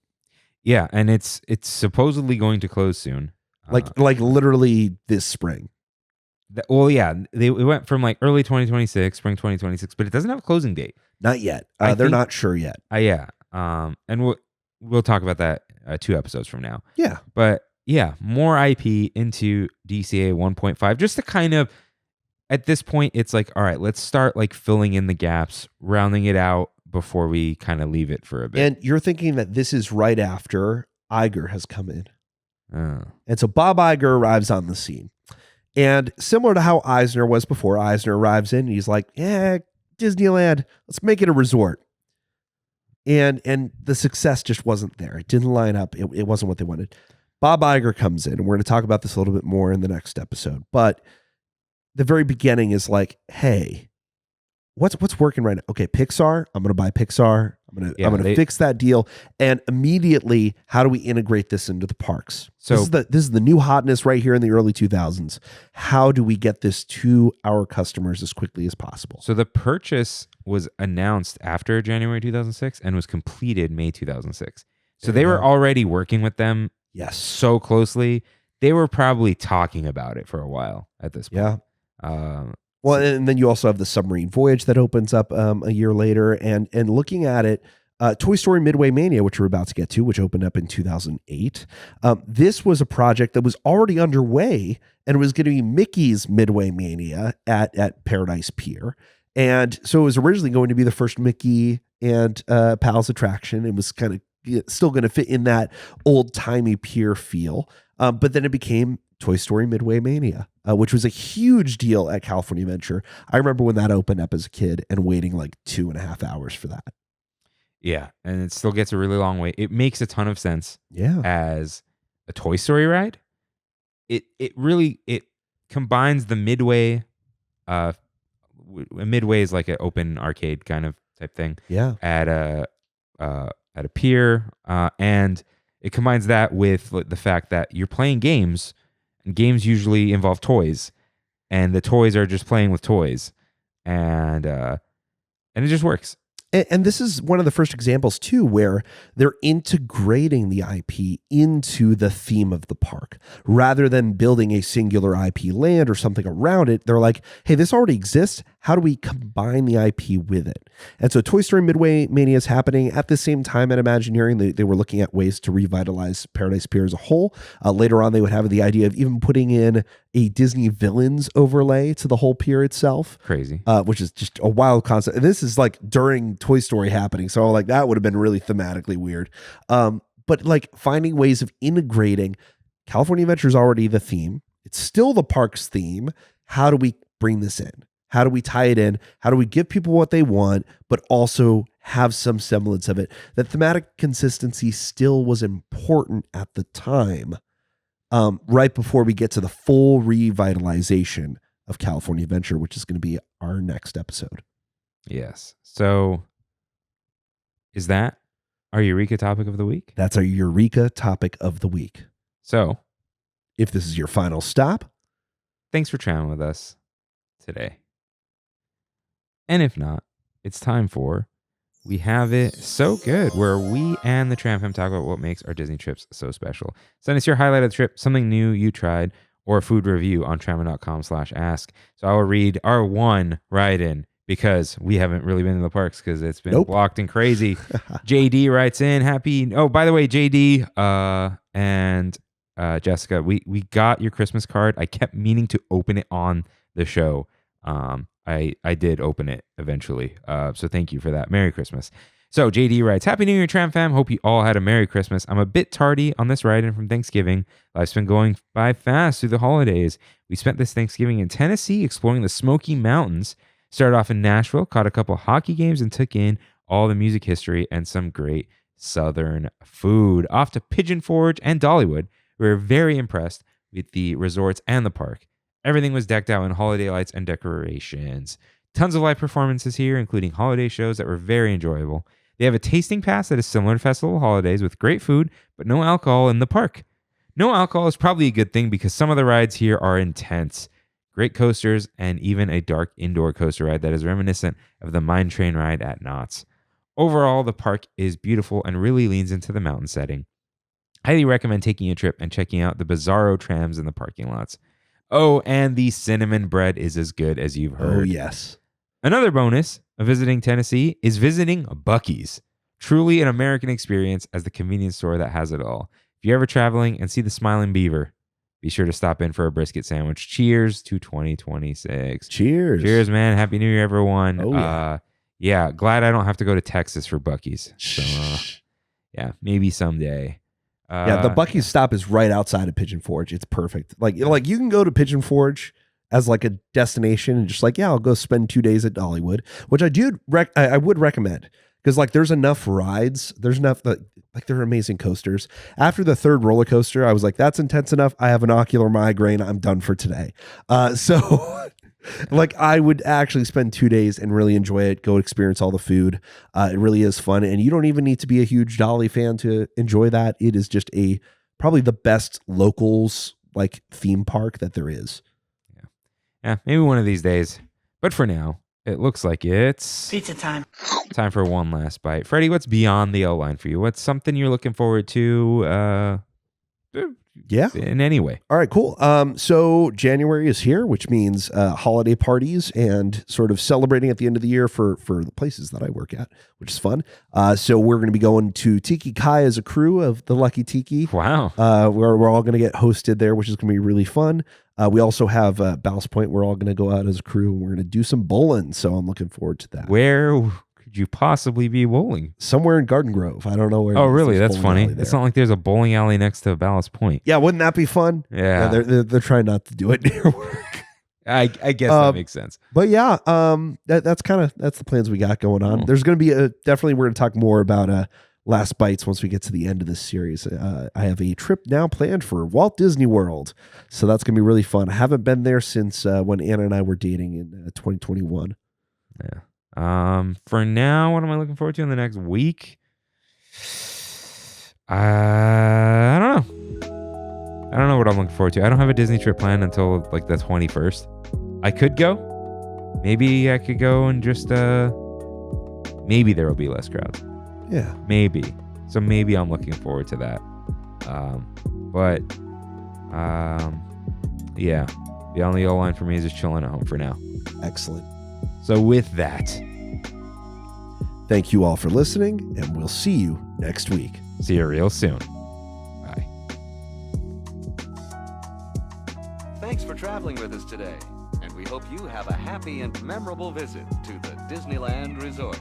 Speaker 1: Yeah. And it's supposedly going to close soon.
Speaker 2: Like literally this spring.
Speaker 1: It went from like early 2026, spring 2026, but it doesn't have a closing date.
Speaker 2: Not yet. They're not sure yet.
Speaker 1: And we'll talk about that 2 episodes from now.
Speaker 2: Yeah.
Speaker 1: But more IP into DCA 1.5, just to kind of, at this point, it's like, all right, let's start like filling in the gaps, rounding it out before we kind of leave it for a bit.
Speaker 2: And you're thinking that this is right after Iger has come in. And so Bob Iger arrives on the scene. And similar to how Eisner was before, Eisner arrives in and he's like, Disneyland, let's make it a resort. And the success just wasn't there. It didn't line up. It wasn't what they wanted. Bob Iger comes in, and we're going to talk about this a little bit more in the next episode. But the very beginning is like, hey, what's working right now? Okay, Pixar. I'm going to buy Pixar. I'm going to fix that deal. And immediately, how do we integrate this into the parks? So this is the new hotness right here in the early 2000s. How do we get this to our customers as quickly as possible?
Speaker 1: So the purchase was announced after January 2006 and was completed May 2006. So they were already working with them so closely. They were probably talking about it for a while at this point.
Speaker 2: Yeah. Well, and then you also have the submarine voyage that opens up a year later, and looking at it, Toy Story Midway Mania, which we're about to get to, which opened up in 2008. This was a project that was already underway, and it was going to be Mickey's Midway Mania at Paradise Pier. And so it was originally going to be the first Mickey and Pals attraction. It was kind of still going to fit in that old-timey pier feel. But then it became Toy Story Midway Mania, which was a huge deal at California Adventure. I remember when that opened up as a kid and waiting like 2.5 hours for that.
Speaker 1: Yeah, and it still gets a really long way. It makes a ton of sense.
Speaker 2: Yeah,
Speaker 1: as a Toy Story ride. It really combines the Midway. Midway is like an open arcade kind of type thing.
Speaker 2: Yeah,
Speaker 1: at a pier, and it combines that with the fact that you're playing games. Games usually involve toys, and the toys are just playing with toys, and it just works.
Speaker 2: And this is one of the first examples too, where they're integrating the IP into the theme of the park rather than building a singular IP land or something around it. They're like, hey, this already exists. How do we combine the IP with it? And so Toy Story Midway Mania is happening at the same time at Imagineering. They were looking at ways to revitalize Paradise Pier as a whole. Later on, they would have the idea of even putting in a Disney villains overlay to the whole pier itself.
Speaker 1: Crazy.
Speaker 2: Which is just a wild concept. And this is like during Toy Story happening. So like that would have been really thematically weird. But like finding ways of integrating California Adventure is already the theme. It's still the park's theme. How do we bring this in? How do we tie it in? How do we give people what they want, but also have some semblance of it? That thematic consistency still was important at the time, right before we get to the full revitalization of California Adventure, which is going to be our next episode.
Speaker 1: Yes. So is that our Eureka topic of the week?
Speaker 2: That's our Eureka topic of the week.
Speaker 1: So
Speaker 2: if this is your final stop,
Speaker 1: thanks for traveling with us today. And if not, it's time for We Have It So Good, where we and the Tram Fam talk about what makes our Disney trips so special. Send us your highlight of the trip, something new you tried, or a food review on trammin.com/ask. So I will read our one write-in because we haven't really been in the parks because it's been blocked and crazy. JD writes in, by the way, JD and Jessica, we got your Christmas card. I kept meaning to open it on the show. I did open it eventually. So thank you for that. Merry Christmas. So JD writes, Happy New Year, Tram Fam. Hope you all had a Merry Christmas. I'm a bit tardy on this write-in from Thanksgiving. Life's been going by fast through the holidays. We spent this Thanksgiving in Tennessee exploring the Smoky Mountains. Started off in Nashville, caught a couple hockey games, and took in all the music history and some great Southern food. Off to Pigeon Forge and Dollywood. We were very impressed with the resorts and the park. Everything was decked out in holiday lights and decorations. Tons of live performances here, including holiday shows that were very enjoyable. They have a tasting pass that is similar to Festival Holidays with great food, but no alcohol in the park. No alcohol is probably a good thing because some of the rides here are intense. Great coasters and even a dark indoor coaster ride that is reminiscent of the Mine Train ride at Knott's. Overall, the park is beautiful and really leans into the mountain setting. Highly recommend taking a trip and checking out the Bizarro trams in the parking lots. Oh, and the cinnamon bread is as good as you've heard.
Speaker 2: Oh, yes.
Speaker 1: Another bonus of visiting Tennessee is visiting Buc-ee's. Truly an American experience as the convenience store that has it all. If you're ever traveling and see the Smiling Beaver, be sure to stop in for a brisket sandwich. Cheers to 2026.
Speaker 2: Cheers.
Speaker 1: Cheers, man. Happy New Year, everyone.
Speaker 2: Oh, yeah.
Speaker 1: Yeah, glad I don't have to go to Texas for Buc-ee's. So, yeah, maybe someday.
Speaker 2: Yeah, the Buc-ee's stop is right outside of Pigeon Forge. It's perfect. Like you can go to Pigeon Forge as like a destination and just like, yeah, I'll go spend 2 days at Dollywood, which I would recommend because like there's enough rides. There's enough like they're amazing coasters. After the third roller coaster, I was like, that's intense enough. I have an ocular migraine. I'm done for today. So like I would actually spend 2 days and really enjoy it. Go experience all the food. It really is fun. And you don't even need to be a huge Dolly fan to enjoy that. It is just probably the best locals like theme park that there is.
Speaker 1: Yeah, maybe one of these days. But for now, it looks like it's
Speaker 4: pizza time.
Speaker 1: Time for one last bite. Freddie, what's beyond the outline for you? What's something you're looking forward to?
Speaker 2: Yeah,
Speaker 1: in any way.
Speaker 2: All right, cool. So January is here, which means holiday parties and sort of celebrating at the end of the year for the places that I work at, which is fun. So we're going to be going to Tiki Kai as a crew of the Lucky Tiki.
Speaker 1: Wow.
Speaker 2: We're all going to get hosted there, which is going to be really fun. We also have Ballast Point. We're all going to go out as a crew and we're going to do some bowling. So I'm looking forward to that.
Speaker 1: Where could you possibly be bowling?
Speaker 2: Somewhere in Garden Grove. I don't know where.
Speaker 1: Oh, really? That's funny. It's not like there's a bowling alley next to Ballast Point.
Speaker 2: Yeah, wouldn't that be fun?
Speaker 1: Yeah.
Speaker 2: They're trying not to do it near work.
Speaker 1: I guess that makes sense.
Speaker 2: But yeah, that's the plans we got going on. There's going to be definitely we're going to talk more about Last Bites once we get to the end of this series. I have a trip now planned for Walt Disney World, so that's going to be really fun. I haven't been there since when Anna and I were dating in 2021.
Speaker 1: Yeah. For now, what am I looking forward to in the next week? I don't know. I don't know what I'm looking forward to. I don't have a Disney trip planned until like the 21st. I could go. Maybe I could go and just maybe there will be less crowds.
Speaker 2: Yeah.
Speaker 1: Maybe. So maybe I'm looking forward to that. Yeah. The only line for me is just chilling at home for now.
Speaker 2: Excellent.
Speaker 1: So with that,
Speaker 2: thank you all for listening, and we'll see you next week.
Speaker 1: See you real soon. Bye.
Speaker 5: Thanks for traveling with us today, and we hope you have a happy and memorable visit to the Disneyland Resort.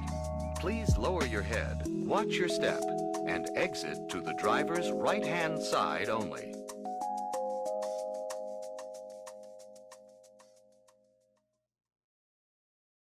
Speaker 5: Please lower your head, watch your step, and exit to the driver's right-hand side only.